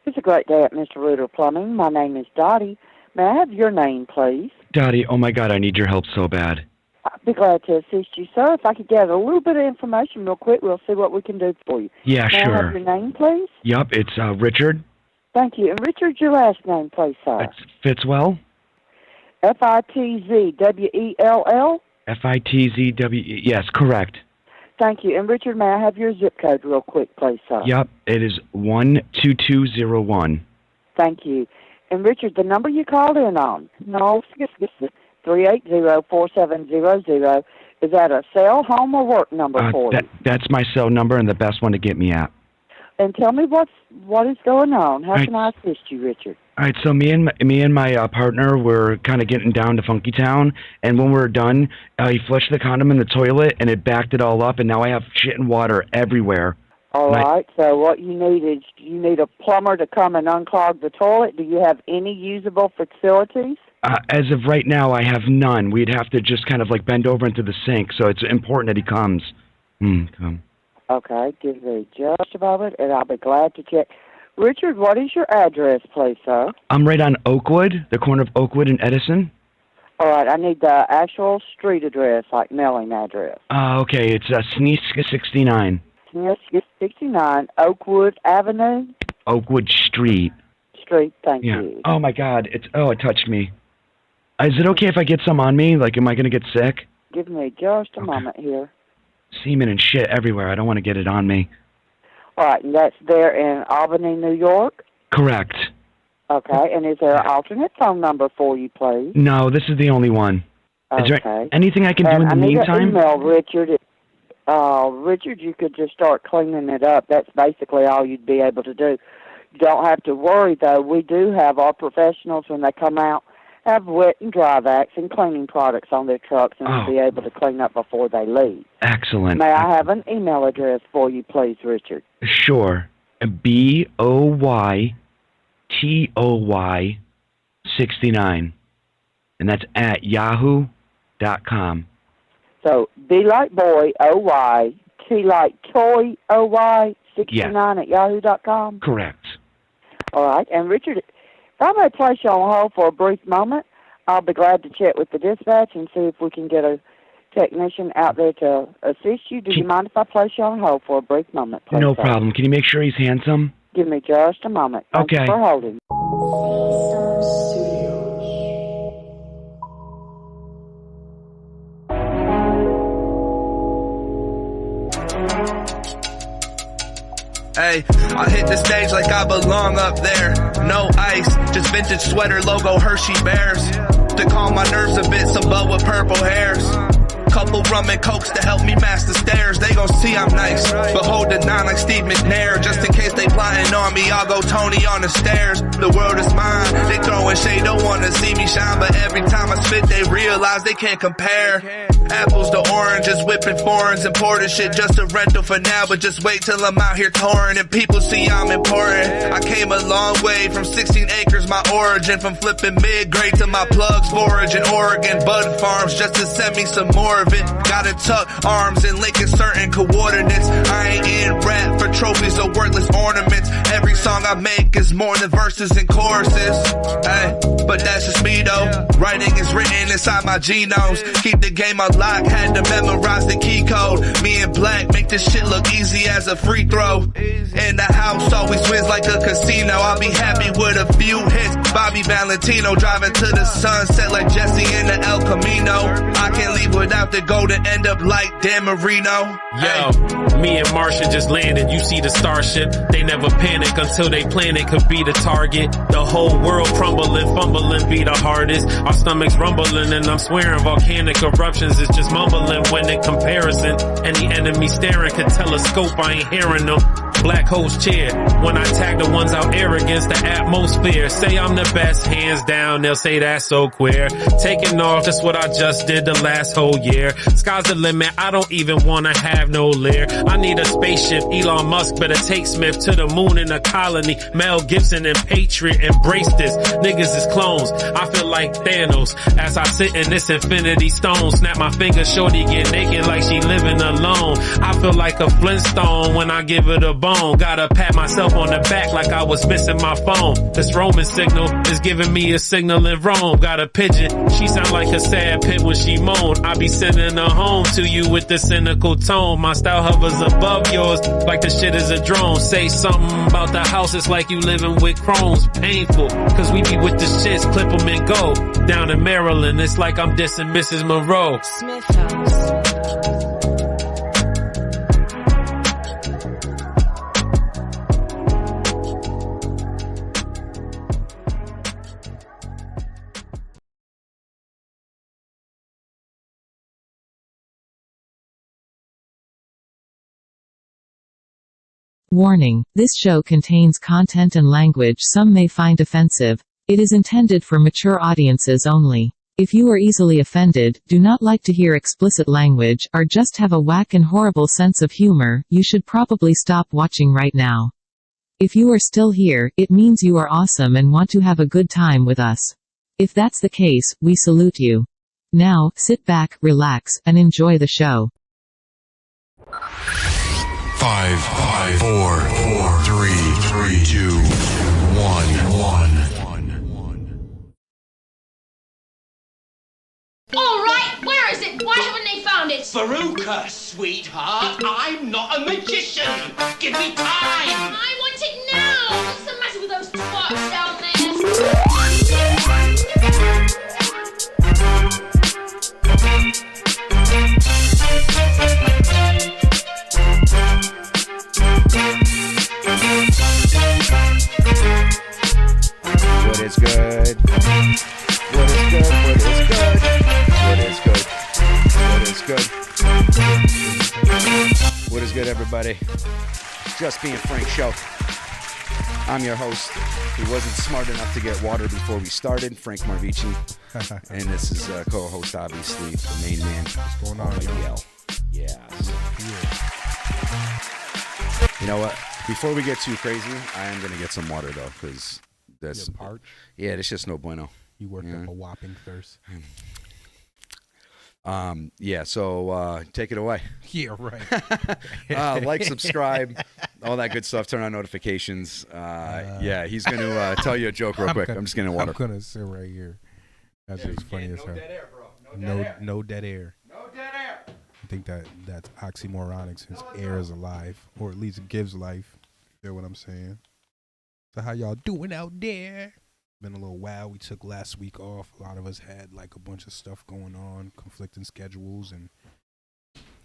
It's a great day at Mr. Rooter Plumbing. My name is Dottie. May I have your name, please? Dottie, oh my God, I need your help so bad. I'd be glad to assist you, sir. If I could gather a little bit of information real quick, we'll see what we can do for you. Yeah, May sure. I have your name, please? Yup, it's Richard. Thank you. And Richard, your last name, please, sir? It's Fitzwell. Fitzwell? Fitzw. Yes, correct. Thank you. And Richard, may I have your zip code real quick, please, sir? Yup, it is 12201. Thank you. And Richard, the number you called in on, 380-4700, is that a cell, home, or work number for you? That's my cell number and the best one to get me at. And tell me what is going on. How can I assist you, Richard? All right, so me and my partner were kind of getting down to Funky Town, and when we were done, he flushed the condom in the toilet, and it backed it all up, and now I have shit and water everywhere. All right, so what you need is you need a plumber to come and unclog the toilet. Do you have any usable facilities? As of right now, I have none. We'd have to just kind of like bend over into the sink, so it's important that he comes. Come. Okay, give me just a moment, and I'll be glad to check. Richard, what is your address, please, sir? I'm right on Oakwood, the corner of Oakwood and Edison. All right, I need the actual street address, like mailing address. Okay, it's Sneeska 69. Sneeska 69, Oakwood Avenue? Oakwood Street. Thank you. Oh, my God, it touched me. Is it okay if I get some on me? Like, am I going to get sick? Give me just a moment here. Semen and shit everywhere. I don't want to get it on me. All right, and that's there in Albany, New York? Correct. Okay, and is there an alternate phone number for you, please? No, this is the only one. Okay. Is there anything I can do in the meantime? I need to email Richard. Richard, you could just start cleaning it up. That's basically all you'd be able to do. You don't have to worry, though. We do have our professionals, when they come out, have wet and dry vacs and cleaning products on their trucks and be able to clean up before they leave. Excellent. May I have an email address for you, please, Richard? Sure. BOYTOY69. And that's at yahoo.com. So, B like boy, O-Y, T like toy, O-Y, 69 at yahoo.com? Correct. All right. And Richard, if I may place you on hold for a brief moment, I'll be glad to chat with the dispatch and see if we can get a technician out there to assist you. Do you mind if I place you on hold for a brief moment, please? No problem. Can you make sure he's handsome? Give me just a moment. Thank you for holding. Hey, I hit the stage like I belong up there. No ice, just vintage sweater logo Hershey Bears. To calm my nerves a bit, some bud with purple hairs. Couple rum and cokes to help me master stairs. They gon' see I'm nice, but hold it down like Steve McNair. Just in case they plotting on me, I'll go Tony on the stairs. The world is mine, they throwing shade, don't wanna see me shine. But every time I spit, they realize they can't compare. Apples to oranges, whipping foreigns, imported shit just a rental for now. But just wait till I'm out here touring and people see I'm important. I came a long way from 16 acres, my origin. From flipping mid-grade to my plugs, forage in Oregon. Bud farms just to send me some more of it. Gotta tuck arms and link in certain coordinates. I ain't in rap for trophies or worthless ornaments. Every song I make is more than verses and choruses. Hey, but that's just me though. Writing is written inside my genomes. Keep the game on lock, had to memorize the key code. Me and Black make this shit look easy as a free throw. And the house always wins like a casino. I'll be happy with a few hits. Bobby Valentino driving to the sunset like Jesse in the El Camino. I can't leave without the goal to end up like Dan Marino. Yo, me and Marsha just landed. You see the starship. They never panic until they planet could be the target. The whole world crumbling, fumbling be the hardest. Our stomachs rumbling and I'm swearing volcanic eruptions is just mumbling when in comparison. Any enemy staring could telescope I ain't hearing them. Black holes cheer when I tag the ones out arrogance, the atmosphere. Say I'm the best, hands down, they'll say that's so queer. Taking off, that's what I just did the last whole year. Sky's the limit, I don't even wanna have no leer. I need a spaceship, Elon Musk better take Smith to the moon in a colony. Mel Gibson and Patriot embrace this. Niggas is clones, I feel like Thanos. As I sit in this infinity stone, snap my fingers, shorty get naked like she living alone. I feel like a Flintstone when I give it a bone. phone. Gotta pat myself on the back like I was missing my phone. This Roman signal is giving me a signal in Rome. Got a pigeon, she sound like a sad pit when she moan. I be sending her home to you with the cynical tone. My style hovers above yours like the shit is a drone. Say something about the house, it's like you living with Crohn's. Painful, cause we be with the shits, clip them and go. Down in Maryland, it's like I'm dissing Mrs. Monroe. Smith House. Warning: this show contains content and language some may find offensive. It is intended for mature audiences only. If you are easily offended, do not like to hear explicit language, or just have a whack and horrible sense of humor, you should probably stop watching right now. If you are still here, it means you are awesome and want to have a good time with us. If that's the case, we salute you. Now, sit back, relax, and enjoy the show. 5, 4, 3, 2, 1. All right, where is it? Why haven't they found it? Veruca, sweetheart, I'm not a magician. Give me time. I want it now. What's the matter with those twats down there? What is good? What is good? What is good? What is good? What is good? What is good, everybody? Just Being Frank show. I'm your host. He wasn't smart enough to get water before we started, Frank Marvici. And this is co-host, obviously, the main man. What's going on, Miguel. Yes. You know what? Before we get too crazy, I am going to get some water, though, because that's... Yeah, it's just no bueno. You worked up a whopping thirst. Yeah, so take it away. Yeah, right. Like, subscribe, all that good stuff. Turn on notifications. Yeah, he's going to tell you a joke real quick. I'm just getting water. I'm going to sit right here. That's just funny as hell. No dead air, bro. No dead air. No dead air. I think that's oxymoronic since air is alive, or at least it gives life. You know what I'm saying? So how y'all doing out there? Been a little while. We took last week off. A lot of us had like a bunch of stuff going on, conflicting schedules and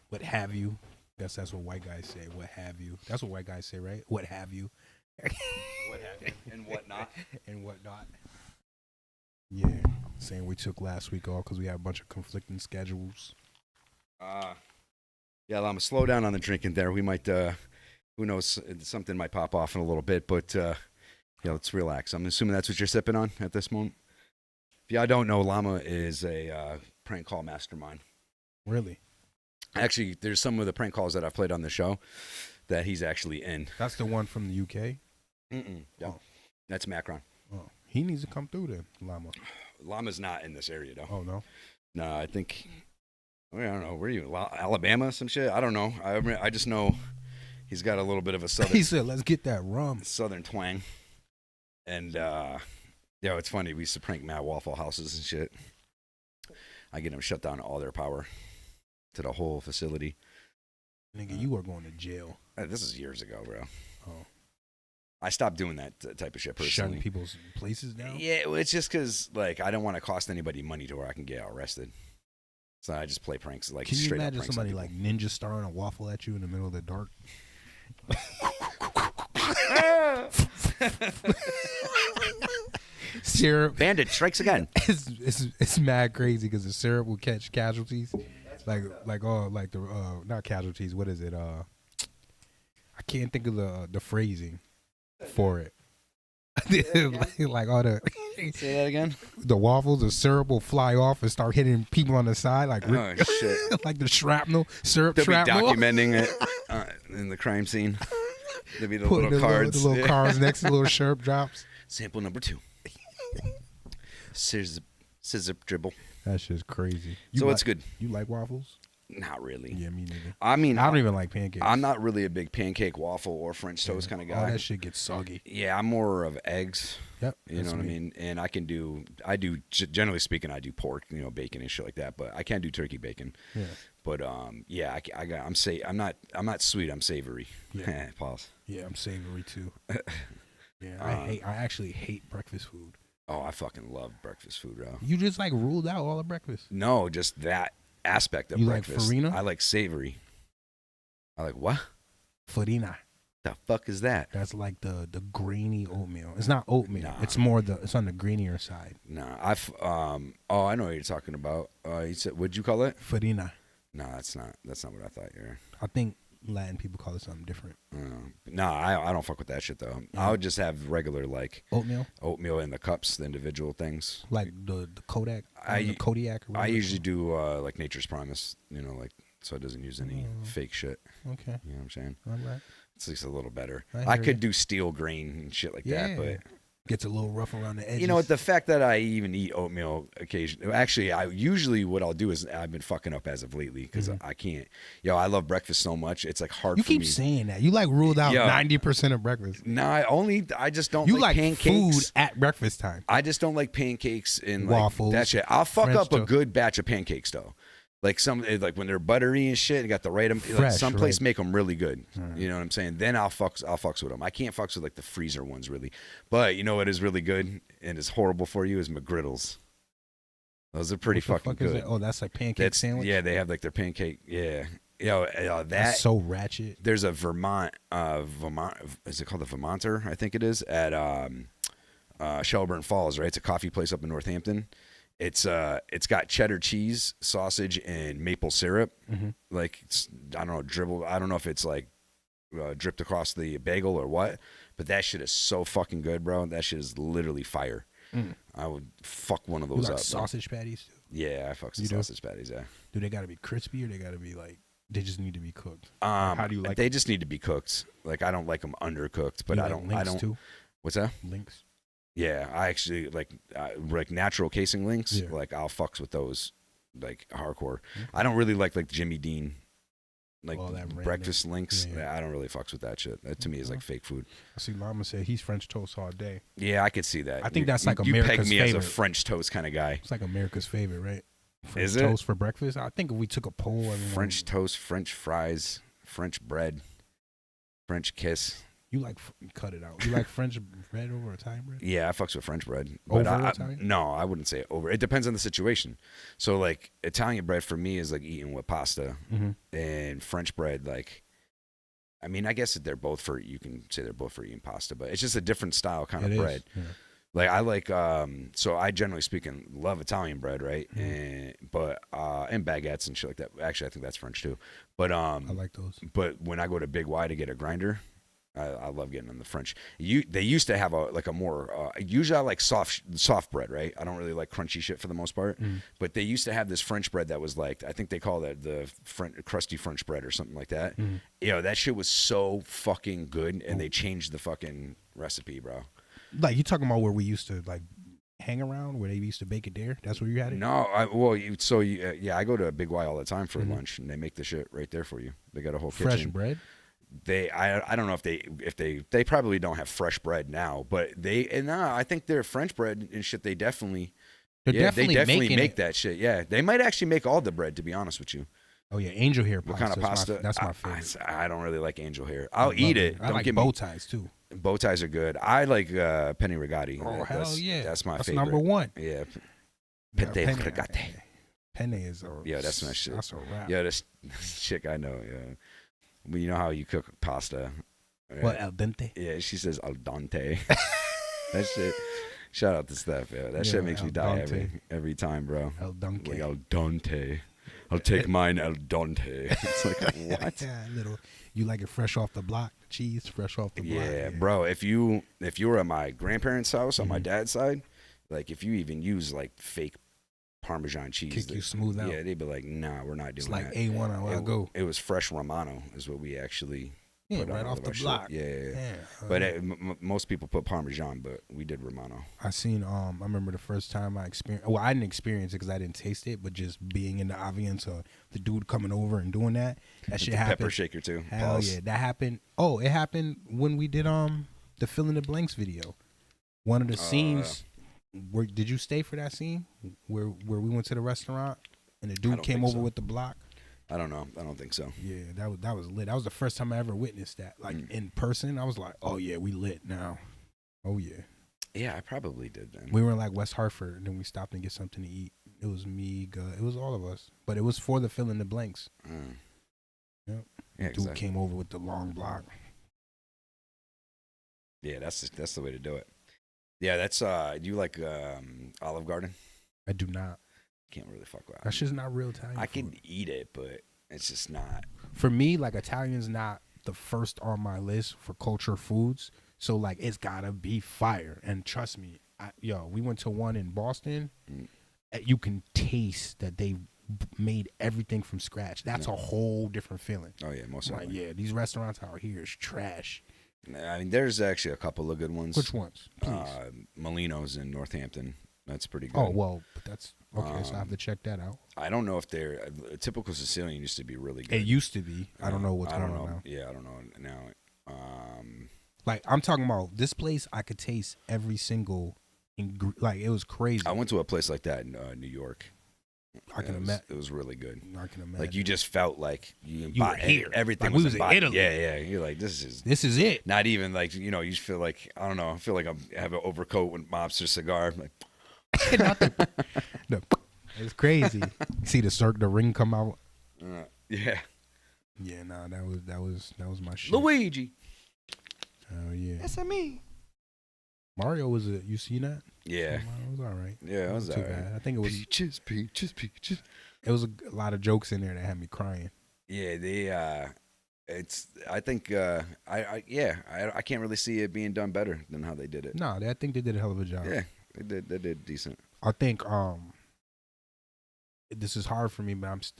what have you. Guess that's what white guys say. What have you? That's what white guys say, right? What have you? What have you? And whatnot. And whatnot. Yeah. Saying we took last week off because we had a bunch of conflicting schedules. Yeah, Lama, slow down on the drinking there. We might, who knows, something might pop off in a little bit, but yeah, let's relax. I'm assuming that's what you're sipping on at this moment. If y'all don't know, Llama is a prank call mastermind. Really? Actually, there's some of the prank calls that I've played on the show that he's actually in. That's the one from the UK? Yeah. Oh. That's Macron. Oh. He needs to come through then, Llama. Llama's not in this area, though. Oh, no? No, I think, I don't know, where are you, Alabama, some shit? I don't know. I just know he's got a little bit of a southern... He said, let's get that rum. Southern twang. And, it's funny. We used to prank Matt Waffle houses and shit. I get them shut down all their power to the whole facility. Nigga, you are going to jail. This is years ago, bro. Oh. I stopped doing that type of shit personally. Shutting people's places down? Yeah, it's just because, like, I don't want to cost anybody money to where I can get arrested. So I just play pranks, like, can you straight imagine up pranks. Somebody like ninja starring a waffle at you in the middle of the dark? Syrup. Bandit strikes again. It's mad crazy because the syrup will catch casualties. Not casualties. What is it? I can't think of the phrasing for it. Like all the say that again. The waffles, the syrup will fly off and start hitting people on the side, like shit, like the shrapnel, syrup They'll shrapnel. Be documenting it in the crime scene. There'll be the Putting little cards, the little cards next to the little syrup drops. Sample number 2. Scissor dribble. That shit's crazy. So it's good. You like waffles? Not really. Yeah, me neither. I mean, I don't even like pancakes. I'm not really a big pancake, waffle, or French toast kind of guy. All that shit gets soggy. Yeah, I'm more of eggs. Yep. You know what I mean? And generally speaking, I do pork, bacon and shit like that. But I can't do turkey bacon. Yeah. But yeah, I'm not sweet. I'm savory. Yeah. Pause. Yeah, I'm savory too. Yeah, I actually hate breakfast food. Oh, I fucking love breakfast food, bro. You just like ruled out all of breakfast. No, just that aspect of you breakfast. Like farina? I like savory. I like what? Farina. The fuck is that? That's like the grainy oatmeal. It's not oatmeal. Nah. It's on the grainier side. Nah, I know what you're talking about. You said, what'd you call it? Farina. No, that's not what I thought you were. I think Latin people call it something different. No, I don't fuck with that shit though. I would just have regular like oatmeal in the cups, the individual things. Like the Kodak, the Kodiak. Or I usually do like Nature's Promise, like so it doesn't use any fake shit. Okay, you know what I'm saying? All right. It's just a little better. I I hear could you. do steel grain and shit like that, but gets a little rough around the edges. you know what? The fact that I even eat oatmeal occasionally, actually, what I'll do is I've been fucking up as of lately because I can't. I love breakfast so much. It's like hard. You for me. keep saying that. You like ruled out 90% of breakfast. No, I just don't. You like like pancakes food at breakfast time. I just don't like pancakes and waffles. That shit. I'll fuck French up a toast. good batch of pancakes though. Like when they're buttery and shit, and got the right. Fresh, some place right. make them really good. You know what I'm saying? Then I'll fucks with them. I can't fucks with like the freezer ones really. But you know what is really good and is horrible for you is McGriddles. Those are pretty What the fucking fuck is good. that? Oh, that's like pancake sandwich. Yeah, they have like their pancake. Yeah, That's so ratchet. There's a Vermont. Is it called the Vermonter? I think it is at Shelburne Falls. Right, it's a coffee place up in Northampton. It's got cheddar cheese, sausage, and maple syrup. Like I don't know, dribbled. I don't know if it's like dripped across the bagel or what, but that shit is so fucking good, bro. That shit is literally fire. I would fuck one of those up. Sausage patties too? Yeah, I fuck some sausage patties. Yeah. Do they gotta be crispy or they gotta be like? They just need to be cooked. How do you like? They just need to be cooked. Like I don't like them undercooked, but I don't. Links too? What's that? Links. Yeah, I actually like natural casing links. Yeah. Like I'll fucks with those, like hardcore. I don't really like Jimmy Dean, like breakfast links. Yeah. I don't really fucks with that shit. That to me is like fake food. I see Llama said he's French toast all day. Yeah, I could see that. I think that's like you America's peg me favorite. as a French toast kind of guy. It's like America's favorite, right? French Is it? toast for breakfast? I think if we took a poll, French toast, French fries, French bread, French kiss. You like cut it out. You like French bread over Italian bread? Yeah, I fucks with French bread. But Over Italian? No, I wouldn't say over. It depends on the situation. So like Italian bread for me is like eating with pasta, and French bread I mean, I guess that you can say they're both for eating pasta, but it's just a different style kind of bread. Yeah. Like I like, so I generally speaking love Italian bread, right? And baguettes and shit like that. Actually, I think that's French too. But I like those. But when I go to Big Y to get a grinder, I love getting them the French. They used to have a more usually I like soft bread, right? I don't really like crunchy shit for the most part. But they used to have this French bread that was like, I think they call that the crusty French bread or something like that. That shit was so fucking good, and they changed the fucking recipe, bro. Like you talking about where we used to like hang around, where they used to bake it there? That's where you had it? No, I go to Big Y all the time for lunch, and they make the shit right there for you. They got a whole fresh kitchen. bread. I don't know if they probably don't have fresh bread now, but I think their French bread and shit they definitely make that shit. Yeah, they might actually make all the bread, to be honest with you. Oh yeah, angel hair pasta. What kind of pasta? That's my favorite. I don't really like angel hair. I'll eat it. I like bow ties too. Bow ties are good. I like penne rigati. Oh hell yeah, that's my that's favorite. Number one. Yeah, penne rigati. Penne is that's my shit. That's a wrap. Yeah, this chick I know. Yeah, well, you know how you cook pasta. Right? What, al dente? Yeah, she says al dente. That shit. Shout out to Steph. Yeah, that shit makes me die every time, bro. Al dente. Like al dente. I'll take mine al dente. It's like what? Yeah, you like it fresh off the block, cheese fresh off the block. Yeah, bro. If you were at my grandparents' house on my dad's side, like if you even use like fake Parmesan cheese, kick you smooth out. Yeah, they'd be like, nah, we're not doing that. It's like A1 on where I go. It was fresh Romano is what we actually Yeah, put on right all off of the our shit. block. Yeah. But most people put Parmesan, but we did Romano. I seen. I remember the first time I experienced. Well, I didn't experience it because I didn't taste it, but just being in the audience, the dude coming over and doing that. That shit the happened. pepper shaker too. Hell Pause. yeah, that happened. Oh, it happened when we did the fill in the blanks video. One of the scenes. Where did you stay for that scene? Where we went to the restaurant and the dude came over with the block. I don't know. I don't think so. Yeah, that was lit. That was the first time I ever witnessed that. Like in person, I was like, oh yeah, we lit now. Oh yeah. Yeah, I probably did then. We were in like West Hartford, and then we stopped and get something to eat. It was me, it was all of us, but it was for the fill in the blanks. Yep. Yeah, dude came over with the long block. Yeah, that's the way to do it. Yeah, that's do you like Olive Garden? I do not. Can't really fuck with. That's just not real Italian. I food. can eat it, but it's just not. For me, like Italian's not the first on my list for culture foods. So like it's gotta be fire. And trust me, we went to one in Boston. You can taste that they made everything from scratch. That's a whole different feeling. Oh yeah, most like certainly. yeah, these restaurants out here is trash. I mean, there's actually a couple of good ones. Which ones? Please. Molino's in Northampton. That's pretty good. Oh well, but that's okay. So I have to check that out. I don't know if they're a typical Sicilian used to be really good. It used to be. I don't know what's going on now. Yeah, I don't know now. Like I'm talking about this place, I could taste every single like it was crazy. I went to a place like that in New York. I can imagine. It was really good. I can imagine. Like you just felt like you were here. Everything like we was in Italy. Yeah. You're like this is it. Not even like you just feel like I don't know. I feel like I have an overcoat with mobster cigar. I'm like, it's crazy. See the ring come out. Yeah. Yeah, nah, that was my shit. Luigi. Oh yeah. That's me. Mario was you seen that? Yeah. It was all right. Yeah, it was all right. Bad. I think it was peaches. It was a lot of jokes in there that had me crying. Yeah, I think I can't really see it being done better than how they did it. No, I think they did a hell of a job. Yeah, they did decent. I think this is hard for me, but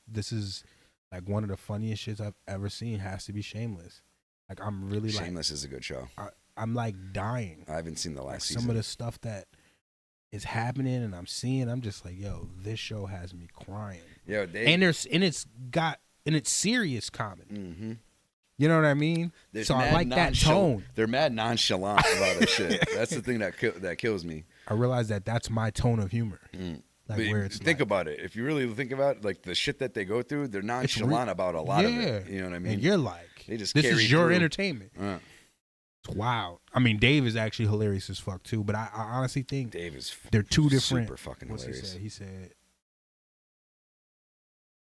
this is like one of the funniest shits I've ever seen. Has to be Shameless. Like I'm really Shameless is a good show. I'm like dying. I haven't seen the last season. Some of the stuff that is happening and I'm seeing, I'm just like, yo, this show has me crying. Yeah, it's serious comedy. Mm-hmm. You know what I mean? So I like that tone. They're mad nonchalant about that shit. That's the thing that kills me. I realize that's my tone of humor. Like where it's think about it. If you really think about it, like the shit that they go through, they're nonchalant about a lot of it. You know what I mean? And you're like, this is your entertainment. It's wild. I mean, Dave is actually hilarious as fuck too. But I honestly think Dave is they're two different. Super fucking hilarious. What's he said?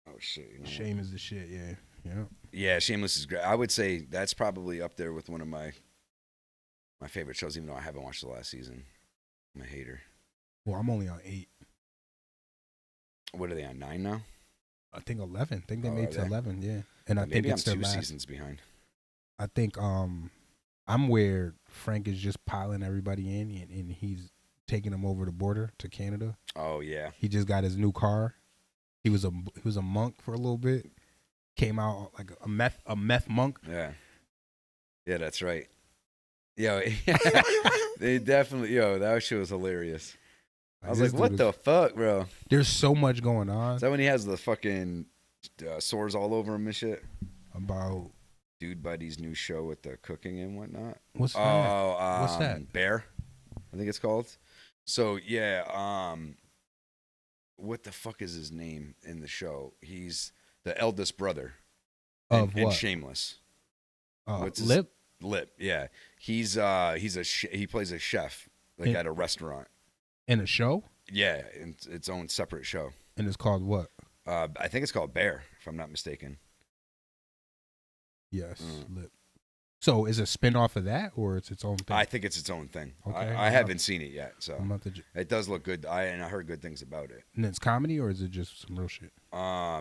Oh shit! Shame is the shit. Yeah. Yeah, Shameless is great. I would say that's probably up there with one of my favorite shows, even though I haven't watched the last season. I'm a hater. Well, I'm only on 8. What are they on, 9 now? I think 11. I think they made to 11. Yeah, and I think maybe it's I'm their 2 last seasons behind. I think I'm where Frank is just piling everybody in, and he's taking them over the border to Canada. Oh yeah. He just got his new car. He was a monk for a little bit. Came out like a meth monk. Yeah. Yeah, that's right. Yo, they definitely that shit was hilarious. I was like, what the fuck, bro? There's so much going on. Is that when he has the fucking sores all over him and shit? About Dude Buddy's new show with the cooking and whatnot. What's that? What's that? Bear, I think it's called. So yeah, what the fuck is his name in the show? He's the eldest brother of in Shameless. What's Lip? Lip, yeah. He plays a chef at a restaurant. In a show? Yeah, in its own separate show. And it's called what? I think it's called Bear, if I'm not mistaken. Yes, Lip. So is it a spin-off of that, or it's its own thing? I think it's its own thing. Okay, I haven't seen it yet, so it does look good. I heard good things about it. And it's comedy, or is it just some real shit? I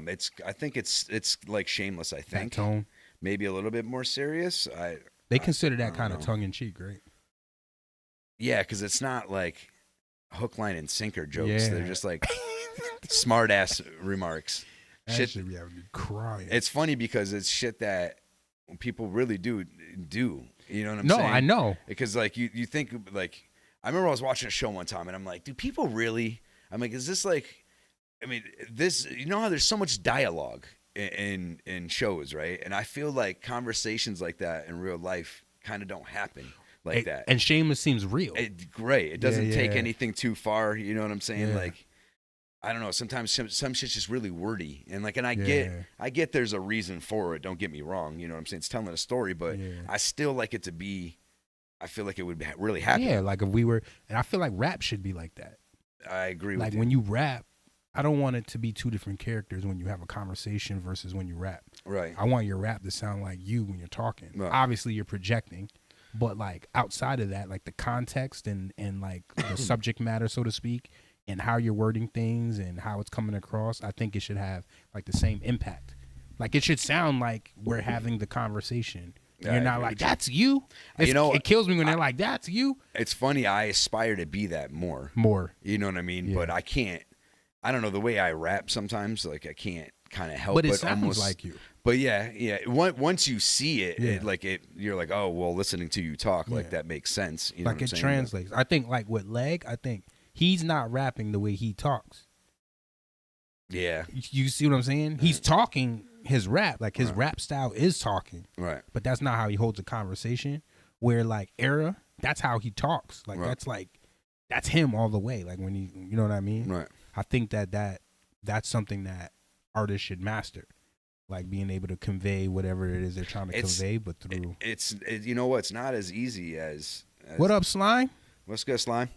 think it's like Shameless. I think that tone, maybe a little bit more serious. They consider that kind of tongue-in-cheek, right? Yeah, because it's not like hook, line, and sinker jokes. Yeah. They're just like smart-ass remarks. That shit be having me crying. It's funny because it's shit that people really do. You know what I'm No, saying? I know. Because like you think like I remember I was watching a show one time and I'm like, do people really? I'm like, is this like? I mean, this. You know how there's so much dialogue in shows, right? And I feel like conversations like that in real life kind of don't happen like that. And Shameless seems real. Great. It doesn't take yeah. anything too far. You know what I'm saying? Yeah. Like, I don't know. Sometimes some shit's just really wordy, and like, and I Yeah. get there's a reason for it. Don't get me wrong. You know what I'm saying? It's telling a story, but Yeah. I still like it to be. I feel like it would be really happen. Yeah, like if we were, and I feel like rap should be like that. I agree Like with you. when you rap, I don't want it to be two different characters when you have a conversation versus when you rap. Right. I want your rap to sound like you when you're talking. Right. Obviously, you're projecting, but like outside of that, like the context and like the subject matter, so to speak, and how you're wording things and how it's coming across, I think it should have like the same impact. Like it should sound like we're having the conversation. Yeah, You're I not agree like, with you. that's you. You know, it kills me when they're like, that's you. It's funny. I aspire to be that more. You know what I mean? Yeah. But I can't. I don't know the way I rap sometimes. Like I can't kind of help. But it sounds almost like you. But yeah. Once you see it, Yeah. you're like, oh well, listening to you talk, like Yeah. that makes sense. You know Like what I'm it saying? translates. I think like with Leg, I think he's not rapping the way he talks. Yeah. You see what I'm saying? He's talking his rap, like his Right. rap style is talking. Right. But that's not how he holds a conversation. Where like Era, that's how he talks. Like Right. that's him all the way. Like when he, you know what I mean? Right. I think that's something that artists should master. Like being able to convey whatever it is they're trying to convey, but through. You know what? It's not as easy as What up, Slime? What's good, Slime?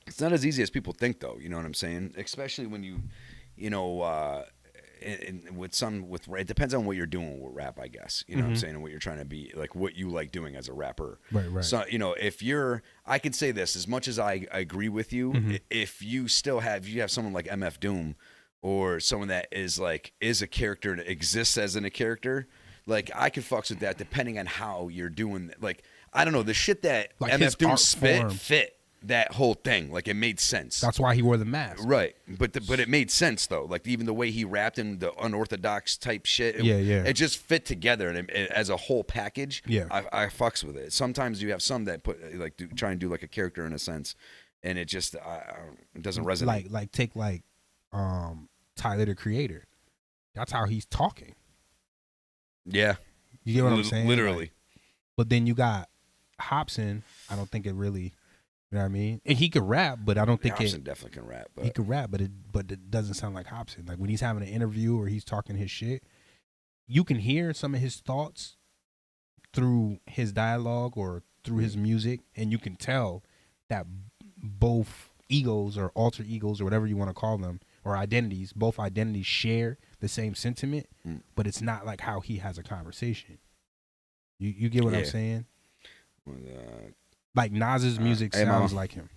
It's not as easy as people think, though. You know what I'm saying? Especially when you know, it depends on what you're doing with rap, I guess. You know what I'm saying? And what you're trying to be, like what you like doing as a rapper. Right. So, you know, I can say this, as much as I agree with you, if you have someone like MF Doom or someone that is a character and exists as a character, like I could fucks with that depending on how you're doing. Like, I don't know, the shit that Like his MF Doom art form. fit that whole thing. Like it made sense. That's why he wore the mask. Right, but it made sense though. Like even the way he rapped and the unorthodox type shit. It just fit together and as a whole package. Yeah. I fucks with it. Sometimes you have some that try and do like a character in a sense, and it just it doesn't resonate. Like take Tyler the Creator. That's how he's talking. Yeah, you get what I'm saying? Literally. Like, but then you got Hobson. I don't think it really. You know what I mean? And he could rap, but I don't think Hobson definitely can rap. But he could rap, but it doesn't sound like Hobson. Like when he's having an interview or he's talking his shit, you can hear some of his thoughts through his dialogue or through his music, and you can tell that both egos or alter egos or whatever you want to call them or identities, both identities share the same sentiment, but it's not like how he has a conversation. You get what I'm saying? Like Nas's music sounds like him.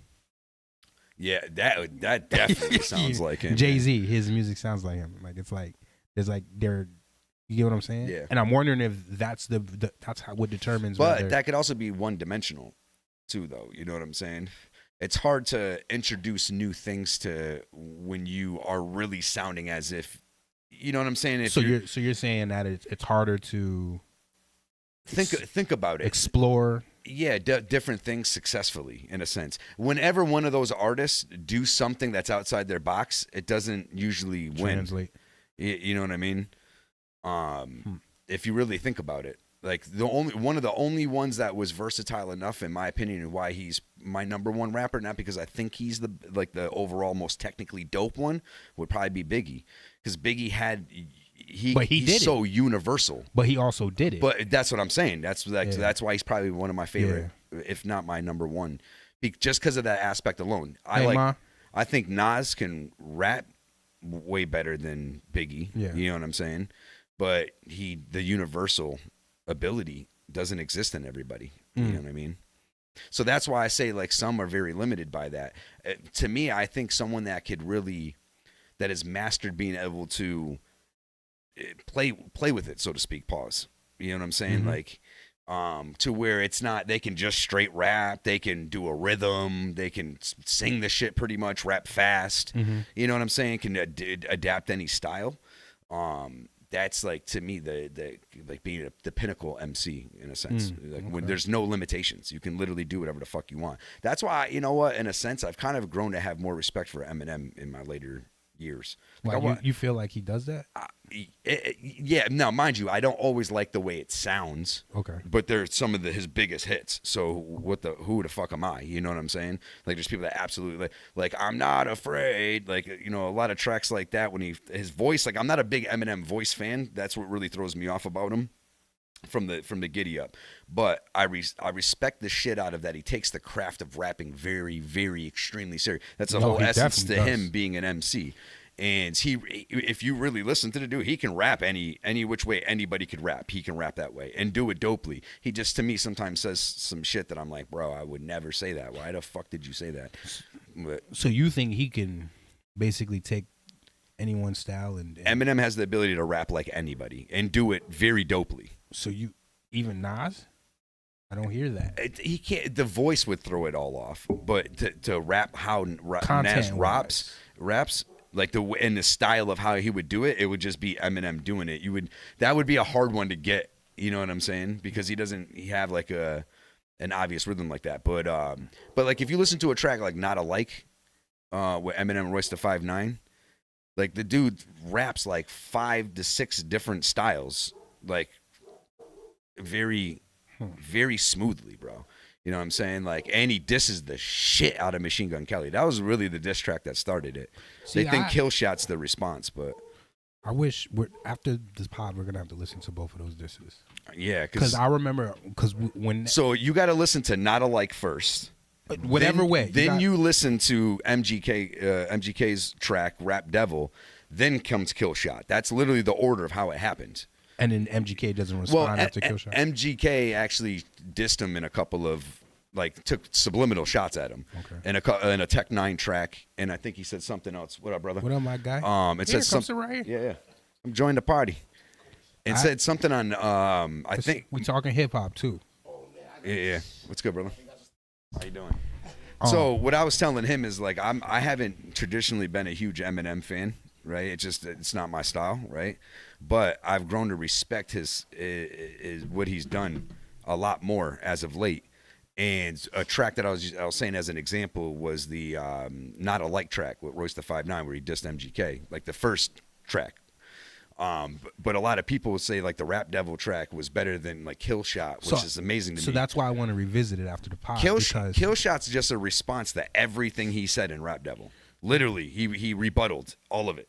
Yeah, that definitely sounds like him. Jay-Z, his music sounds like him. Like it's like there's like you get what I'm saying? Yeah. And I'm wondering if that's what determines. But whether, that could also be one dimensional, too. Though you know what I'm saying? It's hard to introduce new things to when you are really sounding as if you know what I'm saying. If so you're saying that it's harder to think about it, explore. Yeah, different things successfully, in a sense. Whenever one of those artists do something that's outside their box, it doesn't usually win. Translate. You know what I mean? If you really think about it, like one of the only ones that was versatile enough, in my opinion, and why he's my number one rapper, not because I think he's the overall most technically dope one, would probably be Biggie, because Biggie had. He's so universal, but he also did it. But that's what I'm saying. That's why he's probably one of my favorite, if not my number one, just because of that aspect alone. I think Nas can rap way better than Biggie. Yeah. You know what I'm saying? But the universal ability doesn't exist in everybody. You know what I mean? So that's why I say like some are very limited by that. To me, I think someone that has mastered being able to play with it, so to speak. Pause. You know what I'm saying? Like, to where it's not they can just straight rap. They can do a rhythm. They can sing the shit pretty much, rap fast. You know what I'm saying? Can adapt any style. that's like to me the like being the pinnacle MC in a sense. Like when okay. there's no limitations, you can literally do whatever the fuck you want. That's why you know what, in a sense, I've kind of grown to have more respect for Eminem in my later years. Like, Why, you feel like he does that? Yeah, now mind you, I don't always like the way it sounds. Okay. But they're some of his biggest hits. So who the fuck am I? You know what I'm saying? Like there's people that absolutely like I'm not afraid. Like you know, a lot of tracks like that when his voice, like I'm not a big Eminem voice fan. That's what really throws me off about him. From the giddy up, but I respect the shit out of that. He takes the craft of rapping very, very extremely serious. That's the whole essence to him being an MC. And if you really listen to the dude, he can rap any which way anybody could rap. He can rap that way and do it dopely. He just to me sometimes says some shit that I'm like, bro, I would never say that. Why the fuck did you say that? But, so you think he can basically take anyone's style and Eminem has the ability to rap like anybody and do it very dopely. So even Nas, I don't hear that. He can't. The voice would throw it all off, but to rap how Nas raps like the style of how he would do it, it would just be Eminem doing it. That would be a hard one to get. You know what I'm saying? Because he have like an obvious rhythm like that. But like if you listen to a track like Not Alike, with Eminem and Royce da 5'9", like the dude raps like 5 to 6 different styles, like. Very, very smoothly, bro. You know what I'm saying? Like, and he disses the shit out of Machine Gun Kelly. That was really the diss track that started it. They think Kill Shot's the response, but I wish after this pod we're gonna have to listen to both of those disses. Yeah, because I remember when. So you got to listen to Not Alike first. Whatever way. Then you listen to MGK's track Rap Devil. Then comes Kill Shot. That's literally the order of how it happened. And then MGK doesn't respond after Kill Shot. MGK actually dissed him in a couple of took subliminal shots at him. Okay. In a Tech 9 track, and I think he said something else. What up, brother? What up, my guy? It says something right here. Yeah. I'm joining the party. It said something on. I think we talking hip hop too. Yeah. What's good, brother? How you doing? So what I was telling him is like I haven't traditionally been a huge Eminem fan. Right, it's not my style, right? But I've grown to respect his what he's done a lot more as of late. And a track that I was saying as an example was the Not Alike track with Royce da 5'9", where he dissed MGK, like the first track. But a lot of people would say like the Rap Devil track was better than like Kill Shot, which is amazing to me. So that's why I want to revisit it after the pod. Kill Shot's just a response to everything he said in Rap Devil. Literally, he rebutted all of it.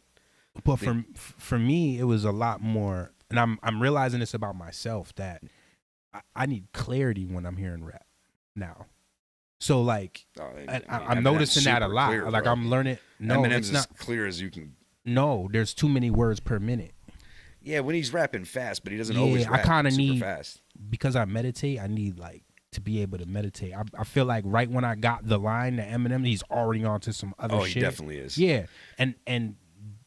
But for me, it was a lot more, and I'm realizing this about myself, that I need clarity when I'm hearing rap now. So like, I'm noticing that a lot. Clear, like I'm learning. No, Eminem's it's not as clear as you can. No, there's too many words per minute. Yeah, when he's rapping fast, but he doesn't always rap I kind of need fast. Because I meditate. I need like to be able to meditate. I feel like right when I got the line to Eminem, he's already on to some other shit. Oh, he definitely is. Yeah, and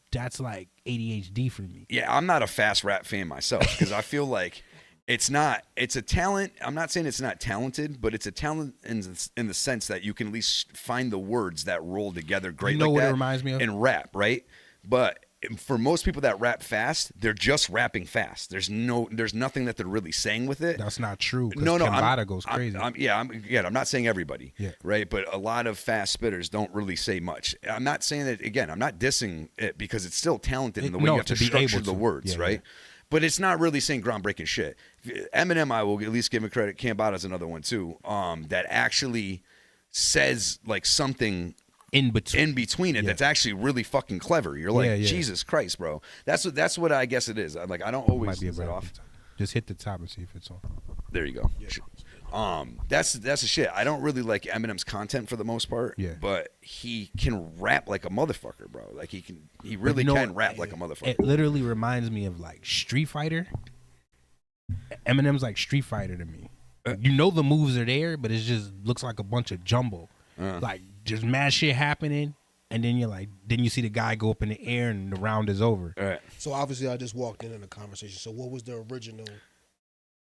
that's like ADHD for me. Yeah, I'm not a fast rap fan myself because I feel like it's a talent. I'm not saying it's not talented, but it's a talent in the sense that you can at least find the words that roll together great. You know like what that it reminds me of? In rap, right? But for most people that rap fast, they're just rapping fast. There's nothing that they're really saying with it. That's not true. No, Kambada goes crazy. I'm not saying everybody. Yeah. Right, but a lot of fast spitters don't really say much. I'm not saying that again. I'm not dissing it because it's still talented in the way you have to structure the words, right? Yeah. But it's not really saying groundbreaking shit. Eminem, I will at least give him credit. Kambada's another one too. That actually says like something in between it that's actually really fucking clever. You're like, Jesus Christ, bro. That's what I guess it is. Like I don't always set it off. Just hit the top and see if it's on. There you go. Yeah. That's the shit. I don't really like Eminem's content for the most part. Yeah. But he can rap like a motherfucker, bro. Like he really can rap like a motherfucker. It literally reminds me of like Street Fighter. Eminem's like Street Fighter to me. You know the moves are there, but it just looks like a bunch of jumble. Like just mad shit happening, and then then you see the guy go up in the air and the round is over. All right. So obviously I just walked in the conversation. So what was the original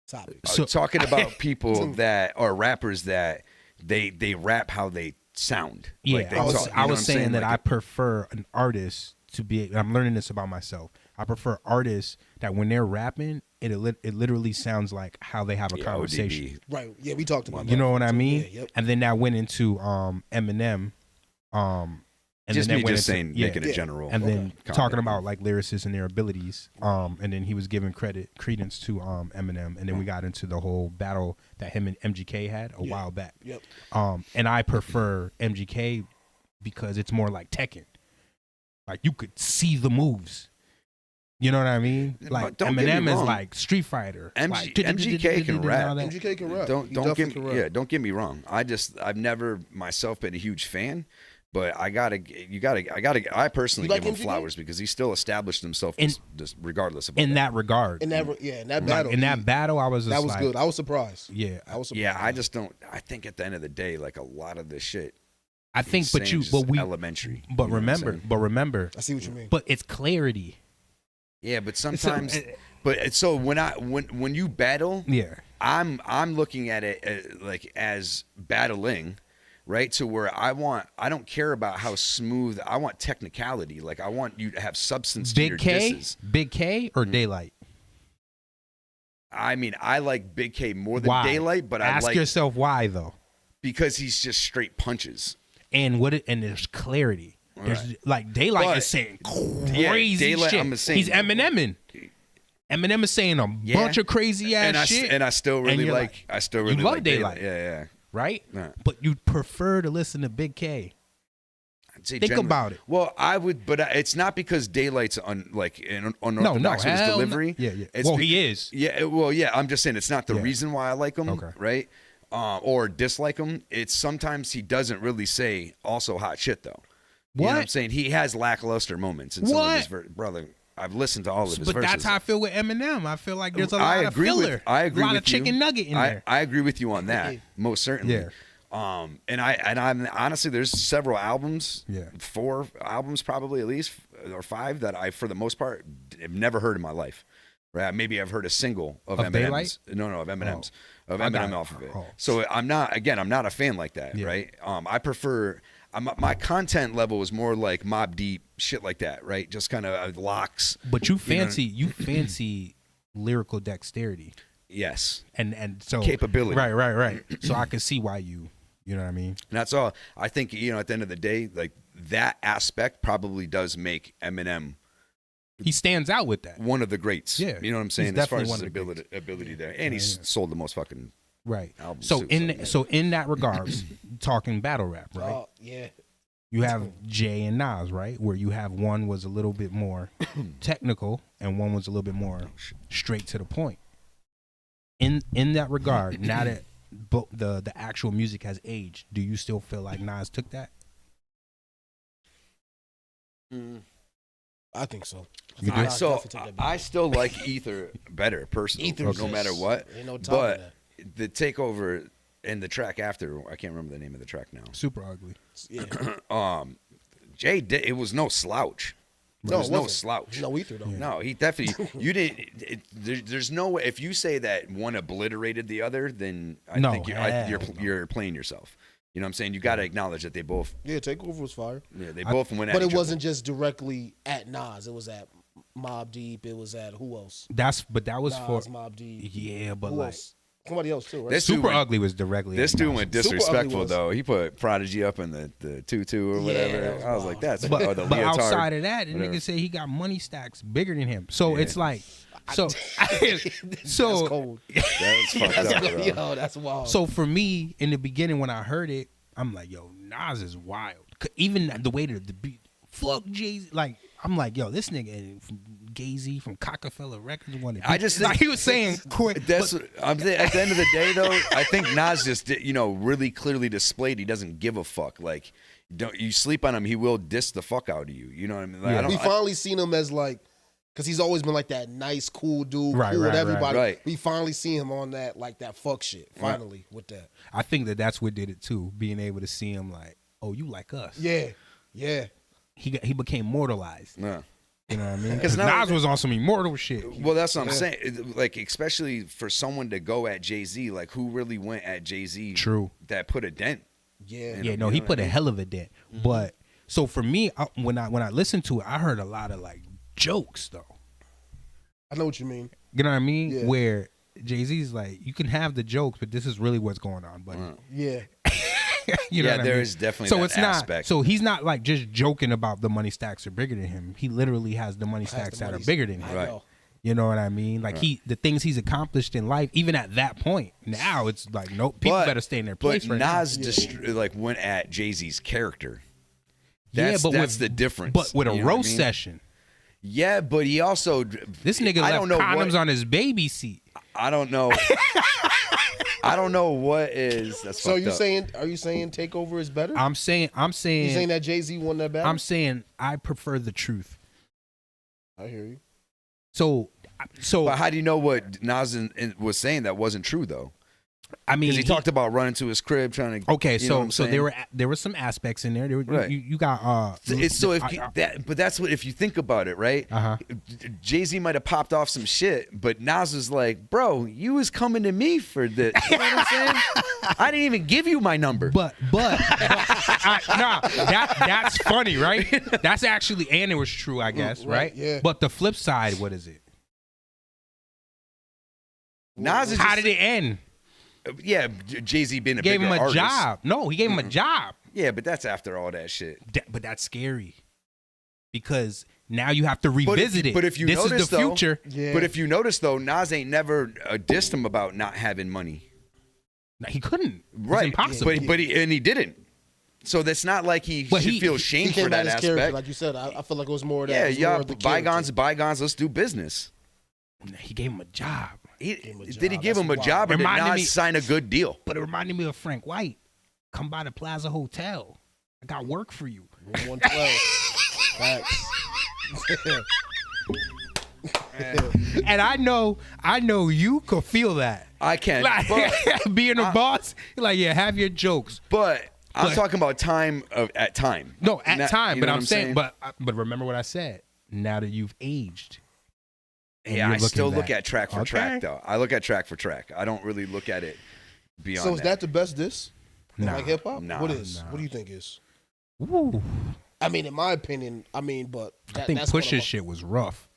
topic? So talking about people that are rappers that they rap how they sound. Yeah, like I was saying that I prefer an artist to be. I'm learning this about myself. I prefer artists that when they're rapping, it literally sounds like how they have a conversation. ODB. Right. Yeah, we talked about that. You know what I mean? Yeah, yep. And then that went into Eminem. And Just then me that went just into, saying, making a general. and then comment. talking about like lyricists and their abilities. And then he was giving credence to Eminem, and then we got into the whole battle that him and MGK had a while back. Yep. And I prefer MGK because it's more like Tekken. Like you could see the moves. You know what I mean? Like don't get me Eminem is wrong. like Street Fighter. MGK can rap. MGK can rap. Don't He get definitely me, can rap. yeah. Don't get me wrong. I've never myself been a huge fan, but I personally You like give him MGK? flowers because he still established himself just regardless of all In that regard. In that battle. In that battle, I was just that was like, good. I was surprised. Yeah. I was surprised. Yeah, I just don't. I think at the end of the day, like a lot of this shit. I think, he's but saying you, is but we, elementary. but You know what I'm remember, saying? I see what you mean. but it's clarity. Yeah, but sometimes, so when you battle, Yeah. I'm looking at it like as battling, right? To where I don't care about how smooth. I want technicality. Like I want you to have substance to your disses. Big K, or Daylight? I mean, I like Big K more than Why? Daylight, but Ask I like yourself why though. because he's just straight punches. And and there's clarity. There's Right. like Daylight But- is saying Yeah, crazy Daylight, shit. I'm saying- He's Emineming. Eminem is saying a bunch of crazy ass shit. And I still really you're like. I still really you love like Daylight. Yeah. right? Yeah. But you prefer to listen to Big K. I'd say Think about it. Well, I would, but it's not because Daylight's an No, unorthodox with his hell no. delivery. Yeah, yeah. It's Well, he is. Yeah, well, yeah. I'm just saying it's not the Yeah. reason why I like him, Okay. right? Or dislike him. It's sometimes he doesn't really say also hot shit though. You know what I'm What? saying? He has lackluster moments in some of his brother. I've listened to all of his But verses. that's how I feel with Eminem. I feel like there's a I lot of agree filler. with I agree a lot with of chicken you. nugget in there. I agree with you on that, most certainly. Yeah. And I'm honestly, there's several albums, Yeah. 4 albums probably at least, or 5 that I, for the most part, have never heard in my life. Right? Maybe I've heard a single of Eminem's. Daylight? No, of Eminem's. Of I got Eminem it. off of it. Oh. So I'm not a fan like that, Yeah. right? I prefer. My content level is more like Mobb Deep shit like that, right? Just kind of locks. But you know? fancy lyrical dexterity Yes. and so Capability. Right. So I can see why you know what I mean? And that's all. I think, at the end of the day, like that aspect probably does make Eminem He stands out with that. one of the greats. Yeah. You know what I'm He's saying? As far definitely as one his of the ability there. And he's sold the most fucking Right. albums. So too, so in that regards, talking battle rap, right? Oh, yeah. You have Jay and Nas, right? Where you have one was a little bit more technical and one was a little bit more straight to the point. In that regard, now that the actual music has aged, do you still feel like Nas took that? I think so. You do? Nas definitely took that I still like Ether better personally, Ether's no matter just- what. ain't no topping But that. the takeover and the track after, I can't remember the name of the track now. Super ugly. Yeah. Jay did, it was no slouch. No, There was it no wasn't. slouch. No Ether though. No, he definitely. You didn't. There's no way. If you say that one obliterated the other, then I No, think hell you're playing yourself. You know what I'm saying? You got to acknowledge that they both. Yeah, Takeover was fire. Yeah, they both went at But each it other. wasn't just directly at Nas. It was at Mobb Deep. It was at who else? But that was Nas, for Mobb Deep. yeah, but Who like else? Somebody else too, right? This dude Super went- Ugly was directly. This at dude Nas. went Super Ugly disrespectful was- though. He put Prodigy up in the tutu or Yeah, whatever. that was I was wild. like, that's But, or the but leotard. outside of that, the whatever. nigga say he got money stacks bigger than him. So Yeah. it's like, so That's cold. That was fucked up, bro. Yo, that's wild. So for me, in the beginning when I heard it, I'm like, yo, Nas is wild. Even the way that the beat, fuck Jay-Z. Like, I'm like, yo, this nigga from Gay-Z from Cockefeller Records wanted. I just like think- he was saying quick. That's what I'm saying. At the end of the day, though, I think Nas just really clearly displayed he doesn't give a fuck. Like, don't you sleep on him, he will diss the fuck out of you. You know what I mean? Like, I we don't, finally seen him as like, because he's always been like that nice, cool dude, Right, cool right, with everybody. right. We finally see him on that, like that fuck shit. Finally, with that. I think that's what did it too. Being able to see him like, oh, you like us. Yeah, yeah. He became mortalized. Yeah. You know what I mean? 'Cause Because now- Nas was on some immortal shit. Well, that's what I'm saying. Like, especially for someone to go at Jay-Z, like, who really went at Jay-Z? True. That put a dent. Yeah. Yeah, no, he put a hell of a dent. But so for me, when I listened to it, I heard a lot of like jokes though. I know what you mean. You know what I mean? Yeah. Where Jay-Z's like, you can have the jokes, but this is really what's going on, buddy. Yeah. You know yeah, what I there mean? is definitely So that it's aspect. not. So he's not like just joking about the money stacks are bigger than him. He literally has the money Has stacks the that are money- bigger than I him. Right. know. You know what I mean? Like the things he's accomplished in life, even at that point. Now it's like, nope, people better stay in their place. But right Nas now. like went at Jay-Z's character. Yeah, That's, but that's with- the difference. But with a you know what I roast mean? session, Yeah, but he also this nigga I left don't know condoms what, on his baby seat. I don't know. I don't know what is. That's So fucked up. are you saying Takeover is better? I'm saying You saying that Jay-Z won that battle? I'm saying I prefer the truth. I hear you. So But how do you know what Nas was saying that wasn't true though? I mean, Because he talked about running to his crib trying to. Okay, you know what I'm so saying? there were some aspects in there. Right. You got It's so if you, that, but that's what if you think about it, right? Jay-Z might have popped off some shit, but Nas was like, "Bro, you was coming to me for this." You know what I'm saying? I didn't even give you my number. But that's funny, right? That's actually, and it was true, I guess, right? yeah. But the flip side, what is it? Nas is How just- did it end? Yeah, Jay-Z being a Gave bigger him a artist. job. No, he gave him a job. Yeah, but that's after all that shit. But that's scary because now you have to But revisit it. But if you this notice is the though, future. But if you notice though, Nas ain't never dissed him about not having money. No, he couldn't. It's Right. impossible. But he didn't. So that's not like he But should he- feel He shame came for out that his character, aspect. like you said. I feel like it was more of that. Yeah, it was yeah. more of the Bygones, character. bygones. Let's do business. He gave him a job. Did he job. give him a That's job or did Reminded Nas me- sign a good deal? But it reminded me of Frank White. Come by the Plaza Hotel. I got work for you. Room 112. Facts. And I know you could feel that. I can. Like, But, being a boss, you're like, yeah, have your jokes. but I'm But- talking about time at time. No, at Not- time, you but know I'm what saying, but remember what I said. Now that you've aged, and Yeah, you're I still looking look back. at track for Okay. track though. I look at track for track. I don't really look at it beyond. So is that the best diss? in, Nah. like hip hop? Nah. What is? Nah. What do you think is? Ooh, I mean, in my opinion, but I think that's what Pusha's shit was rough.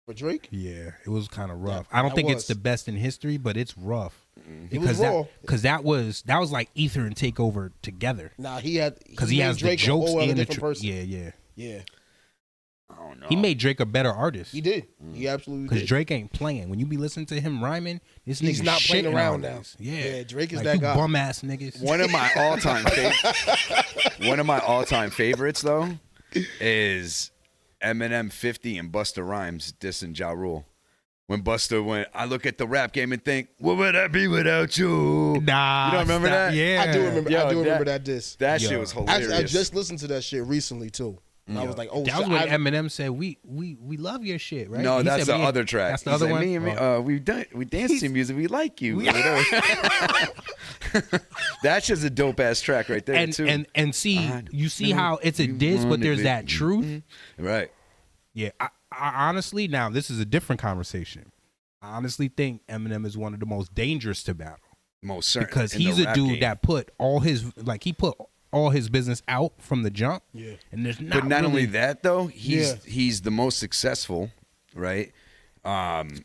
for Drake. Yeah, it was kind of rough. Yeah, I don't that think was. it's the best in history, but it's rough. It was raw. Because that was like Ether and Takeover together. Nah, he has Has Drake the jokes a whole other and the different person. yeah. Yeah, I don't know. He made Drake a better artist. he did. He absolutely Because did. Drake ain't playing. When you be listening to him rhyming, this He's nigga not playing shitting around on now. niggas. Yeah. Yeah, Drake is like, that you guy. bum ass niggas. One of my all-time favorites though is Eminem 50 and Busta Rhymes dissing Ja Rule. When Busta went, I look at the rap game and think, what would I be without you? Nah, You don't remember stop. that? Yeah, I do remember. Yo, I do remember that- that diss. That Yo. shit was hilarious. I just listened to that shit recently too. And I was like, oh, That was shit, when I- Eminem said, "We love your shit, right?" No, He that's said, the "We- other track. That's the He other said, one. Me and me, Oh. we dance to music. We like you. We- That's just a dope ass track right there too. and see, I you see know how it's a you diss, but wanna there's be- that truth. Right. Yeah, I honestly, now this is a different conversation. I honestly think Eminem is one of the most dangerous to battle Most certainly. because in the he's a rap dude game. that put all his business out from the jump. Yeah. And there's not. But not really, only that though, Yeah. he's the most successful, right?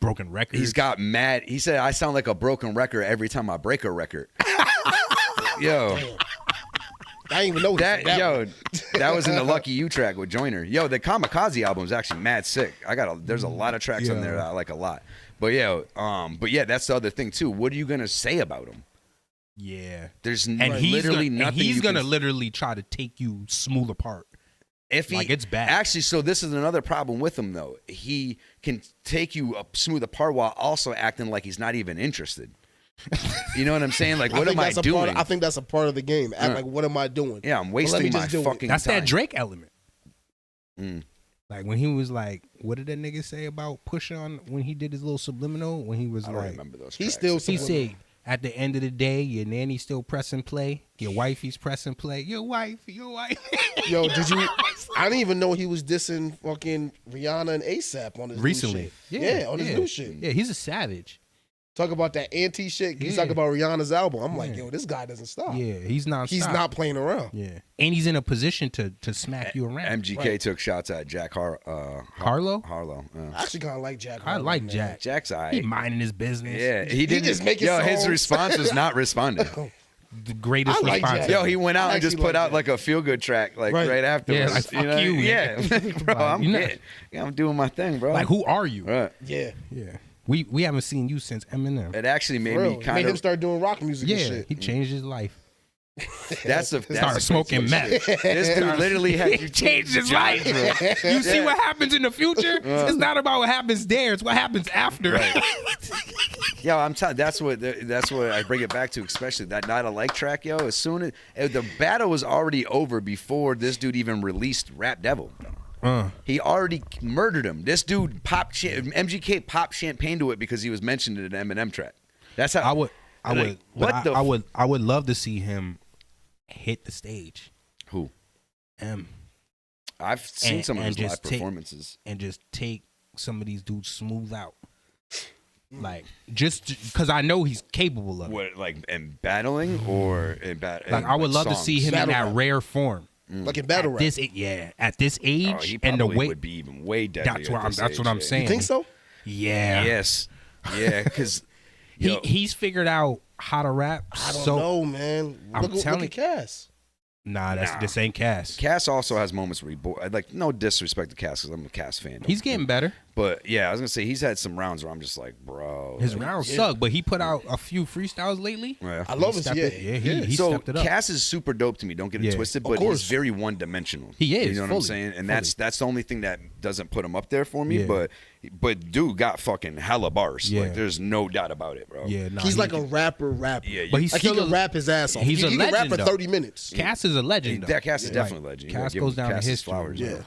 broken records. He's got mad. He said, "I sound like a broken record every time I break a record." Yo, I didn't even know that that. yo, that was in the Lucky You track with Joyner. Yo, the Kamikaze album is actually mad sick. There's a lot of tracks on there that I like a lot. But yeah, that's the other thing too. What are you gonna say about him? Yeah. There's And literally nothing. he's you gonna can, literally try to take you smooth apart. if he, like, it's bad. Actually, so this is another problem with him though. He can take you smooth apart while also acting like he's not even interested. You know what I'm saying? Like, what am I doing? I think that's a part of the game. Act like, what am I doing? Yeah, I'm Well, let me wasting my just do it. fucking That's time. that Drake element. Mm. Like when he was like, what did that nigga say about Pusha on when he did his little subliminal? When he was I don't like, remember those. He's tracks. still he said, at the end of the day, your nanny still press and play. Your wifey's press and play. Your wife. Yo, did you? I didn't even know he was dissing fucking Rihanna and ASAP on his Recently. new shit. Yeah, on his new shit. Yeah, he's a savage. Talk about that anti shit. He's talking about Rihanna's album. I'm like, yo, this guy doesn't stop. Yeah, he's not. He's not playing around. Yeah, and he's in a position to smack you around. MGK took shots at Jack Harlow. Harlow. I actually kind of like Jack. I Harlow, like man. Jack. Jack's alright. He minding his business. Yeah, he didn't just making his songs. response was not responding. The greatest I like response. Jack. Yo, he went out I and just actually put like out that. like a feel good track right afterwards. Yeah, like, fuck you, Yeah, bro, I'm you know- getting, I'm doing my thing, bro. Like, who are you? Right. Yeah. Yeah, we haven't seen you since Eminem. It actually made For me real. kind Made him of. start doing rock music and Yeah, shit. he changed his life. That's the Started smoking meth. This dude literally had you Changed his life. You see what happens in the future? It's not about what happens there. It's what happens after. Yo, I'm telling. That's what I bring it back to, especially that Not Alike track. Yo, as soon as the battle was already over before this dude even released Rap Devil. He already murdered him. This dude MGK popped champagne to it because he was mentioned in an Eminem track. That's how I would love to see him hit the stage. Who? M. I've seen some of his live performances. And just take some of these dudes smooth out. Like, just because I know he's capable of it. What, like in battling or in battle? Like, I would love to see him in that rare form. Like in battle rap. At this age, he and the way would be even way deadlier. That's what I'm saying. You think so? Yeah. Yes. Yeah, because he's figured out how to rap. I don't know, man. Look at Cass. Nah, this ain't Cass. Cass also has moments where like, no disrespect to Cass because I'm a Cass fan. He's getting better. But yeah, I was gonna say he's had some rounds where I'm just like, bro. His rounds suck, but he put out a few freestyles lately. Yeah. I love his. He so stepped it up. Cass is super dope to me. Don't get it twisted, but he's very one dimensional. He is. You know what I'm saying? And that's the only thing that doesn't put him up there for me. Yeah. But dude got fucking hella bars. Yeah. Like there's no doubt about it, bro. Yeah, he's like a rapper. Yeah, but he's like still he can rap his ass off. He's he a can legend, rap for though. 30 minutes. Cass is a legend. That Cass is definitely a legend. Cass goes down in history. Flowers, yeah. bro.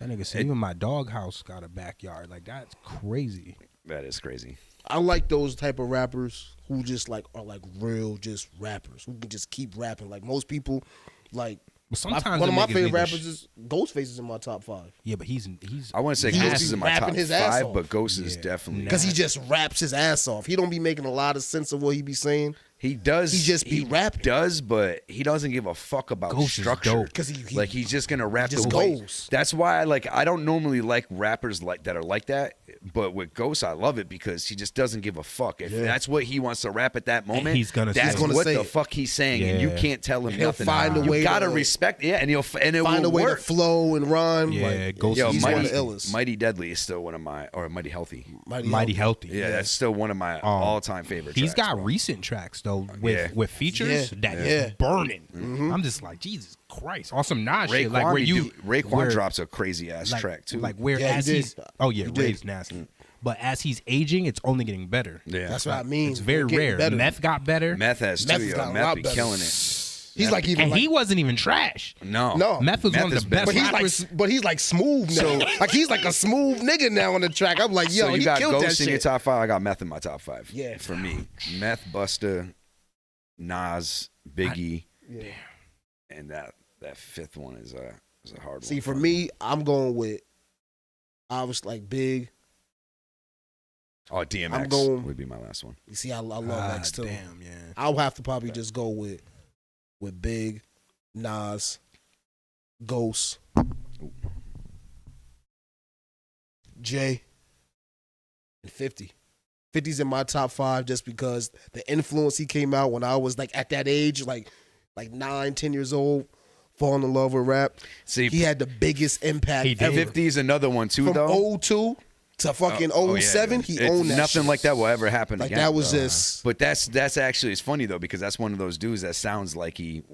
That nigga said even my doghouse got a backyard. Like, that's crazy. That is crazy. I like those type of rappers who just like are like real just rappers who can just keep rapping. Like most people, like But sometimes one of my niggas favorite need to rappers is Ghostface is in my top 5. Yeah, but he's. I want to say He Ghost just is be in my top rapping his ass 5, off. but Ghost is definitely Because he just raps his ass off. He don't be making a lot of sense of what he be saying. He does. He just be rapping. Does, but he doesn't give a fuck about Ghost is structure. dope. Because he Like he's just gonna rap just the way. goes. That's why I don't normally like rappers like that are like that. But with Ghost, I love it because he just doesn't give a fuck. If that's what he wants to rap at that moment, he's gonna that's say it. what say the it. fuck he's saying, and you Yeah. can't tell him He'll nothing. find a way You gotta to- respect, and it find will a way work. to flow and rhyme. Yeah, like, Ghost Yo, is one of the Mighty, illest. Mighty Deadly is still one of my, or Mighty Healthy. Mighty healthy. Yeah, that's still one of my all-time favorite. He's tracks, got bro. recent tracks though with features that is burning. I'm just like, Jesus Christ, on some Nas shit. Like where Raekwon drops a crazy ass track too. Like where Yeah, he as did. he's Ray's nasty. But as he's aging, it's only getting better. Yeah, That's what I mean. It's very Getting rare. better. Meth got better. Meth has Meth too. has Yo. gotten a Meth lot be better. killing it. He's like even And like, he wasn't even trash. No, Meth was one of the best but he's rappers. like he's like smooth now. Like he's like a smooth nigga now on the track. I'm like, yo, so you he got killed that Ghost in your shit. top 5. I got Meth in my top 5. Yeah. for me, Meth, Busta, Nas, Biggie, and that fifth one is a hard one. See, for me, I'm going with obviously like Big. Oh, DMX I'm going- would be my last one. You see, I love X too. Damn, yeah. I'll have to probably just go with Big, Nas, Ghost, Jay, and 50. 50's in my top 5 just because the influence he came out when I was like at that age, like 9, 10 years old, falling in love with rap. See, He had the biggest impact He did. ever. 50 is another one too, From though. 02 to fucking Oh, yeah, 07, yeah. he It's owned that nothing shit. like that will ever happen Like again. that was just But that's actually, it's funny though, because that's one of those dudes that sounds like he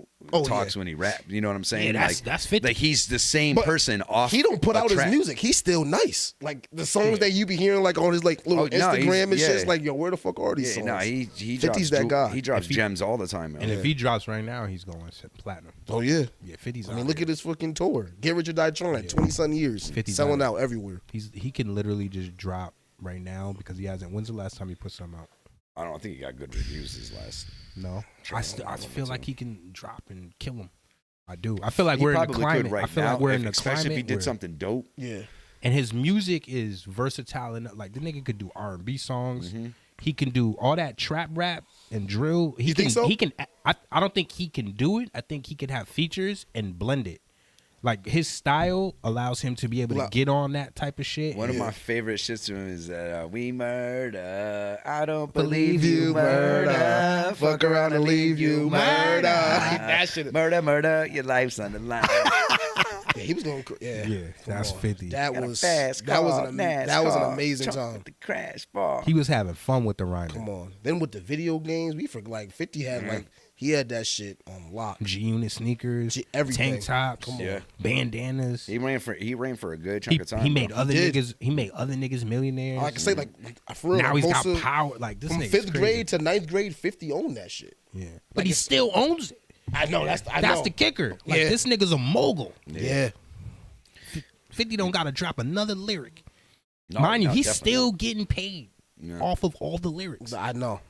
talks when he raps. You know what I'm saying? Yeah, that's 50. Like he's the same But person off. he don't put a out track. his music. He's still nice. Like the songs that you be hearing like on his like little Oh, no, he's- Instagram and shit. yeah. It's like, yo, where the fuck are these Yeah, songs? no, he 50's drops that guy. He drops If he- gems all the time, man. And if he drops right now, he's going platinum. Oh yeah. Yeah, 50's. I mean, look at his fucking tour. Get Rich or Die Trying. 20-something years. 50's selling out. out everywhere. He can literally just drop right now because he hasn't. When's the last time he put something out? I don't think he got good reviews his last. No, Try I to feel too. like he can drop and kill him. I do. I feel like He we're in the probably climate. could right I feel now, like we're in the especially climate. if he did where- something dope. Yeah. And his music is versatile enough. Like the nigga could do R&B songs. He can do all that trap rap and drill. He You think so? He can. I don't think he can do it. I think he could have features and blend it. Like his style allows him to be able to get on that type of shit. One of my favorite shits to him is that we murder. I don't believe you murder. Fuck around and leave you murder. That shit. Murder. Your life's on the line. Yeah, he was going. Yeah, that's 50. That Got a was fast that was car, an NASCAR, amazing trunk time. with the crash bar. He was having fun with the rhyming. Come on. Then with the video games, we forgot like 50 had like he had that shit on lock. G-Unit sneakers, everything. tank tops, Come on. Yeah. bandanas. He ran for a good chunk of time. He made bro. other did. niggas. He made other niggas millionaires. I can say like for real. now like, he's got most of- power. Like this from nigga's 5th crazy. grade to 9th grade, 50 owned that shit. Yeah, but Like he it's- still owns it. I know that's the kicker. Like Yeah. this nigga's a mogul. Yeah. 50 don't gotta drop another lyric. No, Mind you, no, he's definitely still not. getting paid off of all the lyrics. I know.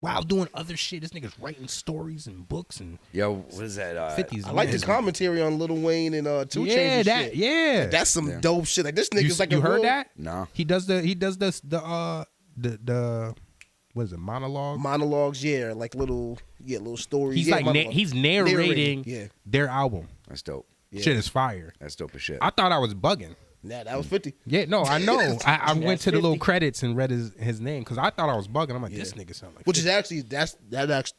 While doing other shit, this nigga's writing stories and books and Yo, what is that? 50s. I like the commentary on Lil Wayne and 2 Chainz. Yeah, and that shit. yeah. That's some dope shit. Like this nigga's like you a heard real, that? No. He does the what is it, monologue? monologues. Yeah, like little stories. He's yeah, like monologue. he's narrating Yeah, their album. That's dope. Shit is fire. That's dope as shit. I thought I was bugging. nah, that was 50. Yeah, no, I know. I went That's to the little 50. credits and read his name because I thought I was bugging. I'm like, this nigga sound like Which is 50. actually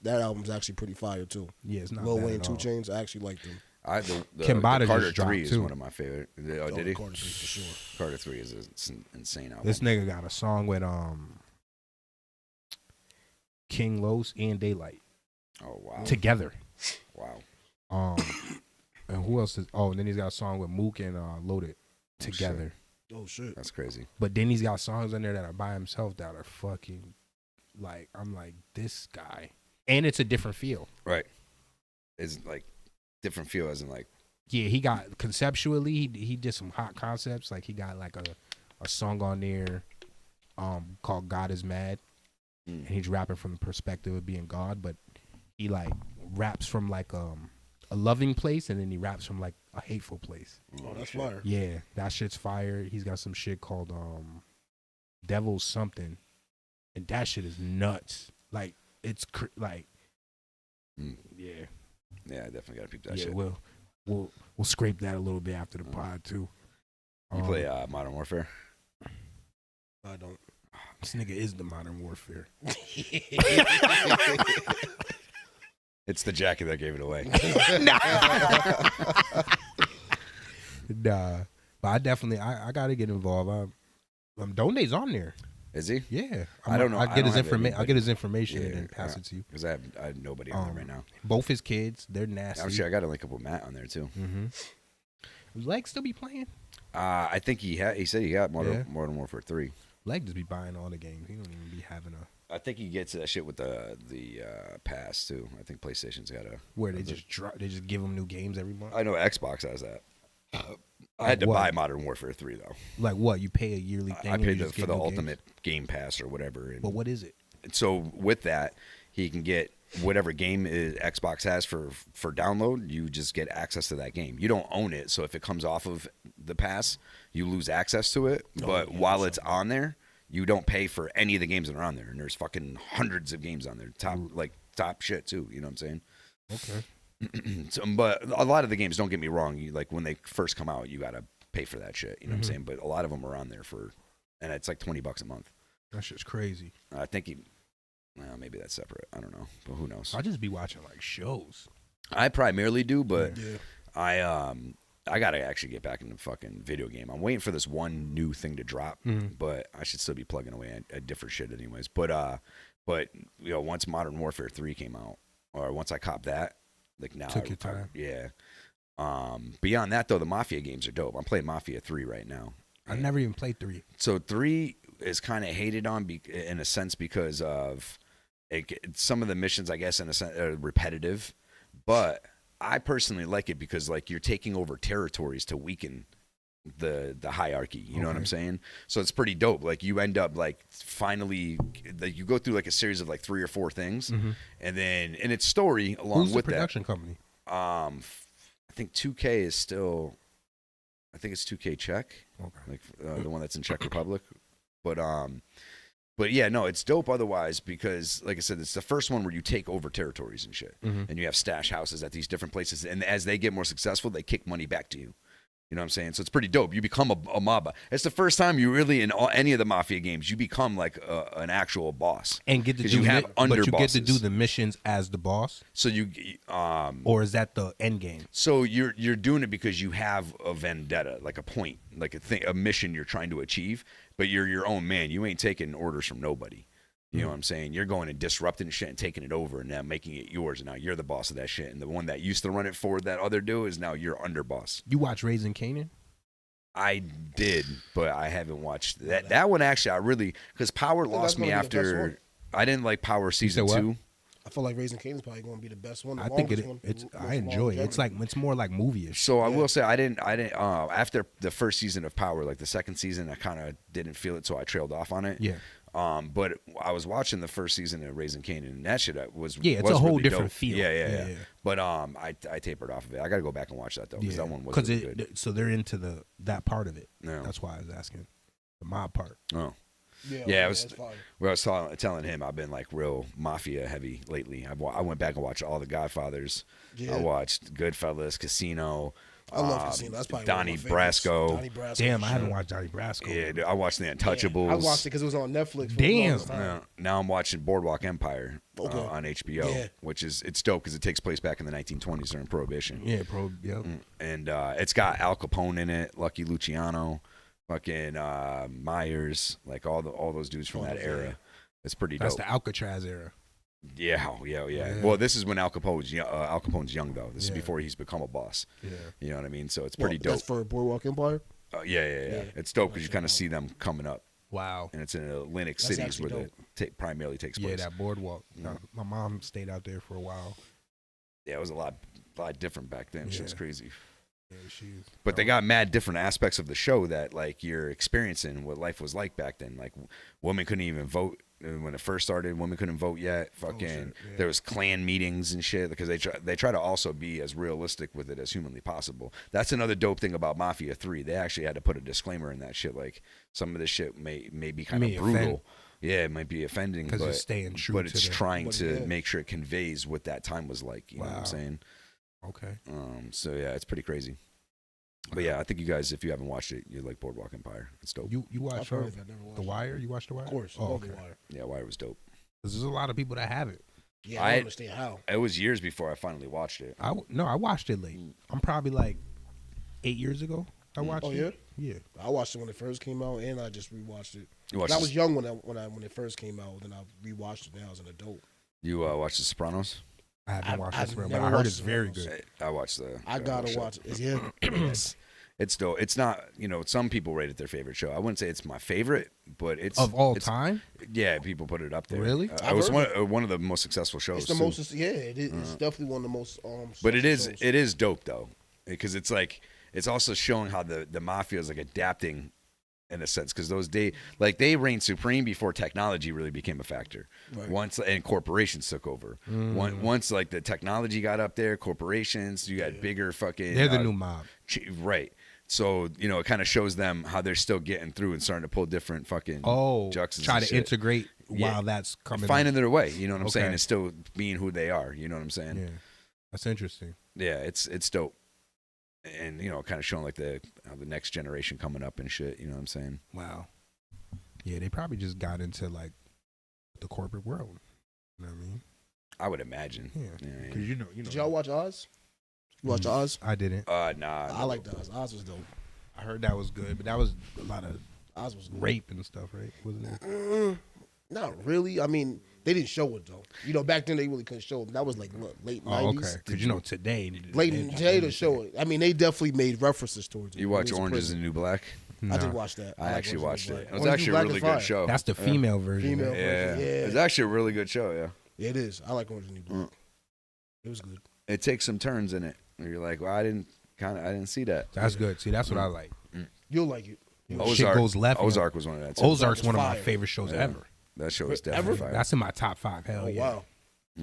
that album's actually pretty fire too. Yeah, it's not Lil bad Wayne, at 2 all. Chainz. I actually like them. The Kimbada Carter just dropped, 3 is too. one of my favorite. Oh, did he? Carter 3 for sure. Carter 3 is an insane album. This nigga got a song with King Los and Daylight Oh wow. together. Wow. And who else is? Oh, and then he's got a song with Mook and Loaded together. Oh shit. That's crazy. But then he's got songs in there that are by himself that are fucking like I'm like this guy, and it's a different feel. Right. It's like different feel as in like Yeah, he got conceptually he did some hot concepts. Like he got like a song on there called God Is Mad, and he's rapping from the perspective of being God, but he like raps from like a loving place, and then he raps from like a hateful place. Oh, that's fire. Yeah, that shit's fire. He's got some shit called Devil's Something, and that shit is nuts. Like it's like yeah. Yeah, I definitely gotta peep that Yeah, shit. we'll scrape that a little bit after the pod too. You play Modern Warfare? I don't. This nigga is the Modern Warfare. It's the jacket that gave it away. Nah, but I definitely I gotta get involved. Donate's on there. Is he? Yeah, I don't know. I get his information. I I get his information and then pass it to you. Because I have nobody on there right now. Both his kids, they're nasty. Actually, I got to link up with Matt on there too. Leg still be playing? I think he said he got Modern Warfare 3. Leg just be buying all the games. He don't even be having a. I think he gets that shit with the pass too. I think PlayStation's got a Where they just give him new games every month. I know Xbox has that. I had to buy Modern Warfare 3 though. Like what? You pay a yearly thing. I and you paid just for get the new Ultimate games? Game Pass or whatever. And But what is it? so with that, he can get whatever game Xbox has for download. You just get access to that game. You don't own it, so if it comes off of the pass, you lose access to it. But while it's on there, you don't pay for any of the games that are on there. And there's fucking hundreds of games on there. Top shit too. You know what I'm saying? Okay. So, but a lot of the games, don't get me wrong, you like when they first come out, you gotta pay for that shit. You know what I'm saying? But a lot of them are on there and it's like $20 a month. That shit's crazy. I think well, maybe that's separate. I don't know, but who knows? I just be watching like shows. I primarily do, but I gotta actually get back into fucking video game. I'm waiting for this one new thing to drop, but I should still be plugging away at different shit anyways. But you know, once Modern Warfare 3 came out, or once I copped that, like now, Took your time. Yeah. Beyond that though, the Mafia games are dope. I'm playing Mafia 3 right now. I never even played 3. So 3 is kind of hated on in a sense because of some of the missions, I guess, in a sense, are repetitive. But I personally like it because like you're taking over territories to weaken the hierarchy. You know what I'm saying? So it's pretty dope. Like you end up like finally, you go through like a series of like 3 or 4 things, and then it's story along Who's with the production company? I think 2K is still. I think it's 2K Czech, like the one that's in Czech Republic. But But yeah, no, it's dope otherwise because, like I said, it's the first one where you take over territories and shit, and you have stash houses at these different places, and as they get more successful, they kick money back to you. You know what I'm saying? So it's pretty dope. You become a mob. It's the first time you really, in any of the Mafia games, you become like an actual boss. And get to do, you have but you get to underbosses. do the missions as the boss. So you, or is that the end game? So you're doing it because you have a vendetta, like a point, like a mission you're trying to achieve. But you're your own man. You ain't taking orders from nobody. You know what I'm saying? You're going and disrupting shit and taking it over and now making it yours. And now you're the boss of that shit. And the one that used to run it for that other dude is now your underboss. You watch Raising Kanan? I did, but I haven't watched that. That one actually, I really, because Power lost me after. I didn't like Power season 2. I feel like Raising Kanan is probably going to be the best one. I think I enjoy it. It's more like movie-ish. So I will say I didn't. After the first season of Power, like the second season, I kind of didn't feel it, so I trailed off on it. Yeah. But I was watching the first season of Raising Kanan, and that shit was it's was a whole really different dope. feel. Yeah. But I tapered off of it. I got to go back and watch that though, because that one was really good. So they're into that part of it. No. That's why I was asking the mob part. Oh. Yeah, I was telling him I've been like real mafia heavy lately. I went back and watched all the Godfathers. Yeah. I watched Goodfellas, Casino. I love Casino. That's probably Donnie Brasco. Donnie Brasco. Damn, I haven't watched Donnie Brasco. Yeah, dude, I watched The Untouchables. Yeah, I watched it because it was on Netflix. For Damn. the longest time. Now I'm watching Boardwalk Empire on HBO, Yeah. which it's dope because it takes place back in the 1920s during Prohibition. Yeah, yep. And it's got Al Capone in it, Lucky Luciano, fucking Myers, like all those dudes from that era. It's pretty That's dope. the Alcatraz era. Yeah. Well, this is when Al Capone's young though. This is before he's become a boss. Yeah. You know what I mean? So it's pretty dope. That's for Boardwalk Empire? Yeah. It's dope because you kind of see them coming up. Wow. And it's in Atlantic That's cities actually where it primarily takes place. Yeah, that boardwalk. My mom stayed out there for a while. Yeah, it was a lot different back then. Shit was crazy. Yeah, but they got mad different aspects of the show that like you're experiencing what life was like back then. Like women couldn't even vote when it first started. Women couldn't vote yet. Fucking there was clan meetings and shit because they try to also be as realistic with it as humanly possible. That's another dope thing about Mafia 3. They actually had to put a disclaimer in that shit. Like some of this shit may be kind of brutal. Yeah, it might be offending, but it's staying true. But it's trying to make sure it conveys what that time was like. You know what I'm saying? Okay. So yeah, it's pretty crazy. But yeah, I think you guys, if you haven't watched it, you like Boardwalk Empire. It's dope. You watched The Wire? You watched The Wire? Of course. Oh, The okay. Wire. Yeah, Wire was dope. Because there's a lot of people that have it. Yeah, I don't understand how. It was years before I finally watched it. I watched it late. I'm probably like 8 years ago. I watched it. Yeah? Yeah. I watched it when it first came out, and I just rewatched it. You watched I was young when it first came out, then I rewatched it now as an adult. You watched The Sopranos? I haven't watched this, but never I heard watched it's very good. I watched the. I gotta watch it. Yeah. It's dope. It's not, some people rate it their favorite show. I wouldn't say it's my favorite, but it's of all time. Yeah, people put it up there. Really? It was one of the most successful shows. It's the most. Yeah, it is. It's definitely one of the most. But it is dope though, because it's like it's also showing how the mafia is like adapting. In a sense, because they reigned supreme before technology really became a factor. Right. Once and corporations took over. Once like the technology got up there, corporations, you got bigger fucking. They're the new mob, right? So it kind of shows them how they're still getting through and starting to pull different fucking juxes. Try to shit. integrate while that's coming. Finding their way. You know what I'm saying? Okay. And still being who they are. You know what I'm saying? Yeah, that's interesting. Yeah, it's dope. And kind of showing like the next generation coming up and shit. You know what I'm saying? Wow. Yeah, they probably just got into like the corporate world. You know what I mean? I would imagine. Yeah. Cause you know. Did y'all watch Oz? You watch Oz? I didn't. Nah. I liked Oz. Oz was dope. I heard that was good, but that was a lot of Oz was good. rape and stuff, right? Wasn't it? Not really. I mean, they didn't show it though. Back then they really couldn't show it. That was like late 90s. Oh, okay. Because today. Today to show it. I mean, they definitely made references towards it. You watch Orange is the New Black? No. I did watch that. I actually watched it. It was Orange actually a really good show. That's the female version. Female right? version. Yeah. It's actually a really good show. Yeah. Yeah, it is. I like Orange is the New Black. It was good. It takes some turns in it. Where you're like, well, I didn't see that. That's good. See, that's what I like. You'll like it. Shit goes left. Ozark was one of that. Ozark's one of my favorite shows ever. That show is definitely fire. That's in my top 5. Hell yeah. Wow.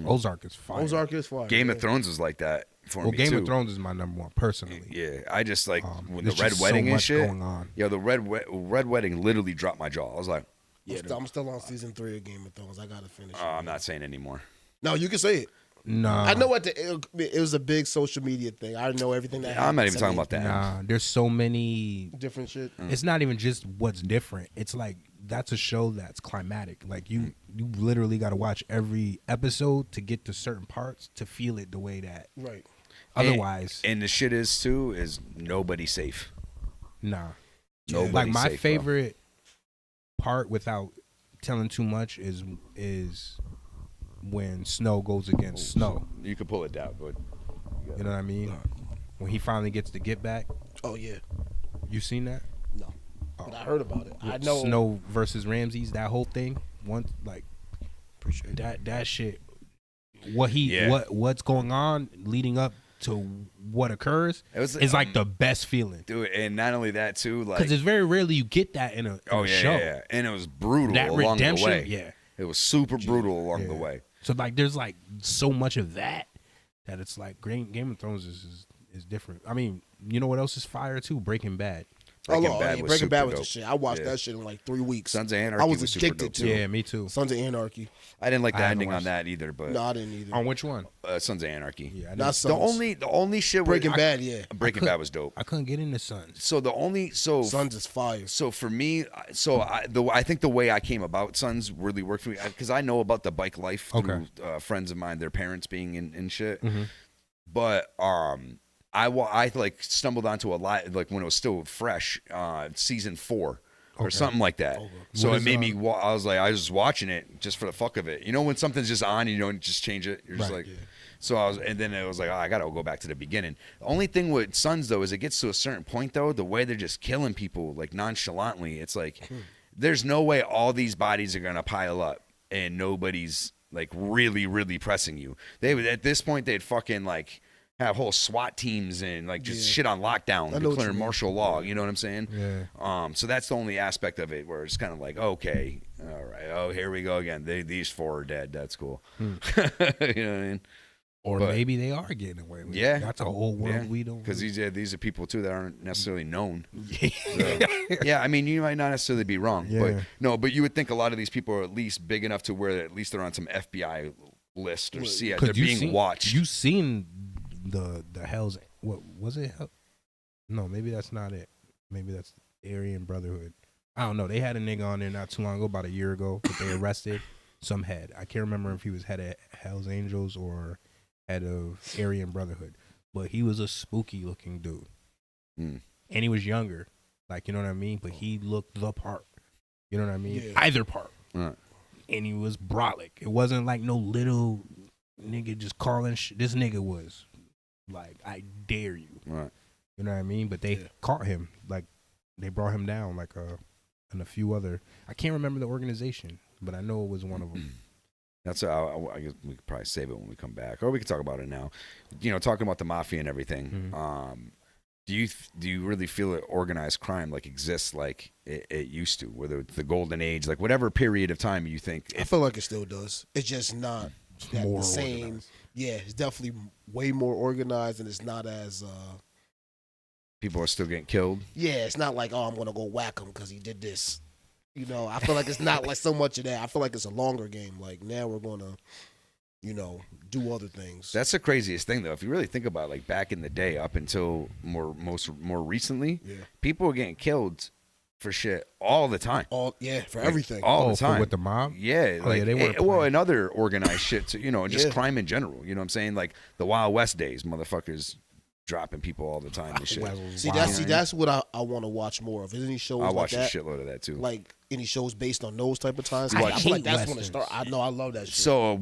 Ozark is fire. Ozark is fire. Game of Thrones was like that for me too. Game of Thrones is my number one personally. Yeah, I just like when the there's Red just Wedding so and much shit. going on. Yo, the Red Wedding literally dropped my jaw. I was like, Yeah, I'm still on season 3 of Game of Thrones. I gotta finish. I'm not saying anymore. No, you can say it. No, I know what it was a big social media thing. I know everything that. I'm not happens. even talking about that. Nah, there's so many different shit. It's not even just what's different. It's like that's a show that's climatic. Like you literally got to watch every episode to get to certain parts to feel it the way that. Right. Otherwise, and the shit is nobody's safe. Nah. Nobody's like my safe, favorite part, without telling too much, is when Snow goes against Snow. You could pull it down, but you know what I mean. When he finally gets the get back. Oh yeah. You seen that? No. But I heard about it. I know Snow versus Ramses. That whole thing. Appreciate that shit. What's going on leading up to what occurs is like the best feeling, dude. And not only that too, like because it's very rarely you get that in a show. Yeah, and it was brutal that along redemption, the way. Yeah, it was super brutal along the way. So like, there's like so much of that it's like Game of Thrones is different. I mean, you know what else is fire too? Breaking Bad. Breaking Bad was the shit. I watched that shit in like 3 weeks. Sons of Anarchy. I was addicted to. Yeah, me too. Sons of Anarchy. I didn't like the ending on that either, but no, I didn't either. On which one? Sons of Anarchy. Yeah, not Sons. The only shit. Breaking Bad. Yeah, Breaking Bad was dope. I couldn't get into Sons. So Sons is fire. So for me, I think the way I came about Sons really worked for me because I know about the bike life through friends of mine, their parents being in shit, but I like stumbled onto a lot like when it was still fresh, season 4 or something like that. So it made me. I was just watching it just for the fuck of it. You know when something's just on, and you don't just change it. You're just like. Yeah. So and then it was like, I gotta go back to the beginning. The only thing with Sons though is it gets to a certain point though, the way they're just killing people like nonchalantly. It's like there's no way all these bodies are gonna pile up and nobody's like really really pressing you. They would at this point they'd fucking like. Have whole SWAT teams and like just shit on lockdown, declaring martial law. You know what I'm saying? Yeah. So that's the only aspect of it where it's kind of like, okay, all right, oh here we go again. These 4 are dead. That's cool. You know what I mean? Or maybe they are getting away with it. That's a whole world we don't. Because these are people too that aren't necessarily known. So, yeah, I mean you might not necessarily be wrong, but you would think a lot of these people are at least big enough to where at least they're on some FBI list or they're being watched. You seen the Hell's, what was it? No, maybe that's not it. Maybe that's Aryan Brotherhood. I don't know. They had a nigga on there not too long ago, about a year ago, that they arrested. Some head. I can't remember if he was head of Hell's Angels or head of Aryan Brotherhood, but he was a spooky looking dude, and he was younger. Like, you know what I mean? But he looked the part. You know what I mean? Yeah. Either part. And he was brolic. It wasn't like no little nigga just calling shit. This nigga was like, I dare you. Right. You know what I mean? But they caught him. Like, they brought him down, like, and a few other. I can't remember the organization, but I know it was one of them. That's I guess we could probably save it when we come back, or we could talk about it now. You know, talking about the mafia and everything. Do you really feel that organized crime like exists like it used to, whether it's the golden age, like whatever period of time you think? I feel like it still does. It's just not more the same. organized. Yeah, it's definitely way more organized, and it's not as. People are still getting killed. Yeah, it's not like, oh, I'm gonna go whack him because he did this. You know, I feel like it's not like so much of that. I feel like it's a longer game. Like now we're gonna, you know, do other things. That's the craziest thing, though. If you really think about it, like back in the day, up until more recently, people were getting killed for shit all the time. For everything. All the time. With the mob? Yeah. Oh, yeah, they weren't and other organized shit, too, you know, and just crime in general. You know what I'm saying? Like the Wild West days, motherfuckers dropping people all the time and shit. That's what I want to watch more of. Is any shows I like watch that? a shitload of that, too. Like any shows based on those type of times? I feel like that's hate when it starts. I know, I love that shit. So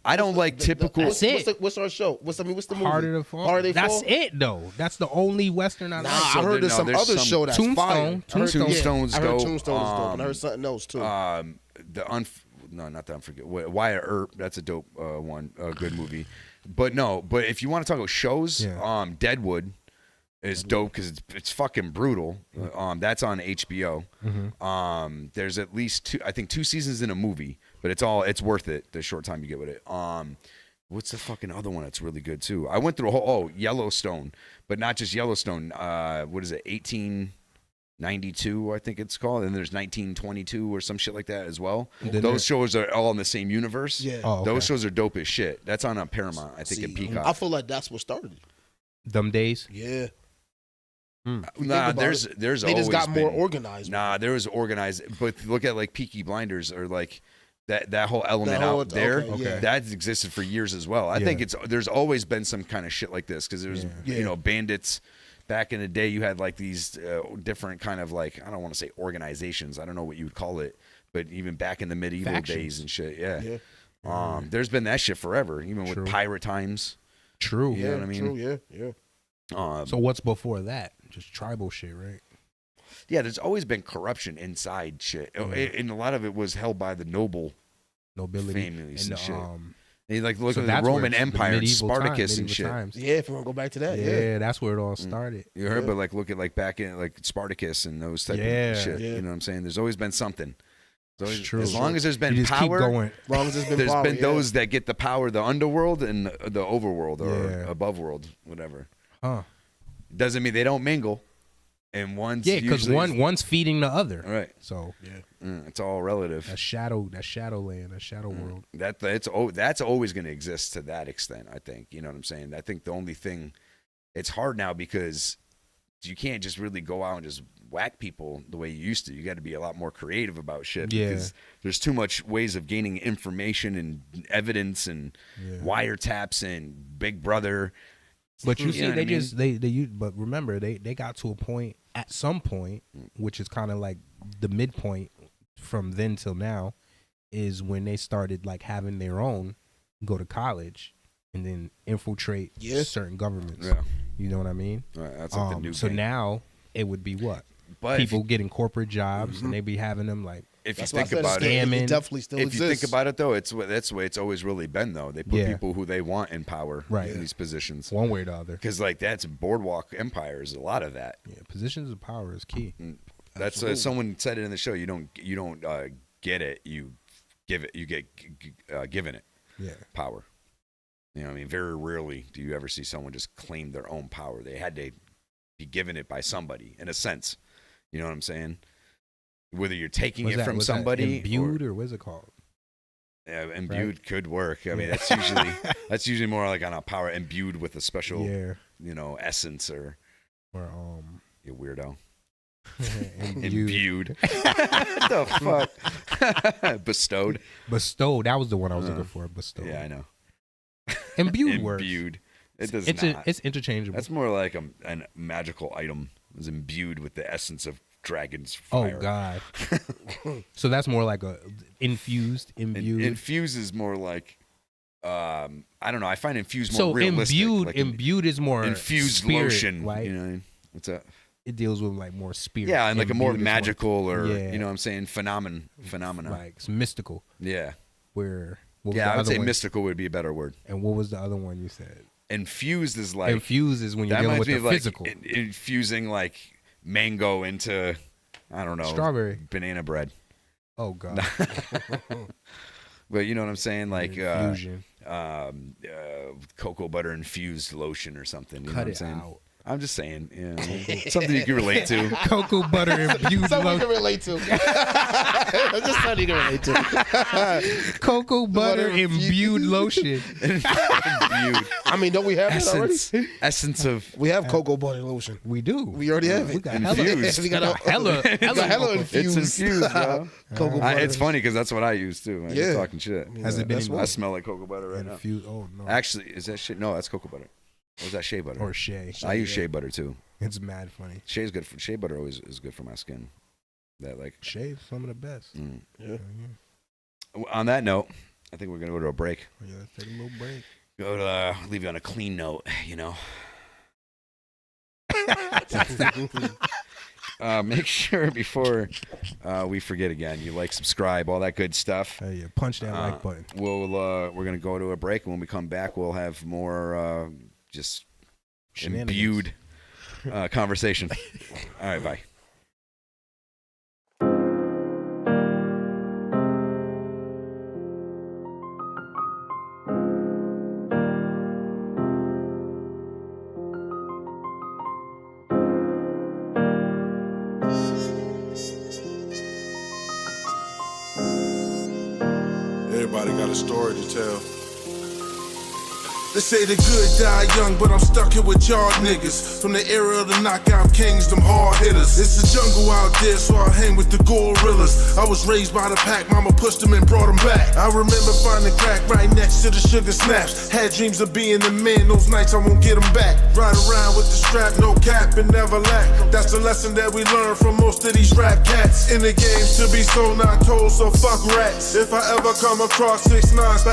I don't like typical. What's our show? What's the movie? Harder to Fall. Harder to That's Fall? it though. That's the only Western I like. I heard there's some other show that's fire. Tombstone's I heard dope. Tombstone's dope, and I heard something else too. Not the Unforgettable. Wyatt Earp. That's a dope one. A good movie. But if you want to talk about shows, Deadwood is dope because it's fucking brutal. That's on HBO. There's at least two seasons in a movie, but it's worth it the short time you get with it. What's the fucking other one that's really good too? I went through a whole Yellowstone, but not just Yellowstone. What is it? 92, I think it's called, and there's 1922 or some shit like that as well. Then Those shows are all in the same universe. Yeah. Oh, okay. Those shows are dope as shit. That's on Paramount, I think, in Peacock. I feel like that's what started. Them days. Yeah. Nah, there's they always just got more been- organized. Nah, there was organized, but look at like Peaky Blinders or like that whole element whole- out there. okay, yeah. That's existed for years as well. I think there's always been some kind of shit like this because there's Yeah. you know, bandits. Back in the day, you had like these different kind of like, I don't want to say organizations. I don't know what you would call it, but even back in the medieval Factions. days and shit, yeah. Yeah. There's been that shit forever, even True. with pirate times. True. You know what I mean? True, yeah. So what's before that? Just tribal shit, right? Yeah, there's always been corruption inside shit, and a lot of it was held by the nobility families and shit. And like look so at that's the where Roman it's the Empire, and medieval Spartacus and medieval shit. times. Yeah, if we want to go back to that, Yeah, that's where it all started. You heard, but like look at like back in like Spartacus and those type of shit. Yeah. You know what I'm saying? There's always been something. There's always- It's true. As long as there's been You just power, keep going. As long as there's been there's power, been yeah. those that get the power, the underworld and the overworld or Yeah. above world, whatever. Huh. Doesn't mean they don't mingle. And one's Yeah, because usually- one's feeding the other. right. So It's all relative. that shadow land, that shadow world. That's always going to exist to that extent. I think, you know what I'm saying. I think the only thing, it's hard now because you can't just really go out and just whack people the way you used to. You got to be a lot more creative about shit because there's too much ways of gaining information and evidence and wiretaps and Big Brother. But you see, know what I mean? they use. But remember, they got to a point at some point, which is kind of like the midpoint from then till now, is when they started like having their own, go to college, and then infiltrate certain governments. Yeah. You know what I mean? Right, that's like the new So game. now it would be what? But People getting corporate jobs and they be having them like if you That's why I think said about it's- it, it definitely still if exists. you think about it though, that's the way it's always really been though. They put Yeah. people who they want in power Right. in these positions. one way or the other. Because like that's Boardwalk Empire is a lot of that. Yeah, positions of power is key. That's someone said it in the show. You don't get it. You give it. You get given it. Yeah. Power. You know what I mean? Very rarely do you ever see someone just claim their own power. They had to be given it by somebody in a sense. You know what I'm saying? Whether you're taking Was it that- from was that somebody imbued or what's it called? Yeah, imbued could work. I mean, that's usually more like on a power imbued with a special, essence or you weirdo. Imbued. What the fuck? Bestowed. Bestowed. That was the one I was looking for. Bestowed. Yeah, I know. Imbued works. Imbued. It does it's not. It's interchangeable. That's more like a magical item. It's imbued with the essence of dragon's fire. Oh God. So that's more like a infused, imbued. Infused is more like I don't know. I find infused more so realistic. imbued is more infused spirit, lotion. right? You know, what's that? It deals with like more spirit. Yeah, and like a more Imbued is magical or yeah, you know what I'm saying phenomena. like it's mystical. Yeah. Where what was Yeah, the I would other say one? mystical would be a better word. And what was the other one you said? Infused is like infused is when you're that dealing reminds with me the of, physical. Like infusing like mango into I don't know Strawberry banana bread. Oh God. But you know what I'm saying, like Infusion. Cocoa butter infused lotion or something. You know Cut what I'm it saying? out. I'm just saying, yeah, something you can relate to. Cocoa butter infused Something you lotion. can relate to. Just something you can relate to. Cocoa butter imbued lotion. Imbued. I mean, don't we have that already? Essence of. We have cocoa butter lotion. We do. We already have it. We got Infused. We got hella infused. It's infused, bro. Cocoa butter. It's funny because that's what I use too. I'm Yeah. just talking shit. Has it been I smell like cocoa butter right infused? Oh no. now. Actually, is that shit? No, that's cocoa butter. Or is that shea butter? Or shea. I use shea butter too. It's mad funny. Shea butter always is good for my skin. That like Shea is some of the best. Yeah. On that note, I think we're gonna go to a break. Yeah, let's take a little break. Go to leave you on a clean note, you know. Make sure before we forget again, you like, subscribe, all that good stuff. Hey, yeah, punch that like button. We're gonna go to a break, and when we come back, we'll have more just imbued conversation. All right, bye. got a story to tell. They say the good die young, but I'm stuck here with y'all niggas. From the era of the knockout kings, them hard hitters. It's a jungle out there, so I hang with the gorillas. I was raised by the pack, mama pushed them and brought them back. I remember finding crack right next to the sugar snaps. Had dreams of being the man, those nights I won't get them back. Ride around with the strap, no cap and never lack. That's the lesson that we learned from most of these rap cats. In the games to be so not told, so fuck rats. If I ever come across 6ix9ine,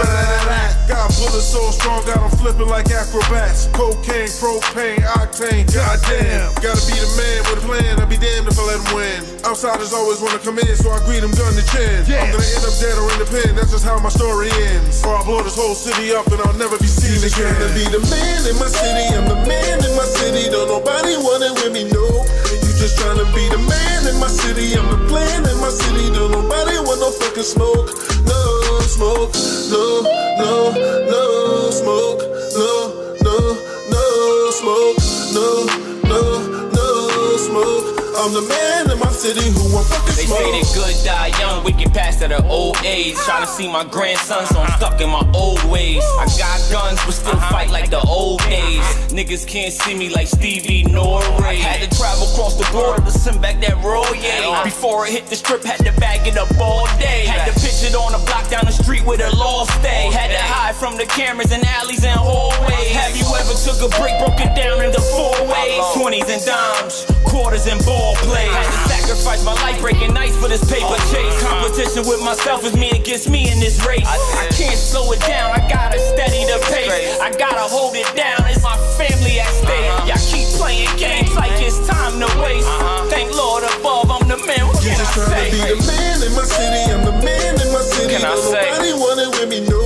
got bullets so strong, got them flipping like acrobats. Cocaine, propane, octane, goddamn. Gotta be the man with a plan, I'll be damned if I let him win. Outsiders always wanna come in, so I greet them gun to chin. I'm gonna end up dead or in the pen, that's just how my story ends. Or I'll blow this whole city up and I'll never be seen again. Trying to be the man in my city, I'm the man in my city. Don't nobody want it with me, no. You just trying to be the man in my city, I'm the plan in my city. Don't nobody want no fucking smoke. No smoke, no, no, no smoke. No, no, no smoke. No, no, no smoke. I'm the man in my city who won't fucking smoke. They say the good die young, we get past at an old age. Trying to see my grandson, so I'm stuck in my old ways. I got guns, but still fight like the old days. Niggas can't see me like Stevie Norway. Had to travel across the border to send back that roll, yeah. Before I hit the strip, had to bag it up all day. Had to pitch it on a block down the street where the law stay. Had to hide from the cameras and alleys and hallways. Have you ever took a break, broke it down into 4 ways? 20s and dimes, quarters and ball play. Had to sacrifice my life breaking nights for this paper chase. Competition with myself is me against me in this race. I can't slow it down, I gotta steady the pace. I gotta hold it down, it's my family at stake. Y'all keep playing games like it's time to waste. Thank Lord above, I'm the man, what can I say? Just trying to be the man in my city, I'm the man in my city. Don't nobody want it with me, no.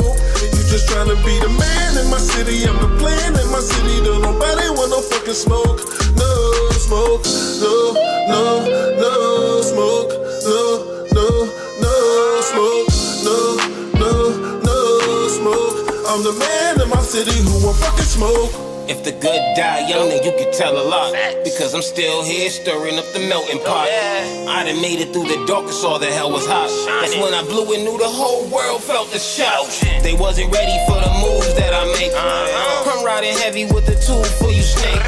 You just trying to be the man in my city, I'm the plan in my city. Don't nobody want no fucking smoke. No smoke, no, no, no smoke. No, no, no smoke. No, no, no smoke. I'm the man in my city who won't fucking smoke. If the good die young, then you can tell a lot. Because I'm still here stirring up the melting pot. I done made it through the darkest, all the hell was hot. That's when I blew and knew the whole world felt the shout. They wasn't ready for the moves that I make. I'm riding heavy with the tool for you snake.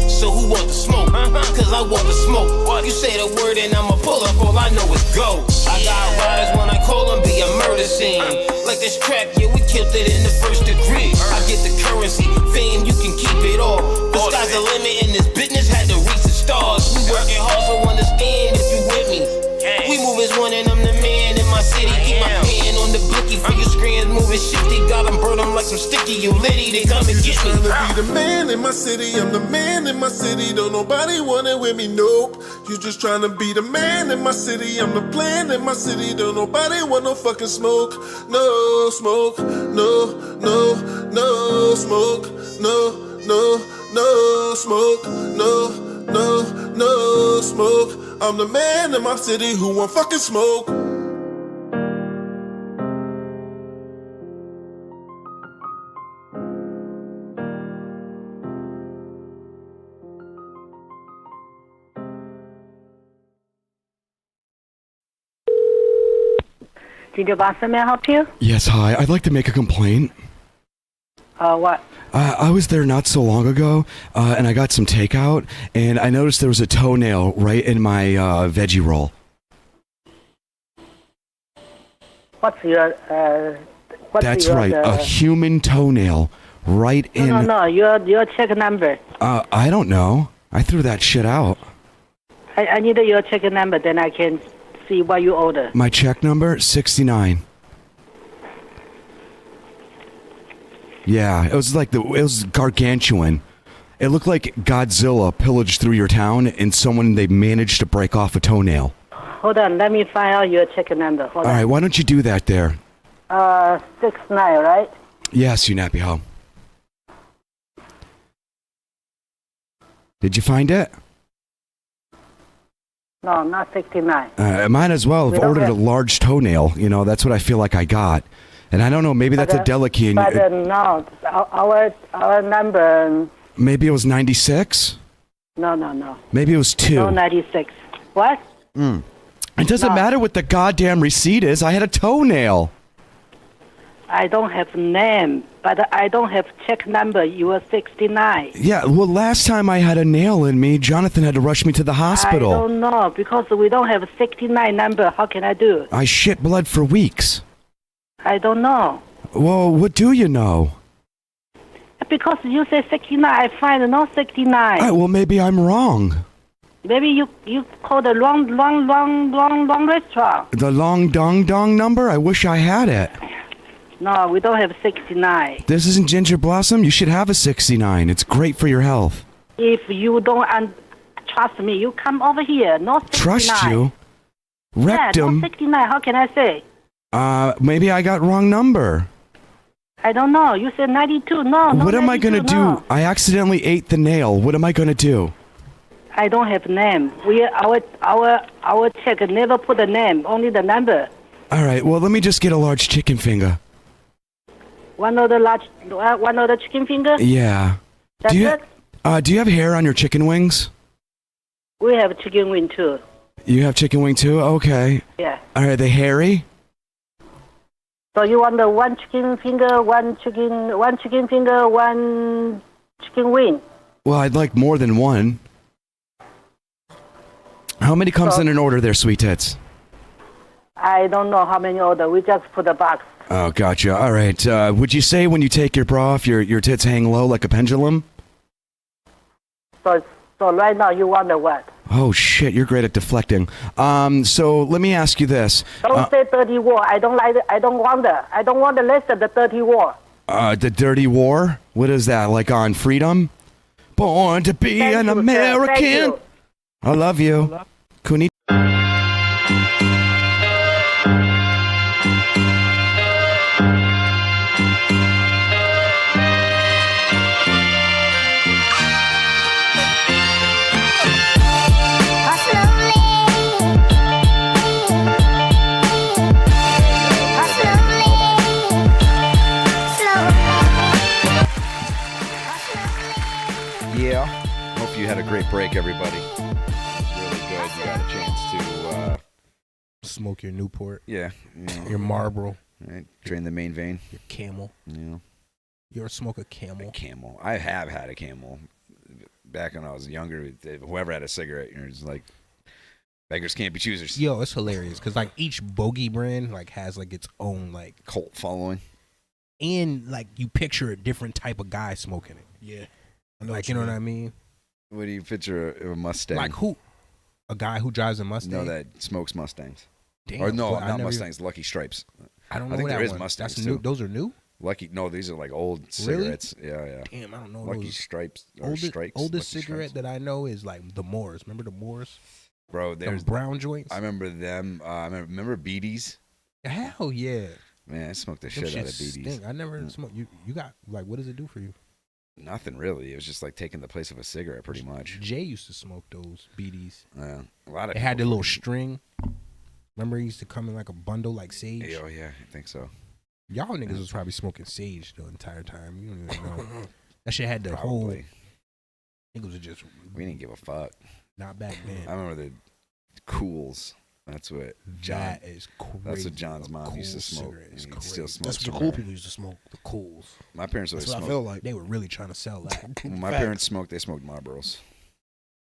So who want the smoke? Cause I want the smoke. You say the word and I'ma pull up, all I know is go. I got riders when I call them be a murder scene. Like this trap, yeah, we killed it in the first degree. I get the currency, fame, you can keep it all. The sky's the limit in this business, had to reach the stars. We working hard, so understand if you with me. We move as one and I'm the man in my city. Keep my hand on the blicky for your screens moving shifty. Got them, burn them like some sticky, you litty, they come and get me. Trying to be the man in my city, I'm the man in my city. Don't nobody want it with me, nope. You just trying to be the man in my city, I'm the plan in my city. Don't nobody want no fucking smoke. No smoke, no, no, no smoke. No, no, no smoke. No, no, no smoke. I'm the man in my city who won't fucking smoke. Ginger Boston, may I help you? Yes, hi. I'd like to make a complaint. What? I was there not so long ago, and I got some takeout, and I noticed there was a toenail right in my veggie roll. What's your, That's right, a human toenail right in... No, your check number. I don't know. I threw that shit out. I need your check number, then I can see what you order. My check number, 69. Yeah, it was gargantuan. It looked like Godzilla pillaged through your town and they managed to break off a toenail. Hold on, let me find out your check number. All right, why don't you do that there? 69, right? Yes, you nappy hoe. Did you find it? No, not 69. I might as well have ordered a large toenail. You know, that's what I feel like I got. And I don't know, maybe that's a delicacy. But no, our number... Maybe it was 96? No. Maybe it was 2. No, 96. What? It doesn't matter what the goddamn receipt is. I had a toenail. I don't have name, but I don't have check number. You are 69. Yeah, well, last time I had a nail in me, Jonathan had to rush me to the hospital. I don't know, because we don't have a 69 number. How can I do? I shit blood for weeks. I don't know. Well, what do you know? Because you say 69, I find no 69. Well, maybe I'm wrong. Maybe you call the wrong restaurant. The long dong dong number? I wish I had it. No, we don't have 69. This isn't Ginger Blossom. You should have a 69. It's great for your health. If you don't trust me, you come over here. No 69. Trust you? Rectum? Yeah, no 69. How can I say? Maybe I got wrong number. I don't know. You said 92. No, What am I going to no. do? I accidentally ate the nail. What am I going to do? I don't have name. Our check never put a name, only the number. All right, well, let me just get a large chicken finger. One of the chicken finger? Yeah. That's it? Do you have hair on your chicken wings? We have chicken wing too. You have chicken wing too? Okay. Yeah. Are they hairy? So you want the one chicken finger, one chicken finger, one chicken wing? Well, I'd like more than one. How many comes in an order there, sweet tits? I don't know how many order. We just put a box. Oh, gotcha. All right. Would you say when you take your bra off, your tits hang low like a pendulum? So right now you want the what? Oh, shit. You're great at deflecting. So let me ask you this. Don't say dirty war. I don't like it. I don't want the list of the dirty war. The dirty war? What is that? Like on Freedom? Born to be an American. Thank you. I love you. Kuni. Yeah. Hope you had a great break, everybody. It was really good. You got a chance to smoke your Newport. Yeah. Your Marlboro. Right. Drain the main vein. Your Camel. Yeah. You ever smoke a Camel? A Camel. I have had a Camel. Back when I was younger, whoever had a cigarette, you're just like, beggars can't be choosers. Yo, it's hilarious because like each bogey brand like has like its own like cult following, and like you picture a different type of guy smoking it. Yeah, like you know what I mean. What do you picture a Mustang? Like who? A guy who drives a Mustang? No, that smokes Mustangs. Damn, or no, well, not Mustangs. Lucky Stripes. I don't know. I think that there is one. Mustangs That's new. too. Those are new. Lucky, no, these are like old cigarettes. Yeah. Damn, I don't know. Lucky those. Stripes or Strikes. Oldest Lucky cigarette Stripes. that I know is like the Moors. Remember the Moors? Bro, there's brown joints. I remember them. I remember Beaties. Hell yeah. Man, I smoked the Them shit out of shits Beaties. stink. I never smoked. You got like what does it do for you? Nothing really. It was just like taking the place of a cigarette, pretty much. Jay used to smoke those BDs. Yeah, a lot of. It had the people little fucking- string. Remember, it used to come in like a bundle, like sage. Oh yeah, I think so. Y'all niggas was probably smoking sage the entire time. You don't even know. That shit had the whole. Probably. Niggas was just. We didn't give a fuck. Not back then. I remember the Cools. That's what John. That is crazy. That's what John's mom Cool used to smoke. cigarette is And he still crazy. smokes That's what the them cool now. people used to smoke. The cools. My parents That's always what I smoked. feel like. They were really trying to sell that. When my Facts. parents smoked, they smoked Marlboros.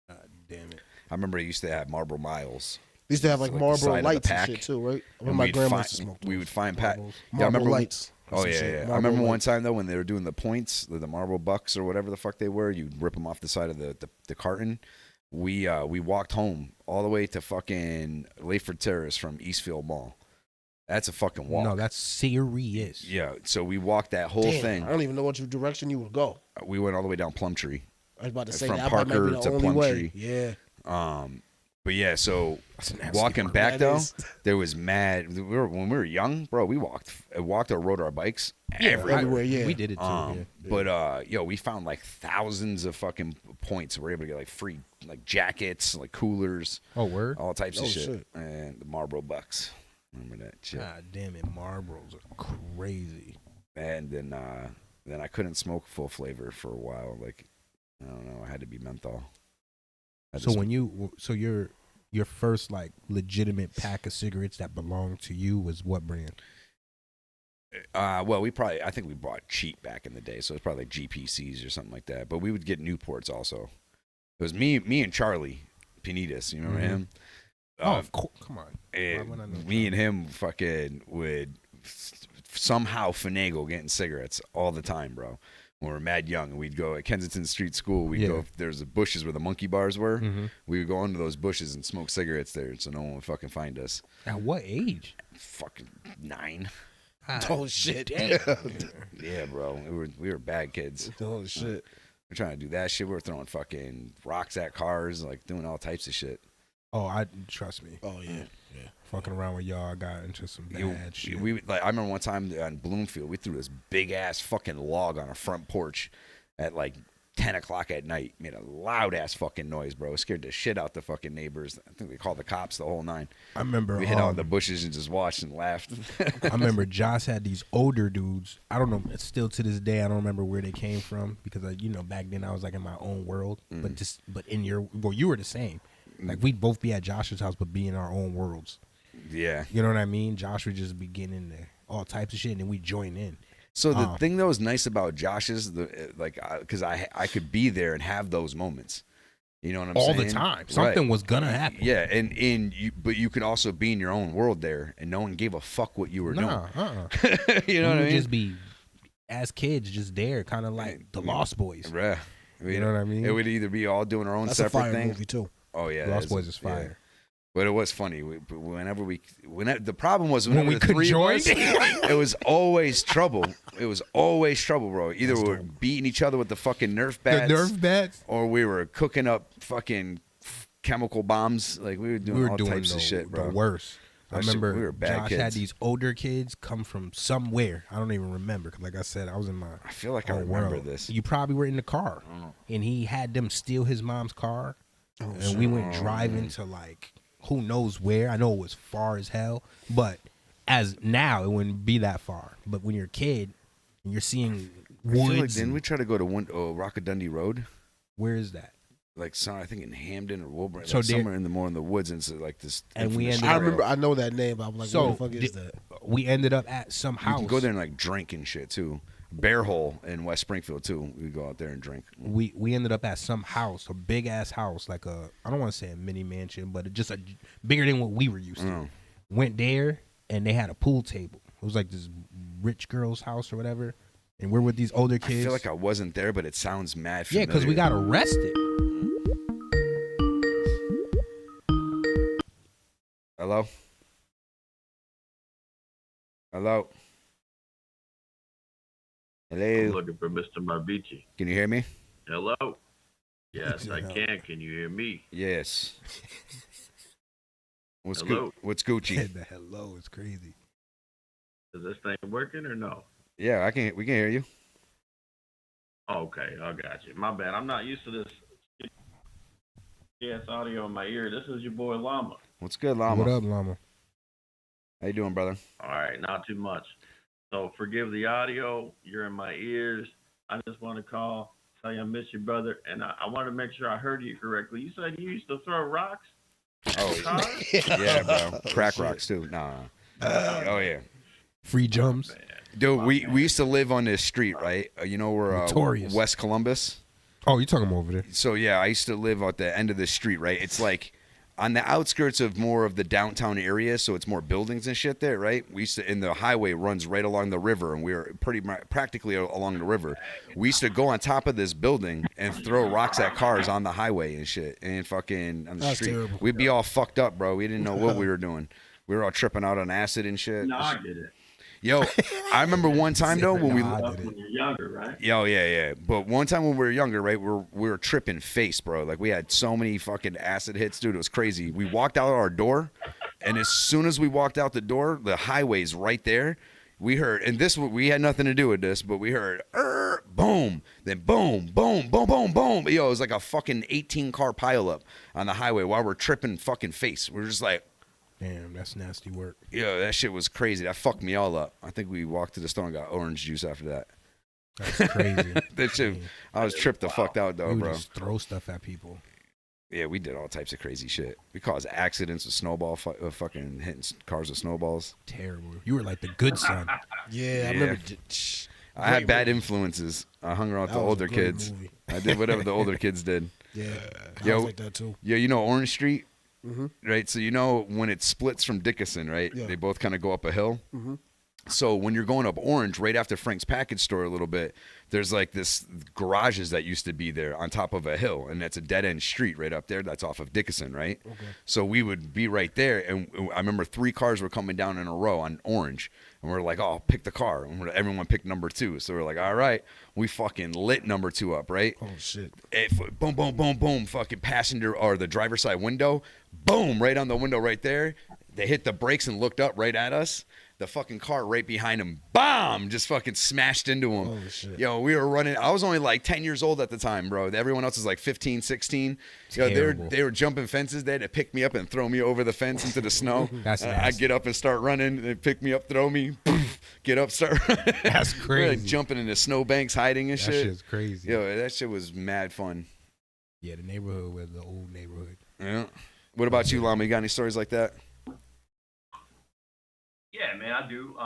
God damn it. I remember they used to have Marlboro Miles. They used to have like the Marlboro side of the lights and pack. shit too, right? I And remember my we'd grandma find- used to smoke. We those. would find Marlboros. Yeah, I Marlboro remember. lights. Oh Some yeah, shit. yeah. I Marlboro remember one lights. time though when they were doing the points, the Marlboro Bucks or whatever the fuck they were. You'd rip them off the side of the carton. We walked home all the way to fucking Layford Terrace from Eastfield Mall. That's a fucking walk. No, that's serious. Yeah, so we walked that whole Damn, thing. I don't even know what direction you would go. We went all the way down Plumtree. I was about to say From that might be Parker the to only way. Plumtree. Yeah. But yeah, so nasty walking walk. back That though, is. there was mad. When we were young, bro, we walked or rode our bikes everywhere, yeah. We did it too. yeah. But we found like thousands of fucking points. We were able to get like free like jackets, like coolers, Oh, word? all types of Oh, shit. shit. And the Marlboro Bucks. Remember that shit? God damn it, Marlboros are crazy. And then I couldn't smoke full flavor for a while. Like I don't know, I had to be menthol. So when your first like legitimate pack of cigarettes that belonged to you was what brand? Well, I think we bought cheap back in the day, so it's probably like GPCs or something like that. But we would get Newports also. It was me and Charlie Pinitas. You remember him? Of course. Come on. Me and him fucking would somehow finagle getting cigarettes all the time, bro. When we were mad young, and we'd go at Kensington Street School. We'd go. There's the bushes where the monkey bars were. We would go into those bushes and smoke cigarettes there, so no one would fucking find us. At what age? Fucking 9. Oh shit! Yeah, bro. We were bad kids. Oh shit! We're trying to do that shit. We were throwing fucking rocks at cars, like doing all types of shit. Oh, I trust me. Oh yeah. Fucking around with y'all, I got into some bad shit. I remember one time on Bloomfield, we threw this big ass fucking log on our front porch at like 10 o'clock at night. Made a loud ass fucking noise, bro. Scared the shit out the fucking neighbors. I think they called the cops, the whole 9. I remember we hid out in the bushes and just watched and laughed. I remember Josh had these older dudes. I don't know. Still to this day, I don't remember where they came from because back then I was like in my own world. But in your, you were the same. Like we'd both be at Josh's house, but be in our own worlds. Yeah. You know what I mean? Josh would just be getting into all types of shit, and then we join in. So the thing that was nice about Josh's, because I could be there and have those moments. You know what I'm saying? All the time. Something was gonna happen. Yeah, but you could also be in your own world there, and no one gave a fuck what you were doing. You know what I mean? Just be, as kids, just there, kind of like the Lost Boys. Yeah. You know what I mean? It would either be all doing our own That's separate a fire thing. movie too. Oh yeah, Lost Boys is fire. Yeah. But it was funny. The problem was when we the could three join, of us, it was always trouble. It was always trouble, bro. Either we were beating each other with the fucking Nerf bats, or we were cooking up fucking chemical bombs. Like we were doing all types of shit, bro. The worst. I remember we were bad Josh kids. had these older kids come from somewhere. I don't even remember. 'Cause like I said, I was in my. I feel like I remember world. this. You probably were in the car, and he had them steal his mom's car, and we went driving to like who knows where. I know it was far as hell, but as now it wouldn't be that far. But when you're a kid and you're seeing woods, I feel like, didn't we try to go to Rockadundy Road? Where is that? Like I think in Hamden or Wilburn, So somewhere in the woods, and it's like this. And we ended I remember. I know that name. But I'm like, what the fuck is that? We ended up at some house. You can go there and like drink and shit too. Bear Hole in West Springfield too. We go out there and drink. We ended up at some house, a big ass house, like I don't want to say a mini mansion, but just a bigger than what we were used to. Went there and they had a pool table. It was like this rich girl's house or whatever, and we're with these older kids. I feel like I wasn't there, but it sounds mad familiar. Yeah, because we got arrested. Hello? Hello? Hello? I'm looking for Mr. Marvici. Can you hear me? Hello? Yes, I can. Can you hear me? Yes. What's Hello? What's Gucci? The hello is crazy. Is this thing working or no? Yeah, we can hear you. Okay, I got you. My bad. I'm not used to this audio in my ear. This is your boy Llama. What's good, Llama? What up, Llama? How you doing, brother? All right, not too much. So forgive the audio. You're in my ears. I just want to call, tell you I miss you, brother. And I want to make sure I heard you correctly. You said you used to throw rocks? Oh, yeah, bro. Crack rocks, too. Nah. Oh, yeah. Free jumps. Dude, we used to live on this street, right? You know, we're West Columbus. Oh, you talking about over there? So, yeah, I used to live at the end of this street, right? It's like on the outskirts of more of the downtown area, so it's more buildings and shit there, right? We used to, and the highway runs right along the river, and we were practically along the river. We used to go on top of this building and throw rocks at cars on the highway and shit, and fucking on the That's street. terrible. We'd be all fucked up, bro. We didn't know what we were doing. We were all tripping out on acid and shit. No, I get it. Yo, I remember one time though when when you're younger, right? Yo, yeah. But one time when we were younger, right, we were tripping face, bro. Like we had so many fucking acid hits, dude. It was crazy. We walked out our door, and as soon as we walked out the door, the highway's right there. We heard, and we had nothing to do with this, but we heard boom, then boom, boom, boom, boom, boom. Yo, it was like a fucking 18-car pileup on the highway while we're tripping fucking face. We're just like, damn, that's nasty work. Yeah, that shit was crazy. That fucked me all up. I think we walked to the store and got orange juice after that. That's crazy. That shit, I was tripped the fuck out though, we would bro. just throw stuff at people. Yeah, we did all types of crazy shit. We caused accidents with fucking hitting cars with snowballs. Terrible. You were like the good son. Yeah, I remember. I had bad influences. I hung around with the older kids. Movie. I did whatever the older kids did. Yeah, I Yo, was like that too. Yeah, you know Orange Street, Mm-hmm. right? So you know when it splits from Dickinson, right? Yeah. They both kind of go up a hill. Mm-hmm. So when you're going up Orange, right after Frank's Package Store a little bit, there's like this garages that used to be there on top of a hill, and that's a dead end street right up there. That's off of Dickinson, right? Okay. So we would be right there, and I remember 3 cars were coming down in a row on Orange, and we're like, "Oh, pick the car." And everyone picked number 2, so we're like, "All right." We fucking lit number 2 up, right? Oh shit! Boom, boom, boom, boom. Fucking passenger or the driver's side window, boom, right on the window right there. They hit the brakes and looked up right at us. The fucking car right behind him, bomb, just fucking smashed into him. Oh, shit. Yo, we were running. I was only like 10 years old at the time, bro. Everyone else was like 15, 16. Yo, they were jumping fences. They had to pick me up and throw me over the fence into the snow. That's nasty. I'd get up and start running. They pick me up, throw me, get up, start running. That's crazy. We're like jumping into snowbanks, hiding and That shit. shit's crazy. Yo, that shit was mad fun. Yeah, the neighborhood was the old neighborhood. Yeah. What about you, Llama? You got any stories like that? Yeah, man, I do.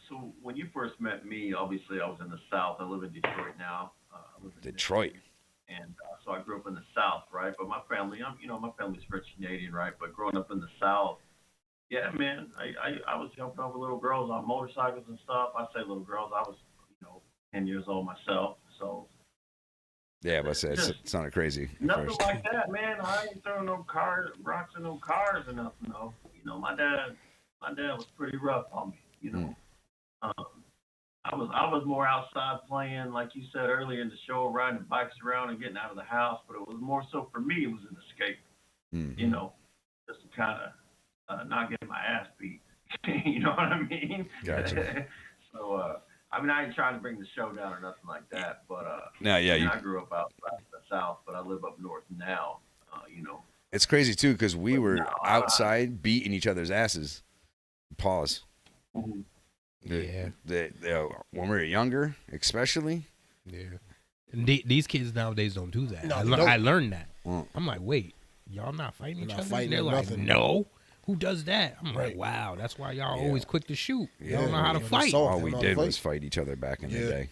So when you first met me, obviously I was in the South. I live in Detroit now. I live in Detroit. And so I grew up in the South, right? But my family, my family's French Canadian, right? But growing up in the South, yeah, man, I was jumping over little girls on motorcycles and stuff. I say little girls. I was, 10 years old myself. So Yeah, but it sounded crazy. At nothing first. like that, man. I ain't throwing no rocks in no cars or nothing. No, my dad was pretty rough on me. I was more outside playing, like you said earlier in the show, riding bikes around and getting out of the house. But it was more so for me. It was an escape. Mm-hmm. Just to kind of not get my ass beat. You know what I mean? Gotcha. So I ain't trying to bring the show down or nothing like that. But I grew up outside the South, but I live up north now. It's crazy too because we were outside beating each other's asses. Pause. Mm-hmm. When we were younger, especially. Yeah. And these kids nowadays don't do that. No, I learned that. Mm. I'm like, wait, y'all not fighting each not other? fighting They're or like, nothing. no. Who does that? I'm Right. like, wow, that's why y'all Yeah. always quick to shoot. Yeah. Y'all know how to Yeah, fight. so- All we They know how did to fight. was fight each other back in the Yeah. day.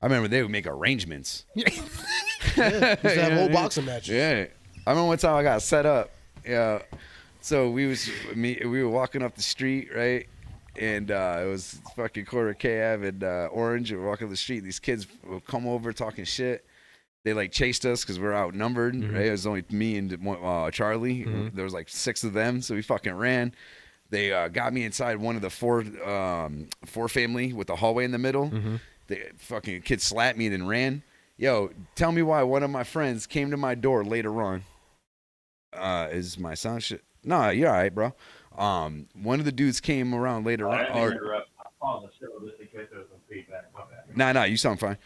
I remember they would make arrangements. Yeah, used to have whole boxing matches. Yeah. I remember one time I got set up. Yeah. So we were walking up the street, right? And it was fucking corner K Ave and Orange. We were walking up the street. These kids would come over talking shit. They like chased us because we were outnumbered, right? It was only me and Charlie. There was like 6 of them, so we fucking ran. They got me inside one of the four family with the hallway in the middle. The fucking kid slapped me and then ran. Yo, tell me why one of my friends came to my door later on. Is my sound shit? No, you're all right, bro. One of the dudes came around later on. I paused the show just in case there was some feedback. My bad. Nah, you sound fine.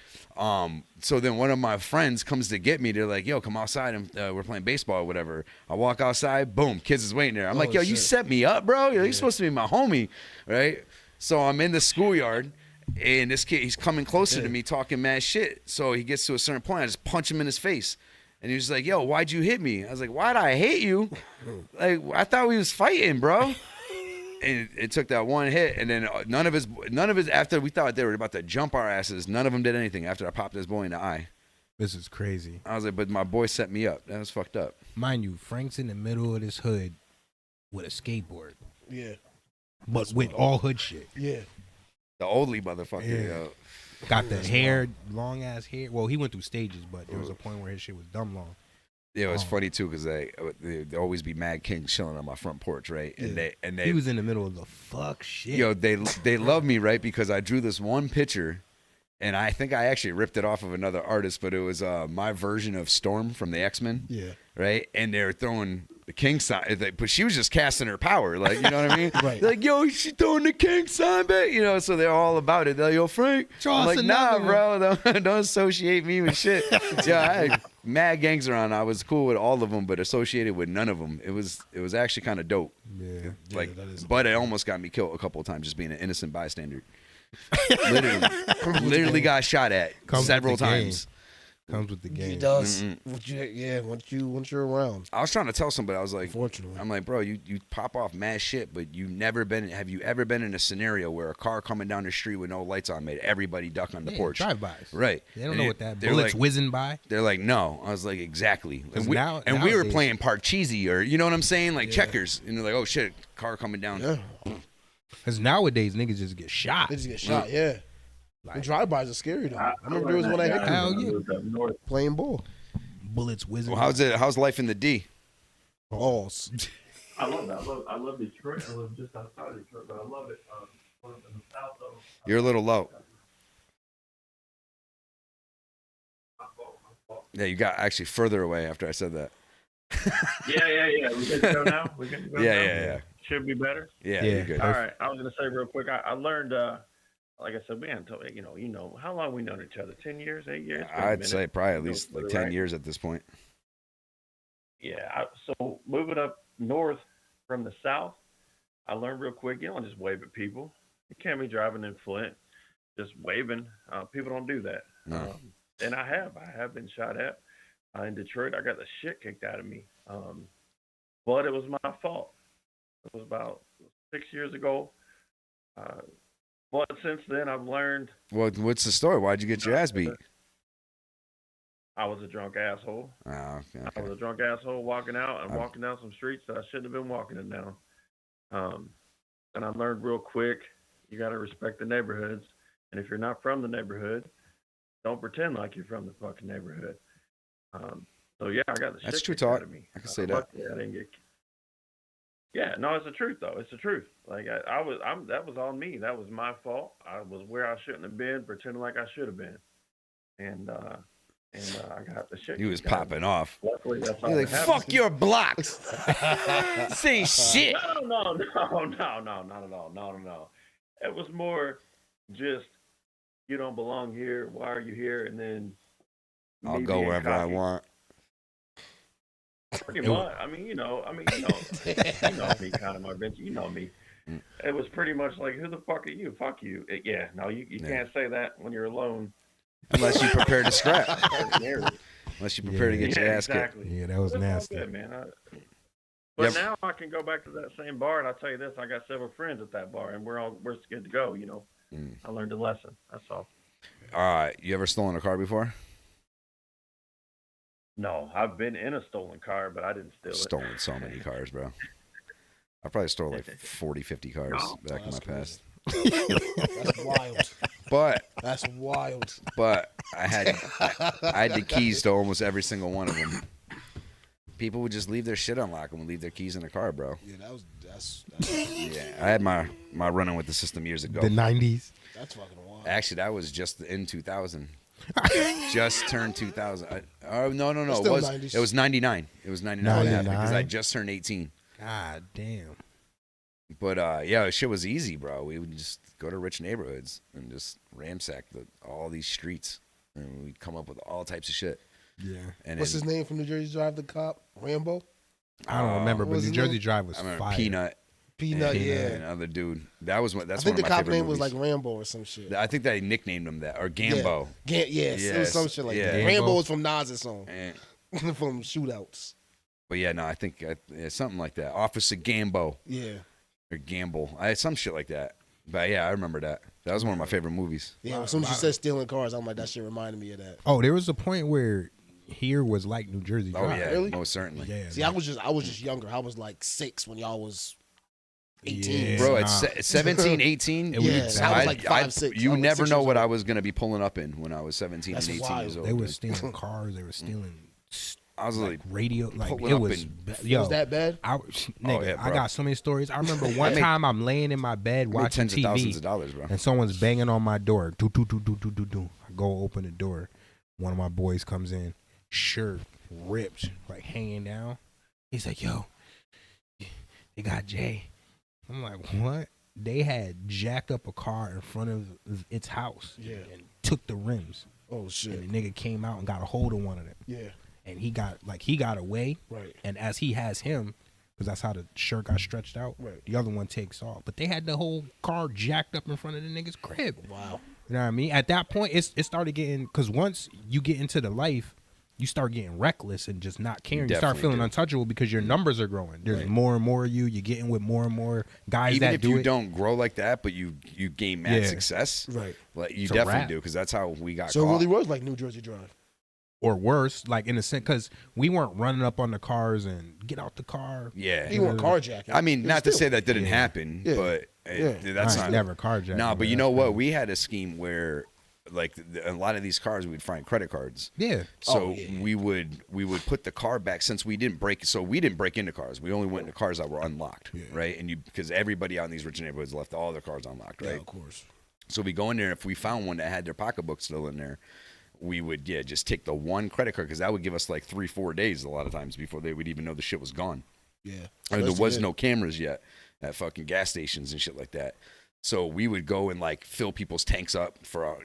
So then one of my friends comes to get me. They're like, yo, come outside. And we're playing baseball or whatever. I walk outside. Boom, kids is waiting there. I'm like, yo, you set me up, bro. You're supposed to be my homie, right? So I'm in the schoolyard. And this kid, he's coming closer to me talking mad shit. So he gets to a certain point. I just punch him in his face. And he was like, yo, why'd you hit me? I was like, why'd I hate you? Like, I thought we was fighting, bro. And it took that one hit. And then none of his, after we thought they were about to jump our asses, none of them did anything after I popped this boy in the eye. This is crazy. I was like, but my boy set me up. That was fucked up. Mind you, Frank's in the middle of this hood with a skateboard. Yeah. But with all hood shit. Yeah. The oldie motherfucker, yo. Got the hair, long ass hair. Well, he went through stages, but there was a point where his shit was dumb long. Yeah, it was funny too because they always be Mad Kings chilling on my front porch, right? Yeah. And they he was in the middle of the fuck shit. Yo, they love me, right? Because I drew this one picture, and I think I actually ripped it off of another artist, but it was my version of Storm from the X-Men. Yeah. Right? And they're throwing the king sign, but she was just casting her power, like, you know what I mean? Right. They're like, yo, she throwing the king sign back, you know? So they're all about it. They're like, yo, Frank. I'm like, nah, bro, don't associate me with shit. Yeah, I had mad gangs around. I was cool with all of them, but associated with none of them. It was actually kind of dope. Yeah. Like, that is but it almost got me killed a couple of times just being an innocent bystander. Literally got shot at Comes several with the game. times. Comes with the game. It does. Once you're around. I was trying to tell somebody, I was like, Unfortunately. I'm like, bro, you pop off mad shit, but have you ever been in a scenario where a car coming down the street with no lights on made everybody duck on the porch? Drive-bys. Right. They don't know what that bullets whizzing by. They're like, no. I was like, exactly. And we nowadays, were playing Parcheesi or, you know what I'm saying? Like checkers. And they're like, oh shit, car coming down. Yeah. Because nowadays, niggas just get shot. They just get shot, yeah. Like, drive-bys are scary, though. I remember there was one I hit playing ball. Bullets whizzing. Well, how's life in the D? Balls. I love that. I love Detroit. I live just outside of Detroit, but I love it. In the south, though. You're a little low. Yeah, you got actually further away after I said that. Yeah. We good to go now? Yeah. Should be better? Yeah, you're good. All right. I was going to say real quick, I learned, like I said, we hadn't told you know, how long we known each other? 10 years, 8 years? I'd say probably at least like 10 years at this point. Yeah. So moving up north from the south, I learned real quick, you don't just wave at people. You can't be driving in Flint just waving. People don't do that. No. And I have been shot at. In Detroit, I got the shit kicked out of me. But it was my fault. It was about 6 years ago. But since then, I've learned. Well, what's the story? Why'd you get your ass beat? I was a drunk asshole. Oh, okay. I was a drunk asshole walking out and walking down some streets that I shouldn't have been walking in down. And I learned real quick, you got to respect the neighborhoods. And if you're not from the neighborhood, don't pretend like you're from the fucking neighborhood. So yeah, I got the shit That's true kicked out talk. of me. I can say that. I didn't get. Yeah, no, it's the truth though. It's the truth. Like that was on me. That was my fault. I was where I shouldn't have been, pretending like I should have been, and I got the shit. He was kicked out of popping me. off. Luckily, that's all He's like, that happened. fuck your blocks. Say shit. No, not at all. No. It was more just, you don't belong here. Why are you here? And then I'll me go being wherever I cocky. want. Pretty much. You know me, kind of, my bitch. You know me. It was pretty much like, who the fuck are you? Fuck you. You can't say that when you're alone. Unless you prepare to scrap. Unless you prepare to get your ass kicked. Exactly. Yeah, that was It's all nasty. good, man. But now I can go back to that same bar, and I'll tell you this: I got several friends at that bar, and we're good to go. You know, I learned a lesson. That's all. All right. You ever stolen a car before? No, I've been in a stolen car, but I didn't steal it. Stolen so many cars, bro. I probably stole like 40, 50 cars back in my past. That's wild. But That's wild. But I had the keys to almost every single one of them. People would just leave their shit unlocked and would leave their keys in the car, bro. Yeah, that's Yeah, I had my run-in with the system years ago. The 90s. That's fucking wild. Actually, that was just in 2000. Just turned 2000. No. It's It still was 90s. It was 99. It was 99 when it happened because I 99? just turned 18. God damn. But yeah, shit was easy, bro. We would just go to rich neighborhoods and just ransack all these streets, and we'd come up with all types of shit. Yeah. And What's his name from New Jersey Drive? The cop, Rambo. I don't remember, what but was New his Jersey name? Drive was I remember fire. Peanut. Peanut, and, yeah. And other dude. That's I one think of the my cop favorite name was movies. like Rambo or some shit. I think they nicknamed him that, or Gambo. Yes, it was some shit like that. Yeah. Rambo was from Nas's song. And- From Shootouts. But yeah, no, I think something like that. Officer Gambo. Yeah. Or Gamble. I had some shit like that. But yeah, I remember that. That was one of my favorite movies. Yeah, as soon as you said stealing cars, I'm like, that shit reminded me of that. Oh, there was a point where here was like New Jersey Oh Drive. yeah, Really? most certainly. Yeah. See, I was just younger. I was like 6 when y'all was 18. Yeah. Bro, Nah. at 17, 18, It was Yeah, bad. I was like 5, 6. You I was never 6 know years what old. I was going to be pulling up in when I was 17 That's and 18 wild. years old. They were dude. stealing cars. They were stealing I was like radio. Like pulling it up was. and- Yo, Was that bad? Nigga, yeah, I bro. got so many stories. I remember one made- time I'm laying in my bed I made watching tens of thousands TV, of dollars, bro. and someone's banging on my door. Do do do do do do do. I go open the door. One of my boys comes in, shirt ripped, like hanging down. He's like, "Yo, they got Jay." I'm like, "What?" They had jacked up a car in front of its house, and took the rims. Oh shit. And the nigga came out and got a hold of one of them. Yeah. And he got away. Right. And as he has him, because that's how the shirt got stretched out, Right. the other one takes off. But they had the whole car jacked up in front of the nigga's crib. Wow. You know what I mean? At that point, it started getting, because once you get into the life, you start getting reckless and just not caring. You start feeling untouchable because your numbers are growing. There's more and more of you. You're getting with more and more guys Even that if do you it. don't grow like that, but you gain mad success, right? Like you It's a definitely wrap. do, because that's how we got So caught. it really was like New Jersey Drive. Or worse, like in a sense, because we weren't running up on the cars and get out the car. Yeah, You weren't carjacking. I mean, It was not to still- say that didn't happen, Yeah. but Yeah. that's I not ain't never carjacked. No, but you that's know what? crazy. We had a scheme where, like, a lot of these cars, we'd find credit cards. Yeah. So we would put the car back, since we didn't break. So we didn't break into cars. We only went into cars that were unlocked, right? And because everybody out in these rich neighborhoods left all their cars unlocked, right? Yeah, of course. So we go in there. If we found one that had their pocketbook still in there, we would just take the one credit card, because that would give us like 3-4 days a lot of times before they would even know the shit was gone. Yeah. And there Especially was then. no cameras yet at fucking gas stations and shit like that. So we would go and like fill people's tanks up for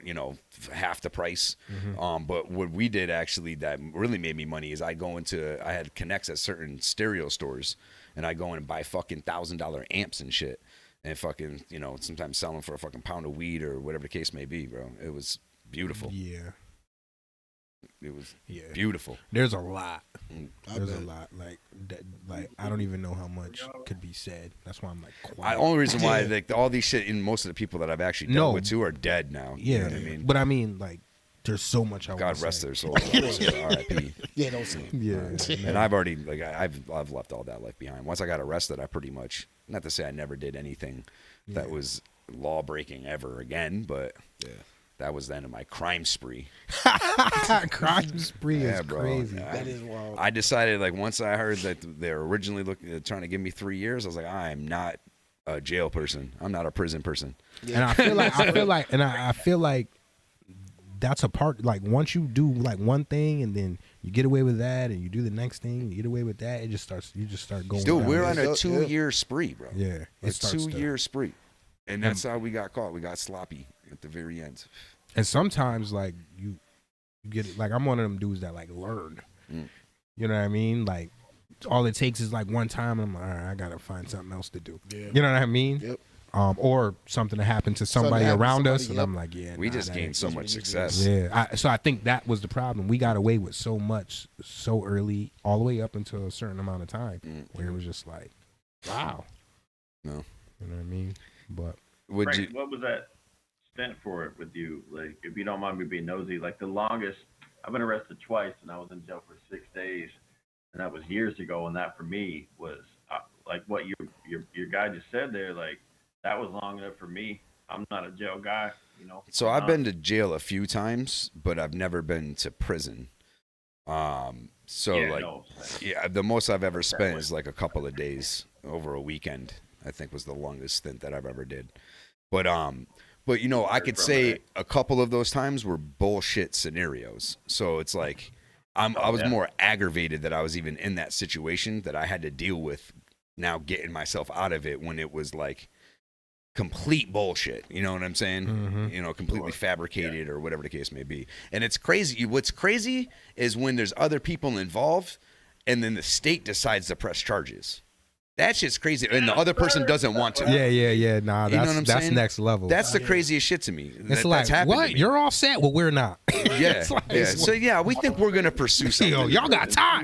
half the price. But what we did actually that really made me money is I had connects at certain stereo stores, and I go in and buy fucking $1,000 amps and shit, and fucking sometimes sell them for a fucking pound of weed or whatever the case may be, bro. It was beautiful. Yeah. It was beautiful. There's a lot. There's bet. a lot. Like I don't even know how much could be said. That's why I'm like quiet. The only reason why like all these shit, and most of the people that I've actually dealt with too are dead now. Yeah. You know what I mean? But I mean, like, there's so much I God wanna rest say. their souls. R.I.P. Yeah, don't say it. Yeah. And I've already I've left all that life behind. Once I got arrested, I pretty much, not to say I never did anything that was law breaking ever again, but that was the end of my crime spree. Crime spree is bro. crazy. That is wild. I decided, like, once I heard that they're originally trying to give me 3 years, I was like, I am not a jail person. I'm not a prison person. And I feel like that's a part. Like once you do like one thing and then you get away with that, and you do the next thing, you get away with that, you just start going. Dude, down. we're on a 2-year spree, bro. Yeah, a 2-year spree, and that's how we got caught. We got sloppy at the very end. And sometimes like you get it. Like I'm one of them dudes that like learn. You know what I mean? Like all it takes is like one time, and I'm like, all right, I gotta find something else to do. Yeah. You know what I mean? Yep. Or something to happen to somebody around us, and yep. I'm like, yeah. We nah, just that gained ain't- so much success. Yeah. So I think that was the problem. We got away with so much so early, all the way up until a certain amount of time, where it was just like, wow. No. You know what I mean? But Frank, what was that stint for it with you? Like, if you don't mind me being nosy, like the longest, I've been arrested twice, and I was in jail for 6 days, and that was years ago. And that for me was like what your guy just said there. Like that was long enough for me. I'm not a jail guy, you know. So I've been to jail a few times, but I've never been to prison. The most I've ever spent is like a couple of days over a weekend. I think was the longest stint that I've ever did. But I could say a couple of those times were bullshit scenarios. So it's like I was more aggravated that I was even in that situation, that I had to deal with now getting myself out of it, when it was like complete bullshit. You know what I'm saying? Mm-hmm. Completely fabricated or whatever the case may be. And it's crazy. What's crazy is when there's other people involved, and then the state decides to press charges. That shit's crazy, and the other person doesn't want to. Yeah. Nah, You know what I'm that's saying? next level. That's the craziest shit to me. It's like, that's happened what? to me. You're all set? Well, we're not. Yeah. It's like- Yeah. So yeah, we think we're gonna pursue something. Yo, y'all got time.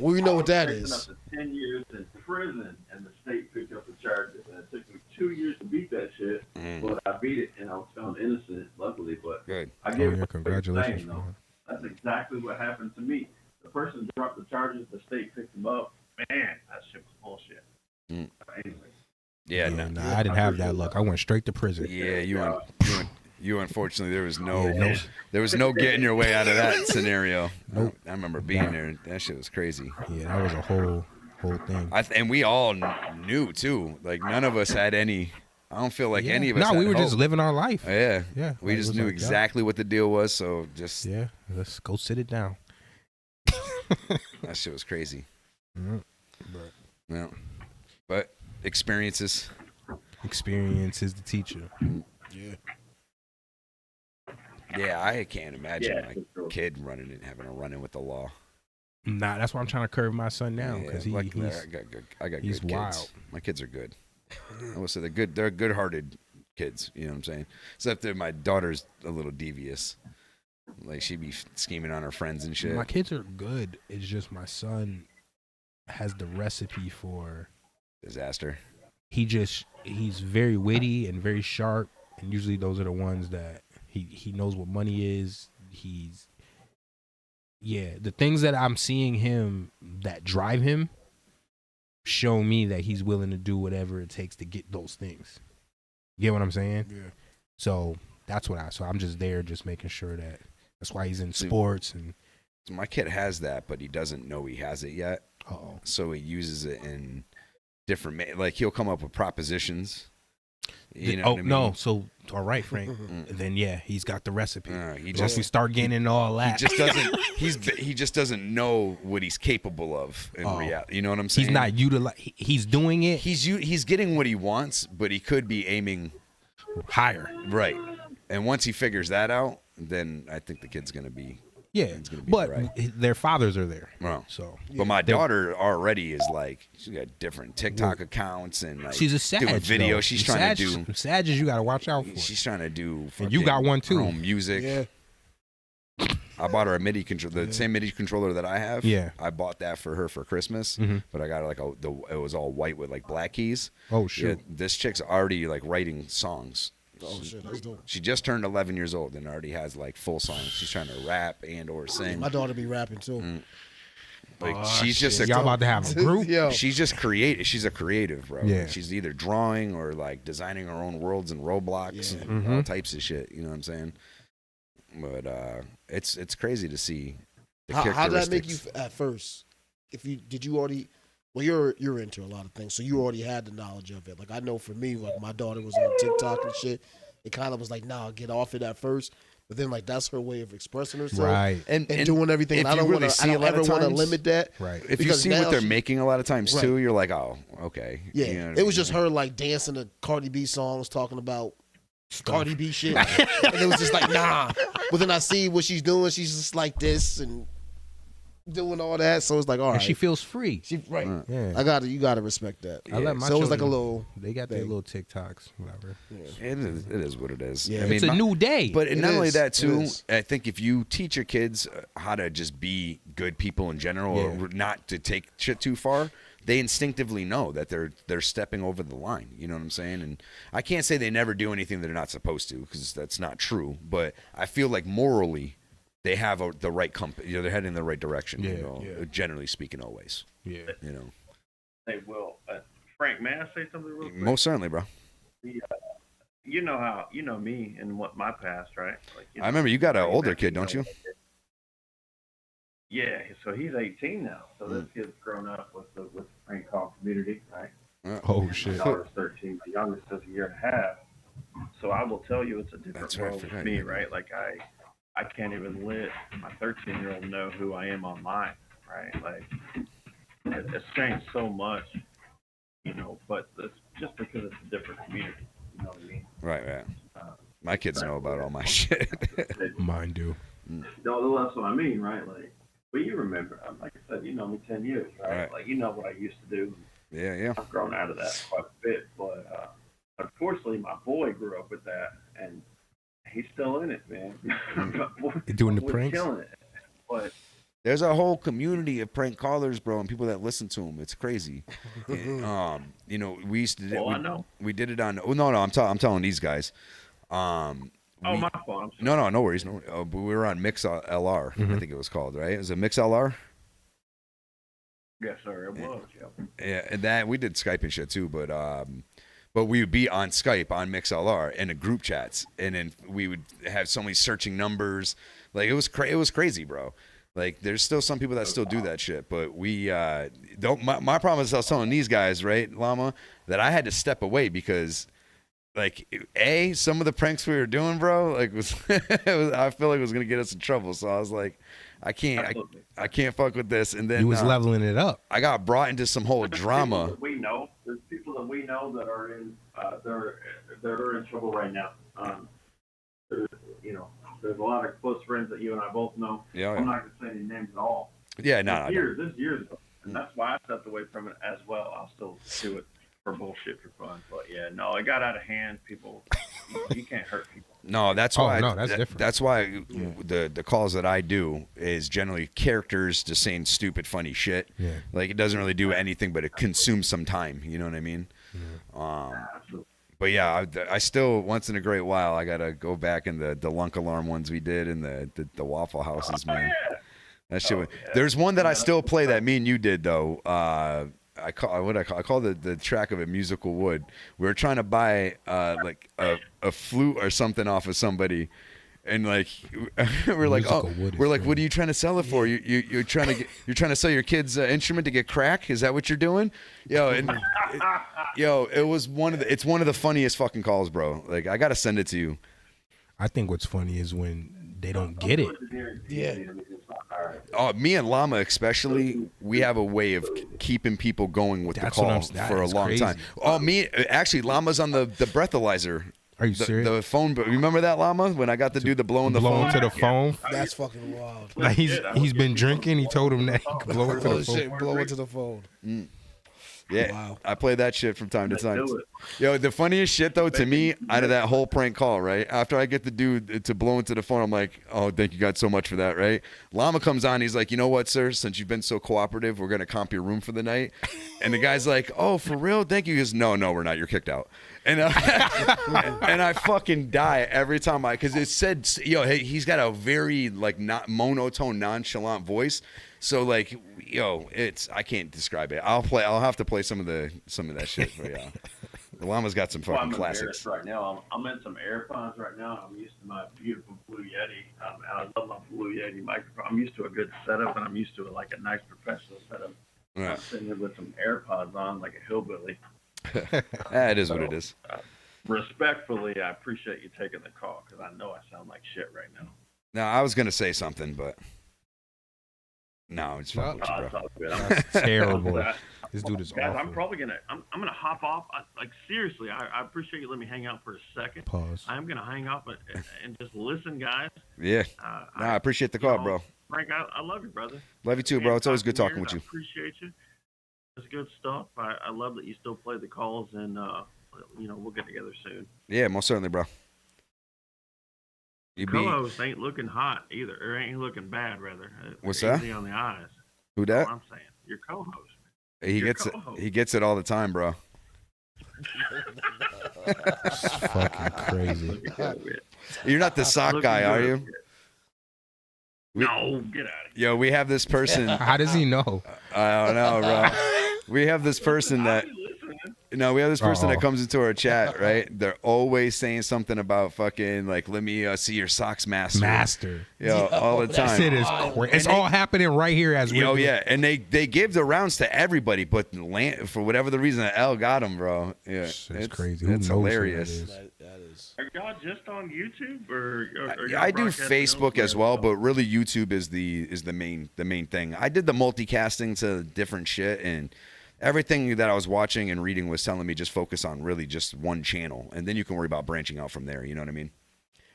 Well, you know what that Up is. to 10 years in prison, and the state picked up the charges. And it took me 2 years to beat that shit, but I beat it, and I was found innocent, luckily. But Good. I give yeah, it congratulations, though. man. That's exactly what happened to me. The person dropped the charges, the state picked them up. Man, that shit was bullshit. Anyway. Yeah. Yeah, No. nah, I didn't have that luck. I went straight to prison. Yeah. You unfortunately, there was no getting your way out of that scenario. Nope. I remember being there. That shit was crazy. Yeah, that was a whole thing. And we all knew too. Like none of us had any. I don't feel like any of us. No, we had were just hope. living our life. Yeah. Yeah. We Like, just it was knew like, exactly what the deal was. So just Yeah, let's go sit it down. that shit was crazy. But Yeah. But experiences. experience is the teacher. Yeah. Yeah, I can't imagine Yeah, my for sure. kid running and having a run-in with the law. Nah, that's why I'm trying to curve my son down, because I got he's good kids. wild. My kids are good. I will say they're good. They're good-hearted kids. You know what I'm saying? Except that my daughter's a little devious. Like she'd be scheming on her friends and shit. My kids are good. It's just my son has the recipe for disaster. He's very witty and very sharp, and usually those are the ones that he knows what money is. The things that I'm seeing him that drive him show me that he's willing to do whatever it takes to get those things. You get what I'm saying? Yeah. So so I'm just there, just making sure that's why he's in sports. And so my kid has that, but he doesn't know he has it yet. Uh-oh. So he uses it in different, like he'll come up with propositions. You know what I mean? No, so all right, Frank. Then he's got the recipe. Once we start getting into all that, he just doesn't know what he's capable of in reality. You know what I'm saying? He's not he's doing it. He's getting what he wants, but he could be aiming higher. Right. And once he figures that out, then I think the kid's gonna be but right. Their fathers are there. Well, so but my daughter already is like, she's got different TikTok accounts and like she's a Sag, doing videos. though. She's trying to do Sages. You got to watch out for. She's trying to do. And you got one too. Her own music. Yeah. I bought her a MIDI controller, the same MIDI controller that I have. Yeah. I bought that for her for Christmas, but I got like it was all white with like black keys. Oh shit! Yeah, this chick's already like writing songs. Oh shit, that's dope. She just turned 11 years old and already has like full songs. She's trying to rap and or sing. My daughter be rapping too. Like she's just y'all about to have a group. She's just creative. She's a creative, bro. Yeah. She's either drawing or like designing her own worlds and Roblox and all types of shit. You know what I'm saying? But it's crazy to see the How did that make you characteristics. at first? Did you already? Well, you're into a lot of things, so you already had the knowledge of it. Like I know for me, like my daughter was on TikTok and shit. It kind of was like, nah, get off it at first. But then, like, that's her way of expressing herself, right? And doing everything. And I don't want to. I don't ever want to limit that, right? If you see what they're making a lot of times Right. too, you're like, oh, okay. Yeah, You know what it I was mean? just her like dancing to Cardi B songs, talking about Cardi B shit, and it was just like, nah. But then I see what she's doing. She's just like this and doing all that. So it's like, all right, And she feels free. She right. Yeah. You gotta respect that. I let my so it was like a children- little. They got their thing. little TikToks, whatever. It is what it is. Yeah. I mean, It's a new day. But It not only is. that It too, is. I think if you teach your kids how to just be good people in general, or not to take shit too far, they instinctively know that they're stepping over the line. You know what I'm saying? And I can't say they never do anything they're not supposed to, because that's not true. But I feel like morally, they have the right company. They're heading in the right direction. Yeah, you know, generally speaking, always. Yeah. You know, Hey, Will, Frank, may I say something real quick? most certainly, bro. You know me and what my past, right? Like, I remember you got an older kid, don't you? Yeah, so he's 18 now. So this kid's grown up with the prank call community, right? Oh shit! My daughter's 13. My youngest is a year and a half. So I will tell you, it's a different That's right, I world forgot, with me, yeah. right? Like I can't even let my 13-year-old know who I am online, right? Like it's changed so much, you know. But it's just because it's a different community, you know what I mean? Right. My kids know about all my shit. Mine do. No, that's what I mean, right? Like, but you remember, like I said, you know me 10 years, right? Right. Like, you know what I used to do. Yeah. I've grown out of that quite a bit, but unfortunately, my boy grew up with that, and he's still in it, man. Doing the We're pranks? killing it, but There's a whole community of prank callers, bro, and people that listen to them. It's crazy. And, you know, we used to. I know. We did it on. Oh, no, I'm telling these guys. my fault. No worries. No, but we were on Mix LR. I think it was called, right? It was a Mix LR. Yes, sir, it was. Yeah. Yeah, and that we did Skype and shit too, but we would be on Skype on MixLR in the group chats, and then we would have somebody searching numbers. Like it was crazy, bro. Like there's still some people that still do that shit, but we don't. My problem is I was telling these guys, right, Llama, that I had to step away because. Like some of the pranks we were doing, bro, like I feel like it was gonna get us in trouble. So I was like, I can't fuck with this. And then He was leveling it up. I got brought into some whole drama. There's people that we know that are in they're in trouble right now. There's a lot of close friends that you and I both know. Yeah, I'm not gonna say any names at all. Yeah, no. This years ago, and that's why I stepped away from it as well. I'll still do it for bullshit for fun, but yeah, no, it got out of hand. People You can't hurt people. No, that's Oh, why. no, that's different. That's why the calls that I do is generally characters just saying stupid, funny shit. Yeah. Like it doesn't really do anything, but it consumes some time. You know what I mean? But yeah, I still once in a great while I gotta go back in the Lunk Alarm ones we did and the Waffle Houses, man. That shit. There's one that I still play that me and you did though. I call the track of it Musical Wood. We were trying to buy like a flute or something off of somebody, and like we're like, what are you trying to sell it for? You're trying to sell your kid's instrument to get crack? Is that what you're doing? It was it's one of the funniest fucking calls, bro. Like I gotta send it to you. I think what's funny is when they don't get it. Yeah. Oh, me and Llama especially, we have a way of keeping people going with the call for a long time. Oh, actually, Llama's on the breathalyzer. Are you serious? The phone, but remember that, Llama? When I got to do the blowing the phone? to the phone? That's fucking wild. Like he's been drinking. He told him that he could blow it to the phone. Blow it to the phone. Yeah, Wow. I play that shit from time to time. Yo, the funniest shit though to me out of that whole prank call, right? After I get the dude to blow into the phone, I'm like, oh, thank you God so much for that, right? Llama comes on, he's like, you know what, sir? Since you've been so cooperative, we're gonna comp your room for the night. And the guy's like, oh, for real? Thank you. He goes, no, we're not. You're kicked out. And and I fucking die every time because it said, hey, he's got a very like not monotone, nonchalant voice. So like, I can't describe it. I'll have to play some of that shit. But yeah, the Llama's got some fucking classics. Right now, I'm in some AirPods right now. I'm used to my beautiful Blue Yeti. I love my Blue Yeti microphone. I'm used to a good setup, and I'm used to like a nice professional setup. Right. I'm sitting there with some AirPods on like a hillbilly. It is what it is. Respectfully, I appreciate you taking the call because I know I sound like shit right now. No, I was gonna say something, but no, it's fucking with you, bro. That's terrible. This dude is guys, awful. I'm probably gonna hop off. Like seriously, I appreciate you letting me hang out for a second. Pause. I'm gonna hang up and just listen, guys. Yeah. I appreciate the call, bro. Frank, I love you, brother. Love you too, bro. It's always good talking with you. I appreciate you. It's good stuff. I love that you still play the calls, and we'll get together soon. Yeah, most certainly, bro. Co-host ain't looking hot either, or ain't looking bad, rather. What's that? Easy on the eyes. Who that? That's what I'm saying. Your co-host. He gets it all the time, bro. It's fucking crazy. You're not the sock guy, are you? No, get out of here. Yo, we have this person. How does he know? I don't know, bro. We have this person that. No, we have this person that comes into our chat, right? They're always saying something about fucking like, let me see your socks, master. Yo, all the time. That shit is crazy. It's all happening right here as we. Oh yeah, and they give the rounds to everybody, but for whatever the reason, L got them, bro. Yeah, it's crazy. It's hilarious. That is. Are y'all just on YouTube or I do Facebook as well, but really YouTube is the main thing. I did the multicasting to different shit, and everything that I was watching and reading was telling me just focus on really just one channel, and then you can worry about branching out from there. You know what I mean?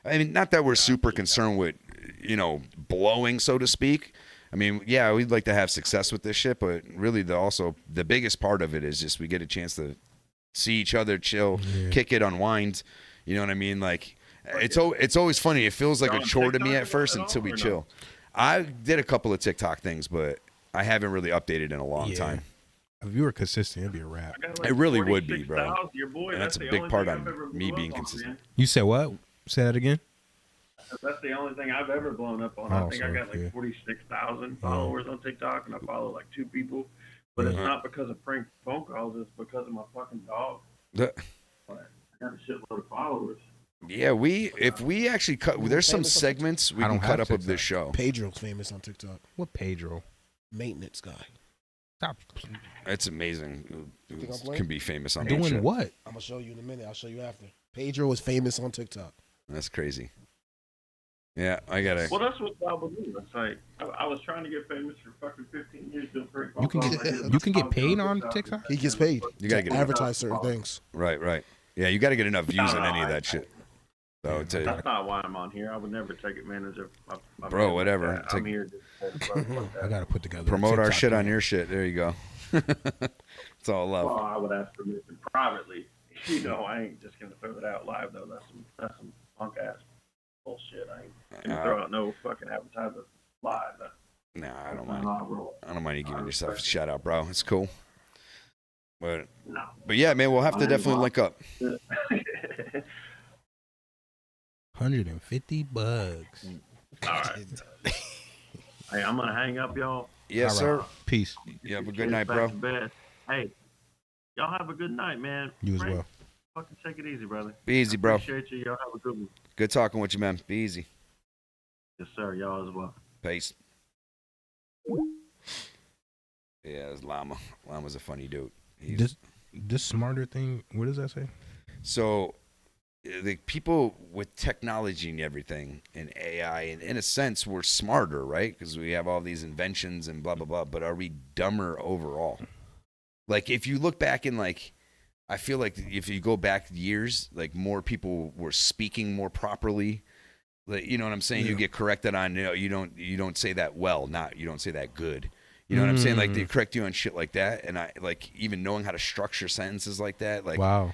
I mean, not that we're super concerned with, blowing, so to speak. I mean, yeah, we'd like to have success with this shit, but really the biggest part of it is just we get a chance to see each other, chill, kick it, unwind. You know what I mean? Like, it's always funny. It feels like a chore to me at first until we chill. I did a couple of TikTok things, but I haven't really updated in a long time. If you were consistent, it'd be a wrap. It really would be, bro. And that's a big part on me being consistent. You said what? Say that again. That's the only thing I've ever blown up on. I think I got like 46,000 followers on TikTok, and I follow like 2 people. But it's not because of prank phone calls. It's because of my fucking dog. I got a shitload of followers. Yeah, if we actually cut, there's some segments we can cut up of this show. Pedro's famous on TikTok. What Pedro? Maintenance guy. Stop. It's amazing. Can be famous on doing that shit. What? I'm gonna show you in a minute. I'll show you after. Pedro is famous on TikTok. That's crazy. Yeah, I gotta. Well, that's what I would do. It's like I was trying to get famous for fucking 15 years doing prank phone You can get paid on TikTok. He gets paid. You gotta get advertise certain things. Right. Yeah, you gotta get enough views on any of that shit. So that's not why I'm on here. I would never take advantage of my bro, whatever. I'm here. I gotta put together. Promote our shit on your shit. There you go. It's all love. Well, I would ask permission privately. You know, I ain't just gonna throw that out live though. That's some punk ass bullshit. I ain't gonna throw out no fucking advertisement live. Nah, I don't That's mind. not my rule. I don't mind you giving yourself a shout out, bro. It's cool. But No. yeah, man, we'll have to I definitely link up. $150. All right. Hey, I'm gonna hang up, y'all. Yes, All right. sir. Peace. You have a Get good night, back bro. to bed. Hey, y'all have a good night, man. You as Frank, well. Fucking take it easy, brother. Be easy, bro. Appreciate you. Y'all have a good one. Good talking with you, man. Be easy. Yes, sir. Y'all as well. Peace. Yeah, it's Llama. Llama's a funny dude. This smarter thing, what does that say? So, the people with technology and everything and AI, and in a sense, we're smarter, right? Because we have all these inventions and blah, blah, blah. But are we dumber overall? Like, if you look back in, like, I feel like if you go back years, like, more people were speaking more properly. Like, you know what I'm saying? Yeah. You get corrected on, you don't say that well, you don't say that good. You know what I'm saying? Like, they correct you on shit like that. And I, like, even knowing how to structure sentences like that, like, wow.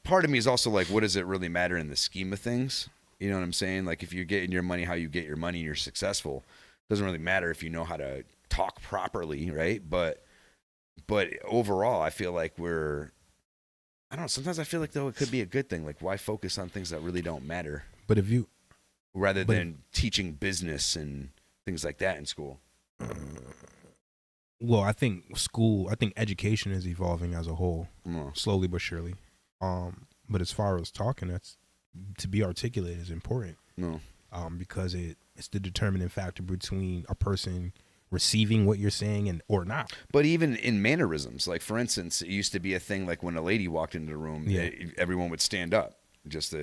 Part of me is also like, what does it really matter in the scheme of things? You know what I'm saying? Like, if you're getting your money, how you get your money and you're successful, doesn't really matter if you know how to talk properly, right? But overall, I feel like I don't know, sometimes I feel like, though, it could be a good thing. Like, why focus on things that really don't matter? But if you... Rather than teaching business and things like that in school. Well, I think education is evolving as a whole, slowly but surely. But as far as talking, that's to be articulate is important. Because it's the determining factor between a person receiving what you're saying or not. But even in mannerisms, like, for instance, it used to be a thing like when a lady walked into the room, everyone would stand up just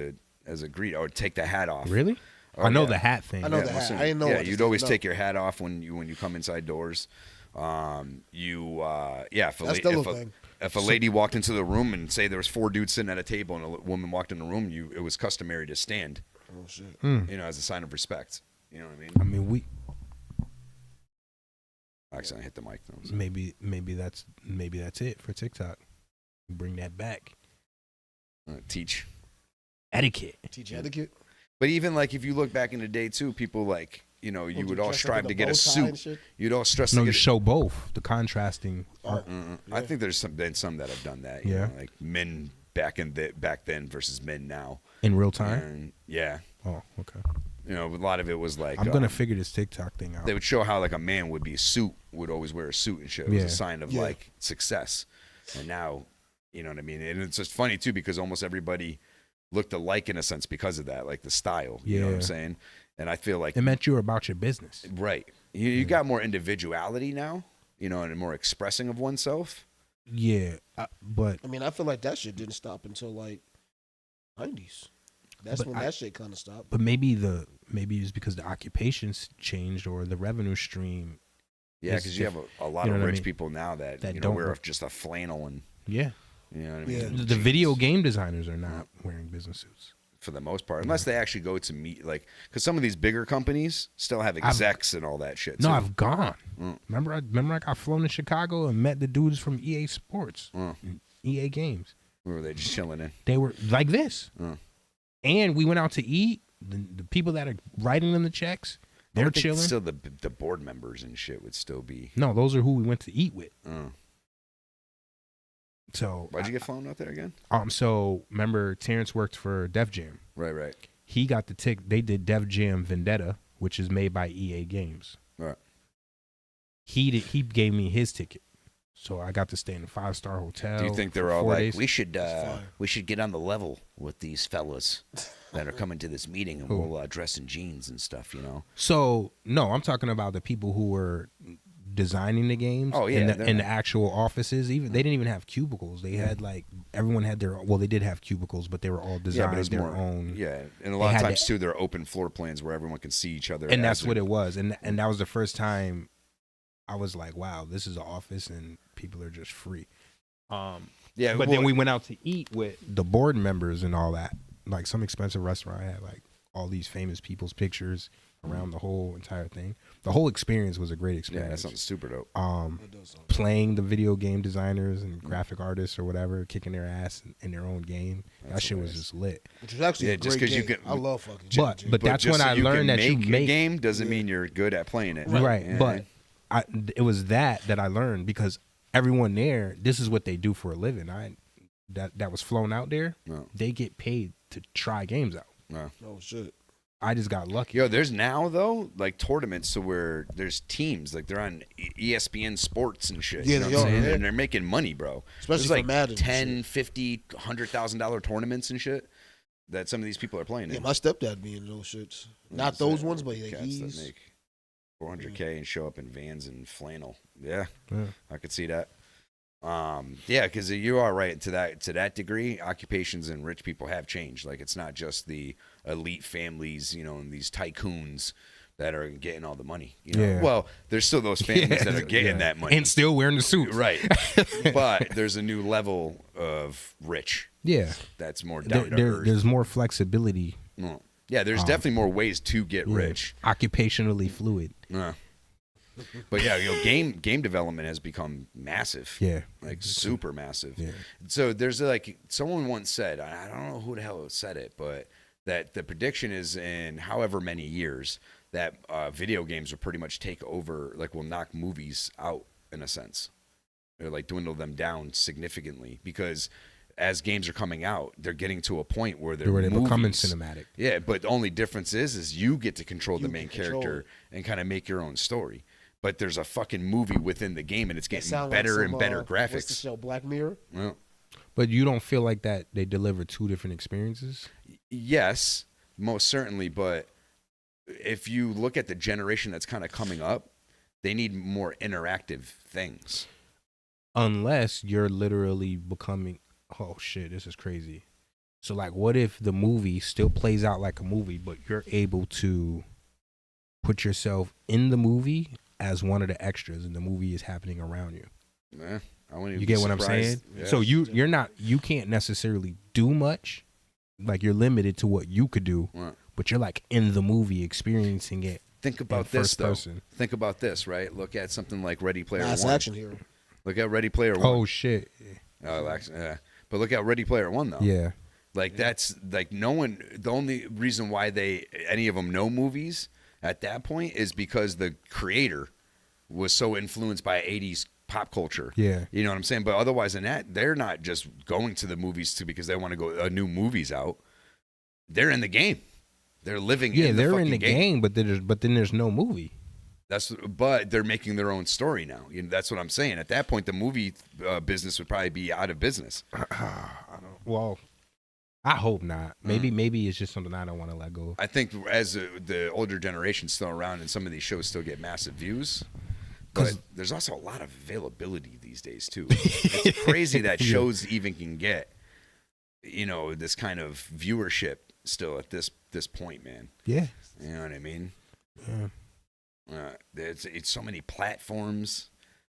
as a greet or take the hat off. Really? I know the hat thing. I know the hat. I didn't know. Yeah, you'd always take your hat off when you come inside doors. If a lady walked into the room and say there was 4 dudes sitting at a table and a woman walked in the room, it was customary to stand. Oh shit. You know, as a sign of respect. You know what I mean? I mean, Actually, I hit the mic. Though, maybe that's it for TikTok. Bring that back. Teach etiquette. Teach etiquette. But even like if you look back in the day too, people like, you know, you would all strive to get a suit. You'd all stress to get show both the contrasting. I think there's been some that have done that. You know, like men back then versus men now. In real time. And, yeah. Oh, okay. You know, a lot of it was like I'm gonna figure this TikTok thing out. They would show how like a man would always wear a suit and shit. It was a sign of like success. And now, you know what I mean? And it's just funny too because almost everybody looked alike in a sense because of that, like the style. You know what I'm saying? And I feel like it meant you were about your business. Right. You got more individuality now, you know, and more expressing of oneself. Yeah, but I mean, I feel like that shit didn't stop until like 90s. That's when that shit kind of stopped. But maybe it's because the occupations changed or the revenue stream. Yeah, because you have a lot of rich people now that you know, don't wear just a flannel and yeah. You know what I mean? The video game designers are not wearing business suits for the most part, unless they actually go to meet, like, because some of these bigger companies still have execs and all that shit. No, too. I've gone. Remember I got flown to Chicago and met the dudes from EA Sports, EA Games. Where were they just chilling in? They were like this, and we went out to eat. The people that are writing them the checks, they're chilling. Still, the board members and shit would still be. No, those are who we went to eat with. So why'd you get flown out there again? So remember Terrence worked for Def Jam. Right. He got the ticket. They did Def Jam Vendetta, which is made by EA Games. Right. He gave me his ticket, so I got to stay in a 5-star hotel. Do you think they're all 4 like, days. we should get on the level with these fellas that are coming to this meeting and we'll dress in jeans and stuff, you know? So no, I'm talking about the people who were designing the games. Oh yeah, in the actual offices. Even they didn't even have cubicles. They had like everyone had their. Well, they did have cubicles, but they were all designed their own. Yeah, and a lot of times too, they're open floor plans where everyone can see each other. And that's what it was. And that was the first time I was like, wow, this is an office and people are just free. Yeah, but then we went out to eat with the board members and all that. Like some expensive restaurant had like all these famous people's pictures. around the whole entire thing. The whole experience was a great Yeah, experience. that sounds super dope. Playing the video game designers and graphic artists or whatever, kicking their ass in their own game. That shit was just lit. Which is actually a just great 'cause you game. can- I love fucking But that's just when so I you learned can that you make a make game doesn't mean you're good at playing it. right. Yeah. But it was that I learned because everyone there, this is what they do for a living. That was flown out there. No. They get paid to try games out. No. Oh shit. I just got lucky. Yo, there's now though like tournaments so where there's teams like they're on ESPN Sports and shit. Yeah, you know they what I'm are, saying? yeah. And they're making money, bro. Especially there's for like Madden and 10, 50, $100,000 tournaments and shit that some of these people are playing. Yeah, in. my stepdad be in those shits. Not those ones, but yeah, Cats that he's make $400K and show up in vans and flannel. Yeah, Yeah. I could see that. Yeah, because you are right to that degree. Occupations and rich people have changed. Like it's not just the elite families, you know, and these tycoons that are getting all the money. You know? Yeah. Well, there's still those families that are getting that money and still wearing the suit. right? But there's a new level of rich. Yeah. That's more down to earth. There's more flexibility. Mm. Yeah, there's definitely more ways to get Yeah. rich. Occupationally fluid. But yeah, you know, game development has become massive. Yeah. Like super massive. Yeah. So there's like someone once said, I don't know who the hell said it, but that the prediction is in however many years that video games will pretty much take over, like will knock movies out in a sense, or like dwindle them down significantly because as games are coming out, they're getting to a point where they're becoming movies. cinematic. Yeah, but the only difference is you get to control the main control character and kind of make your own story. But there's a fucking movie within the game, and it's getting better and better graphics. What's the show, Black Mirror? Well, But you don't feel like that they deliver two different experiences? yes, most certainly. But if you look at the generation that's kind of coming up, they need more interactive things. Unless you're literally becoming, oh shit, this is crazy. So like, what if the movie still plays out like a movie, but you're able to put yourself in the movie as one of the extras and the movie is happening around you? I wouldn't even You be get what I'm surprised. saying? Yeah. So you can't necessarily do much. Like you're limited to what you could do, Right. but you're like in the movie experiencing it. Think about in this first though. person. Think about this, right? Look at something like Ready Player Last One. action hero. Look at Ready Player One. Oh shit. Yeah. But look at Ready Player One though. Yeah. Like that's like no one. The only reason why any of them know movies at that point is because the creator was so influenced by 80s pop culture. Yeah. You know what I'm saying? But otherwise than that, they're not just going to the movies because they want to go new movies out. They're in the game. They're living. Yeah, in the they're in fucking the game, but then there's no movie. But they're making their own story now. You know, that's what I'm saying. At that point, the movie business would probably be out of business. Well, I hope not. Maybe it's just something I don't want to let go. I think as the older generation's still around and some of these shows still get massive views, but there's also a lot of availability these days too. It's crazy that shows even can get, you know, this kind of viewership still at this point, man. Yeah. You know what I mean? Yeah. It's so many platforms.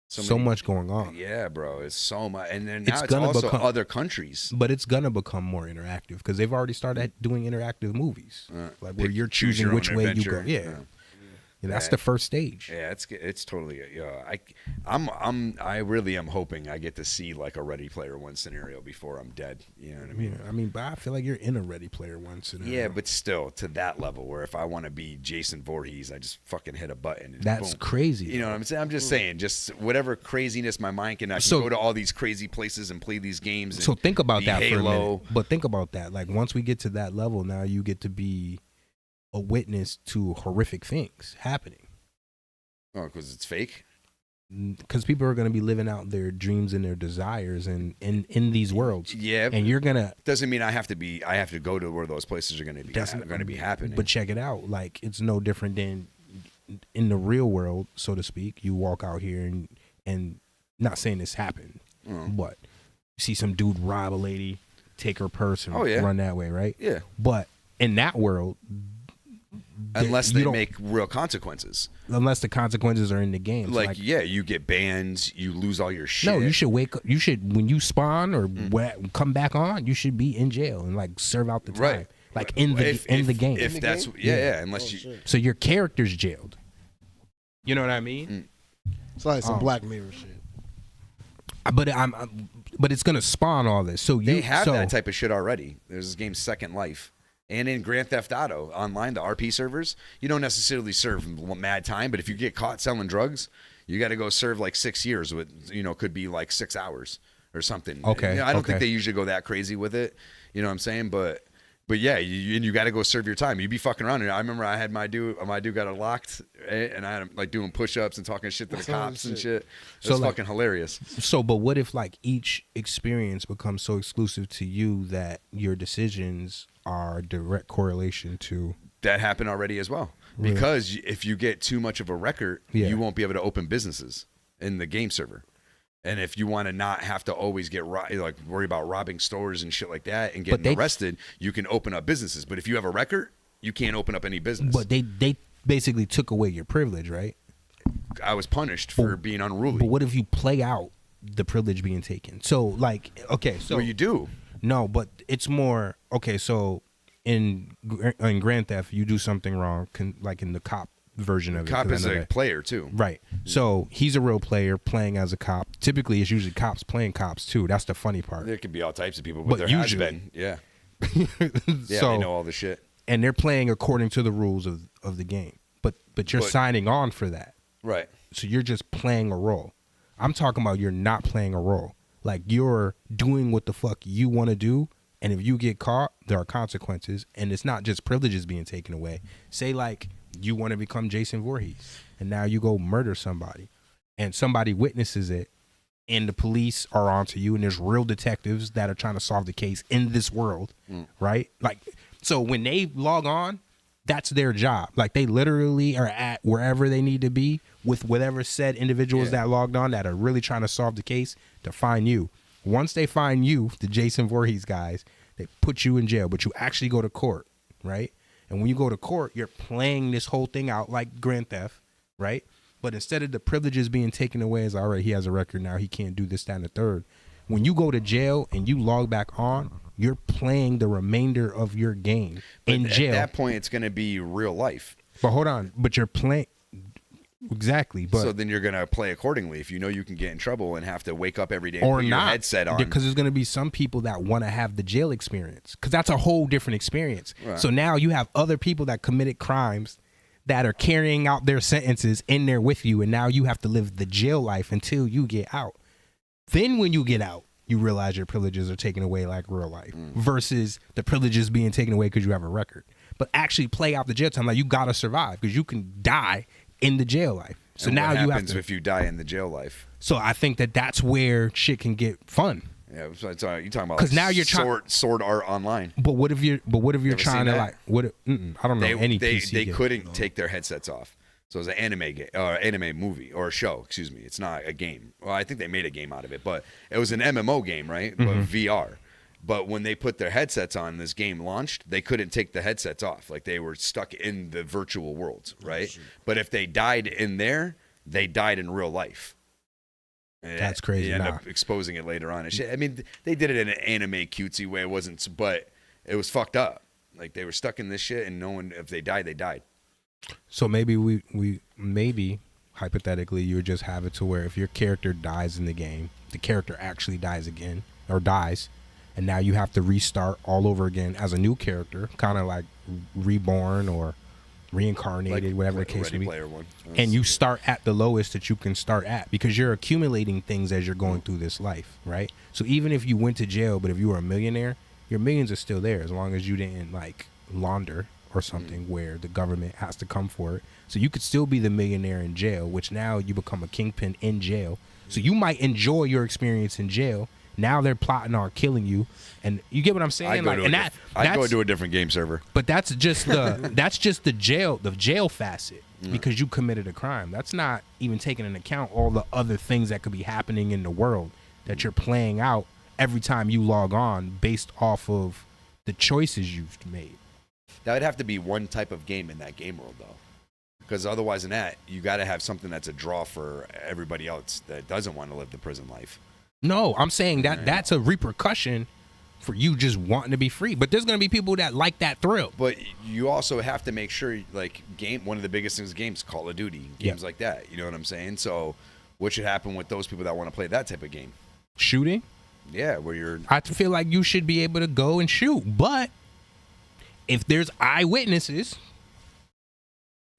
So much going on. Yeah, bro. It's so much. And then now it's gonna also become, other countries. But it's going to become more interactive because they've already started doing interactive movies. Like where you're choosing which way you go. Yeah. Yeah, that's the first stage. Yeah, it's totally. I really am hoping I get to see like a Ready Player One scenario before I'm dead. You know what I mean? Yeah, but I feel like you're in a Ready Player One scenario. Yeah, but still to that level where if I want to be Jason Voorhees, I just fucking hit a button. And That's boom. crazy. You know what I'm saying? I'm just saying, just whatever craziness my mind can. I can go to all these crazy places and play these games. And so think about that Halo. for a minute. But think about that. Like once we get to that level, now you get to be a witness to horrific things happening. Oh, because it's fake? Because people are going to be living out their dreams and their desires in these worlds. Yeah. And you're going to... Doesn't mean I have to go to where those places are going to be happening. But check it out. Like, it's no different than in the real world, so to speak. You walk out here and not saying this happened, but you see some dude rob a lady, take her purse and run that way, right? Yeah. But in that world... Unless they make real consequences. Unless the consequences are in the game. Like, yeah, you get bans, you lose all your shit. No, you should when you spawn or come back on, you should be in jail and like serve out the time. Right. like in the game. If that's yeah, unless you. So your character's jailed. You know what I mean? It's like some Black Mirror shit. But it's gonna spawn all this. So They have that type of shit already. There's this game Second Life. And in Grand Theft Auto online, the RP servers, you don't necessarily serve mad time, but if you get caught selling drugs, you got to go serve like 6 years with, could be like 6 hours or something. Okay. I don't think they usually go that crazy with it. You know what I'm saying? But yeah, you got to go serve your time. You'd be fucking around. And I remember I had my dude got locked, and I had him like doing push-ups and talking shit to the cops and shit. It was fucking hilarious. So, but what if like each experience becomes so exclusive to you that your decisions are direct correlation to that happened already as well? Really? Because if you get too much of a record, you won't be able to open businesses in the game server. And if you want to not have to always get worry about robbing stores and shit like that and getting arrested, you can open up businesses. But if you have a record, you can't open up any business. But they basically took away your privilege, right? I was punished for being unruly. But what if you play out the privilege being taken? So like, okay, so well, you do. No, but it's more okay. So in Grand Theft, you do something wrong, like in the cop version of it. Cop is a player too, right? So he's a real player playing as a cop. Typically, it's usually cops playing cops too. That's the funny part. There could be all types of people, but there has been, yeah. So, they know all the shit, and they're playing according to the rules of the game. But you're signing on for that, right? So you're just playing a role. I'm talking about you're not playing a role. Like you're doing what the fuck you want to do, and if you get caught, there are consequences. And it's not just privileges being taken away. Say like you want to become Jason Voorhees, and now you go murder somebody, and somebody witnesses it, and the police are onto you, and there's real detectives that are trying to solve the case in this world, right? Like, so when they log on, that's their job. Like they literally are at wherever they need to be with whatever said individuals that logged on that are really trying to solve the case to find you. Once they find you, the Jason Voorhees guys, they put you in jail, but you actually go to court, right? And when you go to court, you're playing this whole thing out like Grand Theft, right? But instead of the privileges being taken away as, all right, he has a record now, he can't do this, that, and the third. When you go to jail and you log back on, you're playing the remainder of your game in jail. At that point, it's going to be real life. But hold on, but you're playing exactly. But so then you're going to play accordingly. If you know you can get in trouble and have to wake up every day and or put not, your headset on, because there's going to be some people that want to have the jail experience, because that's a whole different experience. Right. So now you have other people that committed crimes that are carrying out their sentences in there with you, and now you have to live the jail life until you get out. Then when you get out, you realize your privileges are taken away like real life versus the privileges being taken away because you have a record. But actually play out the jail time. Like you got to survive because you can die in the jail life. So and now what you have happens to. if you die in the jail life? So I think that that's where shit can get fun. Yeah, so you're talking about because now you're trying sword art online. But what if you're trying to like what? I don't know any PC They game. couldn't take their headsets off. So it's an anime game, or anime movie, or a show. Excuse me. It's not a game. Well, I think they made a game out of it, but it was an MMO game, right? But VR. But when they put their headsets on, this game launched. They couldn't take the headsets off. Like they were stuck in the virtual world, right? But if they died in there, they died in real life. And that's crazy. They end up exposing it later on. I mean, they did it in an anime cutesy way. It wasn't, but it was fucked up. Like they were stuck in this shit, and no one, if they died, they died. So maybe we hypothetically you would just have it to where if your character dies in the game, the character actually dies again or dies, and now you have to restart all over again as a new character, kind of like reborn or reincarnated, like, whatever the case may be. And you start at the lowest that you can start at because you're accumulating things as you're going through this life, right? So even if you went to jail, but if you were a millionaire, your millions are still there as long as you didn't like launder or something where the government has to come for it. So you could still be the millionaire in jail, which now you become a kingpin in jail. So you might enjoy your experience in jail. Now they're plotting on killing you, and you get what I'm saying. I'd go to a different game server. But that's just the jail facet because you committed a crime. That's not even taking into account all the other things that could be happening in the world that you're playing out every time you log on based off of the choices you've made. That would have to be one type of game in that game world, though. Because otherwise than that, you got to have something that's a draw for everybody else that doesn't want to live the prison life. No, I'm saying that that's a repercussion for you just wanting to be free. But there's gonna be people that like that thrill. But you also have to make sure, like, one of the biggest things, games, Call of Duty, games like that. You know what I'm saying? So, what should happen with those people that want to play that type of game? Shooting? Yeah, where you're. I feel like you should be able to go and shoot, but if there's eyewitnesses,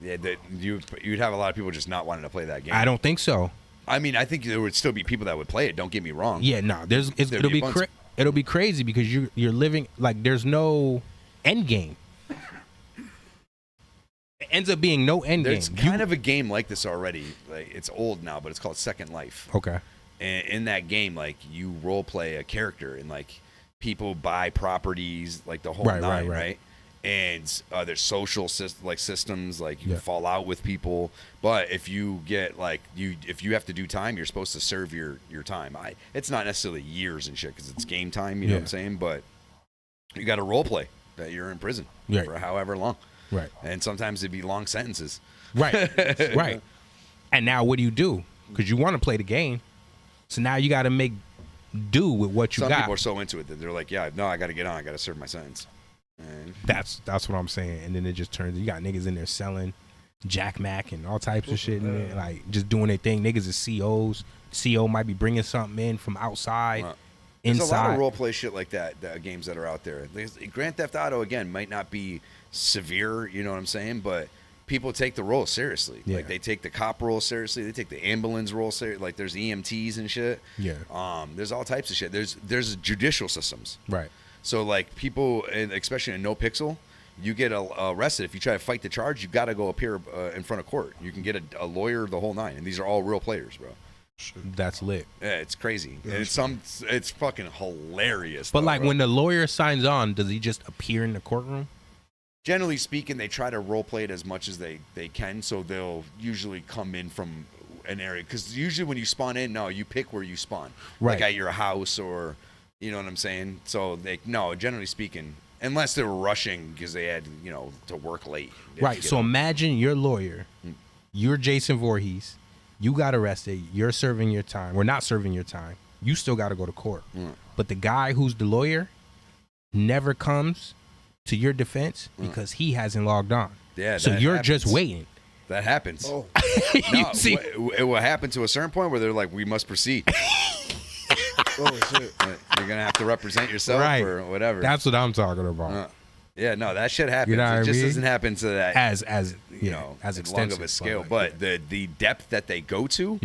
Yeah, you'd have a lot of people just not wanting to play that game. I don't think so. I mean, I think there would still be people that would play it. Don't get me wrong. Yeah, no, it'll be crazy because you're living like there's no end game. It ends up being no end There's game. kind of a game like this already. Like, it's old now, but it's called Second Life. Okay. And in that game, like, you role play a character, and like people buy properties, like the whole nine, right? And there's social systems, like you fall out with people. But if you get if you have to do time, you're supposed to serve your time. It's not necessarily years and shit because it's game time. You know what I'm saying? But you got to role play that you're in prison for however long. Right. And sometimes it'd be long sentences. Right. Right. And now what do you do? Because you want to play the game. So now you got to make do with what you got. Some people are so into it that they're like, yeah, no, I got to get on. I got to serve my sentence. And that's what I'm saying. And then it just turns, you got niggas in there selling Jack Mac and all types of shit in there, like just doing their thing. Niggas is COs. CO might be bringing something in from outside. There's inside. a lot of role play shit like that, games that are out there. Grand Theft Auto, again, might not be severe, you know what I'm saying? But people take the role seriously. Yeah. Like, they take the cop role seriously. They take the ambulance role seriously. Like, there's EMTs and shit. Yeah. There's all types of shit. There's judicial systems. Right. So, like, people, especially in No Pixel, you get arrested. If you try to fight the charge, you got to go appear in front of court. You can get a lawyer, the whole nine. And these are all real players, bro. That's lit. Yeah, it's crazy. And it's fucking hilarious. But though, like bro. when the lawyer signs on, does he just appear in the courtroom? Generally speaking, they try to role play it as much as they can, so they'll usually come in from an area. Because usually when you spawn in, no, you pick where you spawn. Right. Like at your house or, you know what I'm saying? So, generally speaking, unless they were rushing because they had, to work late. Right. So imagine you're a lawyer. You're Jason Voorhees. You got arrested. You're serving your time. We're not serving your time. You still got to go to court. But the guy who's the lawyer never comes to your defense because he hasn't logged on. Yeah. So you're just waiting. That happens. Oh. No, it will happen to a certain point where they're like, we must proceed. Oh, shit. You're going to have to represent yourself or whatever. That's what I'm talking about. Yeah, no, that shit happens. You know what it just I mean? doesn't happen to that as long extensive of a scale. like, but the depth that they go to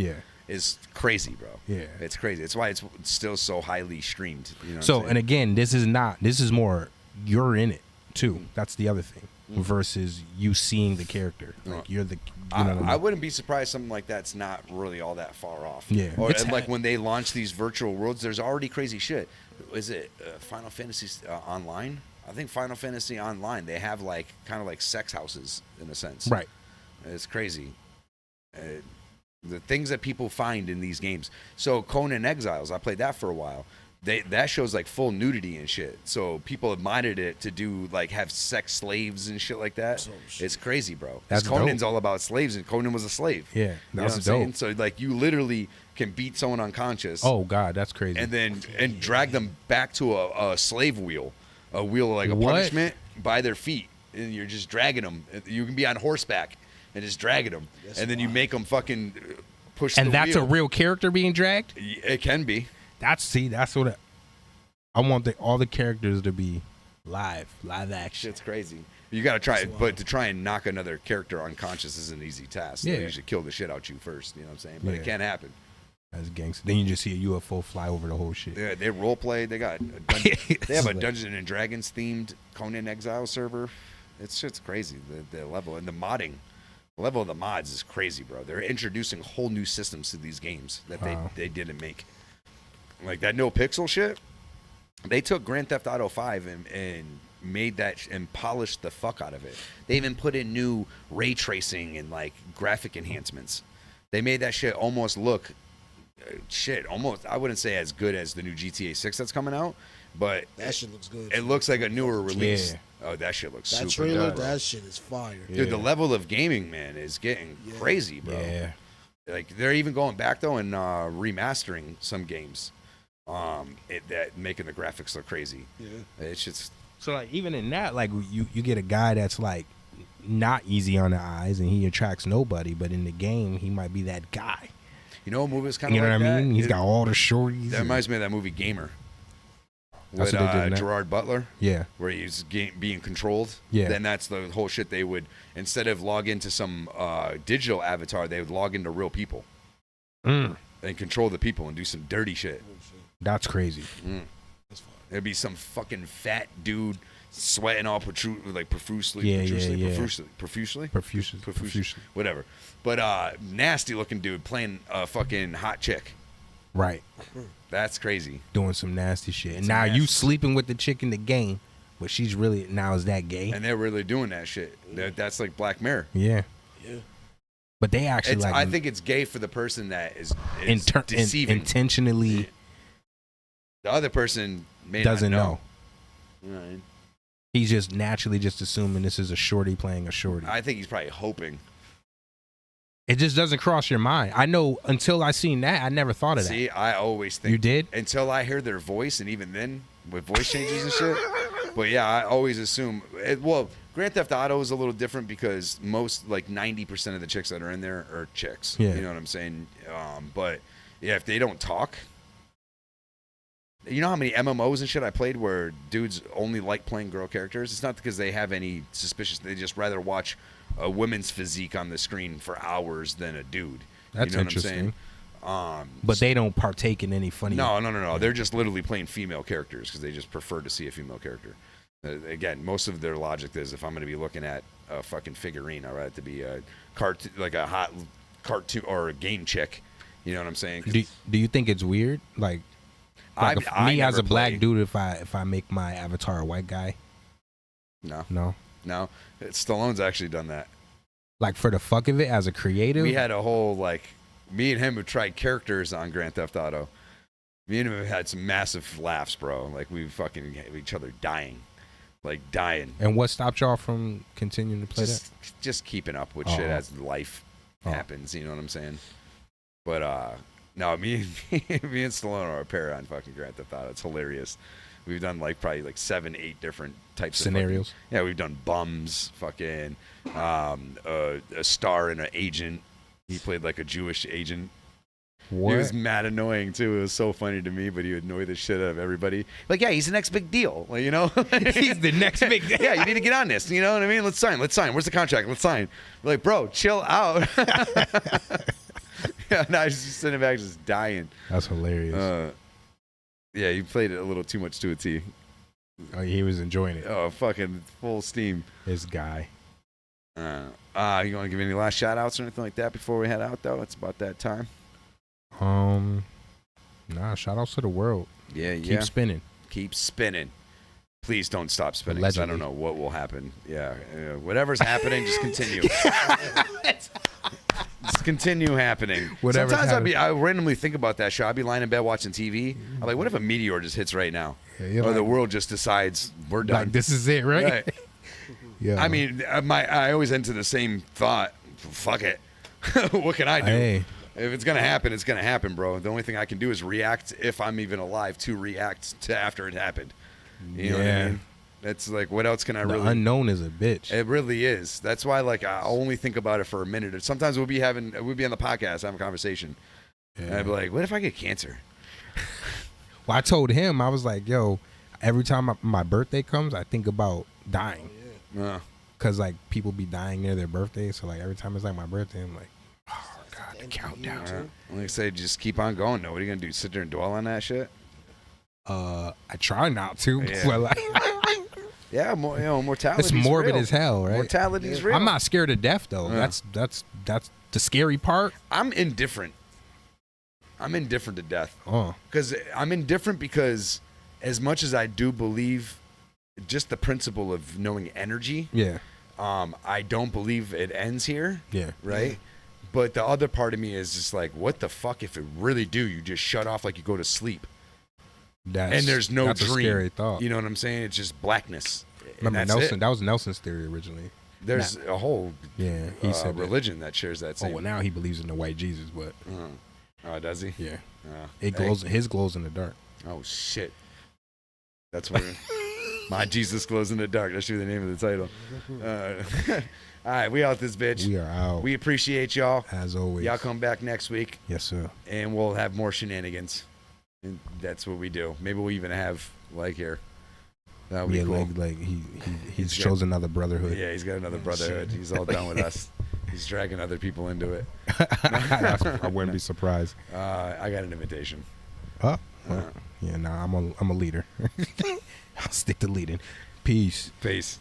is crazy, bro. Yeah. It's crazy. It's why it's still so highly streamed. You know So, what I'm and again, this is more, you're in it too. That's the other thing versus you seeing the character. Like you're the, you know what I mean? I wouldn't be surprised something like that's not really all that far off. Yeah. Or It's- and like when they launch these virtual worlds, there's already crazy shit. Is it Final Fantasy Online? I think Final Fantasy Online, they have like kind of like sex houses in a sense. Right. It's crazy. The things that people find in these games. So Conan Exiles, I played that for a while. That shows like full nudity and shit. So people admired it to do like have sex slaves and shit like that. It's crazy, bro. That's Conan's dope. all about slaves, and Conan was a slave. Yeah, You know that's what I'm saying? dope. So like you literally can beat someone unconscious. Oh God, that's crazy. And drag them back to a slave wheel, a wheel like a What? punishment by their feet, and you're just dragging them. You can be on horseback and just dragging them, and then you make them fucking push. And the that's wheel. a real character being dragged? It can be. That's what I want all the characters to be live action. Shit's crazy. You got to try it, but to try and knock another character unconscious is an easy task. Yeah. They usually kill the shit out you first. You know what I'm saying? But Yeah. it can happen. That's gangster. Then you just see a UFO fly over the whole shit. They role play. They got they have a Dungeons and Dragons themed Conan Exile server. It's shit's crazy. The level and the modding. The level of the mods is crazy, bro. They're introducing whole new systems to these games that they didn't make. Like that No Pixel shit. They took Grand Theft Auto 5 and made that and polished the fuck out of it. They even put in new ray tracing and like graphic enhancements. They made that shit almost look almost, I wouldn't say as good as the new GTA 6 that's coming out, but that shit looks good. It looks like a newer release. Yeah. Oh, that shit looks That super trailer, good. that shit is fire. Dude, the level of gaming, man, is getting crazy, bro. Yeah. Like they're even going back though and remastering some games. that making the graphics look crazy. Yeah. It's just So like even in that, like you get a guy that's like not easy on the eyes and he attracts nobody, but in the game he might be that guy. You know, a movie is kind of You know like what I that? mean? He's got all the shorties. That reminds me of that movie Gamer. That's With what they did in that? Gerard Butler. Yeah. Where he's being controlled. Yeah. Then that's the whole shit. They would, instead of log into some digital avatar, they would log into real people. Mm. And control the people and do some dirty shit. That's crazy. That's fine. There'd be some fucking fat dude sweating all profusely. Whatever. But nasty looking dude playing a fucking hot chick. Right. That's crazy. Doing some nasty shit. And Some now you nasty sleeping with the chick in the game, but she's really now is that gay? And they're really doing that shit. That's like Black Mirror. Yeah. Yeah. But they actually It's, like I think it's gay for the person that is deceiving. Intentionally. The other person doesn't know. Right. He's just naturally just assuming this is a shorty playing a shorty. I think he's probably hoping. It just doesn't cross your mind. I know until I seen that, I never thought of that. See, I always think You did? until I hear their voice, and even then with voice changes and shit. But yeah, I always assume. Well, Grand Theft Auto is a little different because most, like 90% of the chicks that are in there are chicks. Yeah. You know what I'm saying? But yeah, if they don't talk. You know how many MMOs and shit I played where dudes only like playing girl characters? It's not because they have any suspicious. They just rather watch a woman's physique on the screen for hours than a dude. That's you know interesting. What I'm saying? But they don't partake in any funny. No. They're just literally playing female characters because they just prefer to see a female character. Again, most of their logic is if I'm going to be looking at a fucking figurine, I'd rather it to be a cartoon, like a hot cartoon or a game chick. You know what I'm saying? Do you think it's weird? Like me as a black dude, if I make my avatar a white guy? No. Stallone's actually done that. Like for the fuck of it, as a creative? We had a whole, me and him have tried characters on Grand Theft Auto. Me and him have had some massive laughs, bro. Like, we fucking had each other dying. Like, dying. And what stopped y'all from continuing to play that? Just keeping up with shit as life happens, you know what I'm saying? But, no, me and Stallone are a pair on fucking Grand Theft Auto. It's hilarious. We've done probably 7-8 different types Scenarios. of yeah, we've done bums, fucking a star and an agent. He played like a Jewish agent. What? He was mad annoying too. It was so funny to me, but he would annoy the shit out of everybody. Like, yeah, he's the next big deal. Like, you know, he's the next big deal. Yeah, you need to get on this. You know what I mean? Let's sign. Where's the contract? Let's sign. We're like, bro, chill out. Yeah, no, I was just sitting back, just dying. That's hilarious. Yeah, you played it a little too much to a T. Oh, he was enjoying it. Oh, fucking full steam. This guy. You want to give any last shout outs or anything like that before we head out, though? It's about that time. Nah, shout outs to the world. Yeah. Keep spinning. Keep spinning. Please don't stop spinning. 'Cause I don't know what will happen. Yeah. Whatever's happening, just continue. Just continue happening. Whatever's Sometimes I randomly think about that show. I'll be lying in bed watching TV. I'm like, what if a meteor just hits right now? Yeah, or the world just decides we're done. Like, this is it, right? Yeah. I mean, I always enter the same thought. Fuck it. What can I do? Hey. If it's going to happen, it's going to happen, bro. The only thing I can do is react, if I'm even alive, to react to after it happened. You know what I mean? It's like, what else can I really... The unknown is a bitch. It really is. That's why, I only think about it for a minute. Sometimes we'll be on the podcast, having a conversation. Yeah. And I'd be like, what if I get cancer? Well, I told him, I was like, yo, every time my birthday comes, I think about dying. Because, people be dying near their birthday. So, every time it's my birthday, I'm like, oh, God, the countdown. Like I say, just keep on going. No, what are you going to do? Sit there and dwell on that shit? I try not to. Yeah. But yeah, mortality. It's morbid real. as hell, right? Mortality is real. I'm not scared of death though. Yeah. That's the scary part. I'm indifferent. I'm indifferent to death. Oh. Because I'm indifferent because as much as I do believe just the principle of knowing energy. Yeah. I don't believe it ends here. Yeah. Right. Yeah. But the other part of me is just like, what the fuck if it really do? You just shut off like you go to sleep. And there's no that's dream. A scary thought. You know what I'm saying? It's just blackness. Remember Nelson? That was Nelson's theory originally. There's a whole he said religion that shares that same. Oh, well, now he believes in the white Jesus, but Oh, does he? Yeah. Oh, It glows. His glows in the dark. Oh shit. That's what. My Jesus glows in the dark. That should be the name of the title. All right, we out this bitch. We are out. We appreciate y'all. As always. Y'all come back next week. Yes, sir. And we'll have more shenanigans. And that's what we do. Maybe we'll even have like here. That would be cool. like he's chosen another brotherhood. Yeah, he's got another brotherhood. He's all done with us. He's dragging other people into it. I wouldn't be surprised. I got an invitation. Oh, yeah. Nah, I'm a leader. I'll stick to leading. Peace. Peace.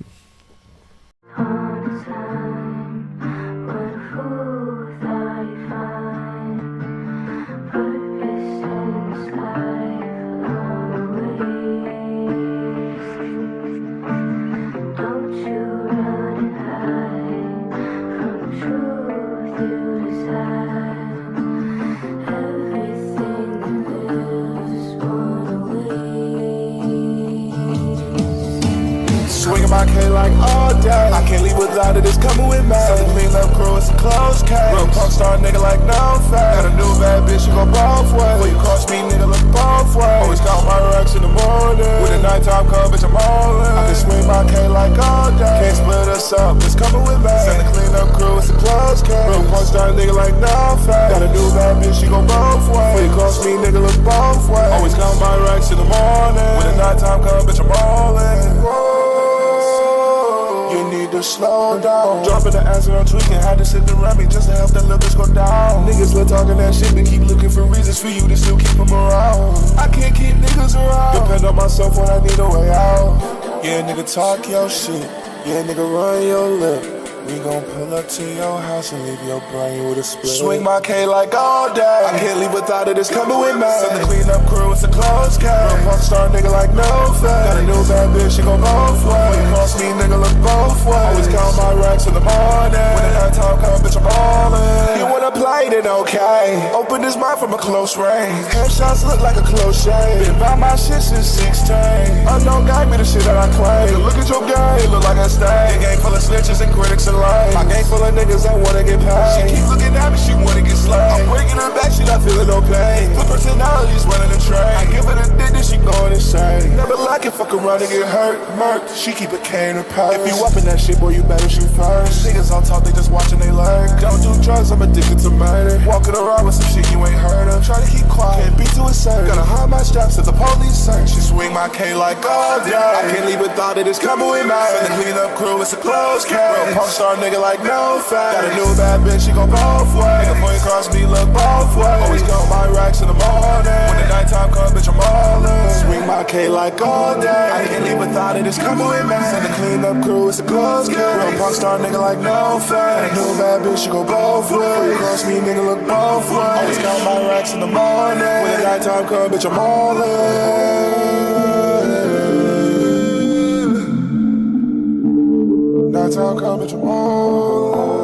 Swinging my K like all day. I can't leave without it, it's coming with me. Something clean up crew, it's a closed case. Real punk star nigga like no face. Got a new bad bitch, you go both ways. Before you cross me, nigga, look both ways. Always count my racks in the morning. When the nighttime come, bitch, I'm all in. I can swing my K like all day. Can't split us up, it's coming with me. Something clean up crew, it's a closed case. Real punk star nigga like no face. Got a new bad bitch, you go both ways. Before you cross me, nigga, look both ways. Always count my racks in the morning. When the nighttime come, bitch, I'm all in. You need to slow down. Dropping the answer, I'm tweaking. Had to sit around me just to help that little bitch go down. Niggas love talking that shit, but keep looking for reasons for you to still keep them around. I can't keep niggas around. Depend on myself when I need a way out. Yeah, nigga, talk your shit. Yeah, nigga, run your lip. We gon' pull up to your house and leave your brain with a split. Swing my K like all day. I can't leave without it, it's coming with me. Something clean up crew, it's a closed case. Real punk star nigga like no face. Got a new bad bitch, she go both ways. When you cross me, nigga, look both ways. Always count my racks in the morning. When the nighttime come, bitch, I'm all in. You wanna play, then okay. Open this mind from a close range. Headshots look like a close shave. Been by my shit since 16. Unknown guy be the shit that I claim. Look at your game, look like a stain. Gang full of snitches and critics. My gang full of niggas that wanna get paid. She keep looking at me, she wanna get slayed. I'm breaking her back, she not feeling no pain. The personality's running the train. I give her the dick, then she going insane. Never like it, fuck around and get hurt, murked. She keep a K in her purse. If you up in that shit, boy, you better shoot first. Niggas all talk, they just watching, they learn. Don't do drugs, I'm addicted to murder. Walking around with some shit you ain't heard of. Try to keep quiet, can't be too assertive. Gotta hide my straps at the police search. She swing my K like all day. I can't leave without it, it's coming with me. Send the clean up crew, it's a closed case. Real punk star nigga like no face. Got a new bad bitch, she go both ways. Nigga, before you cross me, look both ways. Always count my racks in the morning. When the nighttime come, bitch, I'm all in. Swing my K like all day. I can't leave without it, it's coming with me. Send the clean up crew, it's a closed case. Real punk star nigga like no face. Got a new bad bitch, she go both ways. Before you cross me, nigga, look both ways. Always count my racks in the morning. When the nighttime come, bitch, I'm all in. Nighttime come, bitch, I'm all in.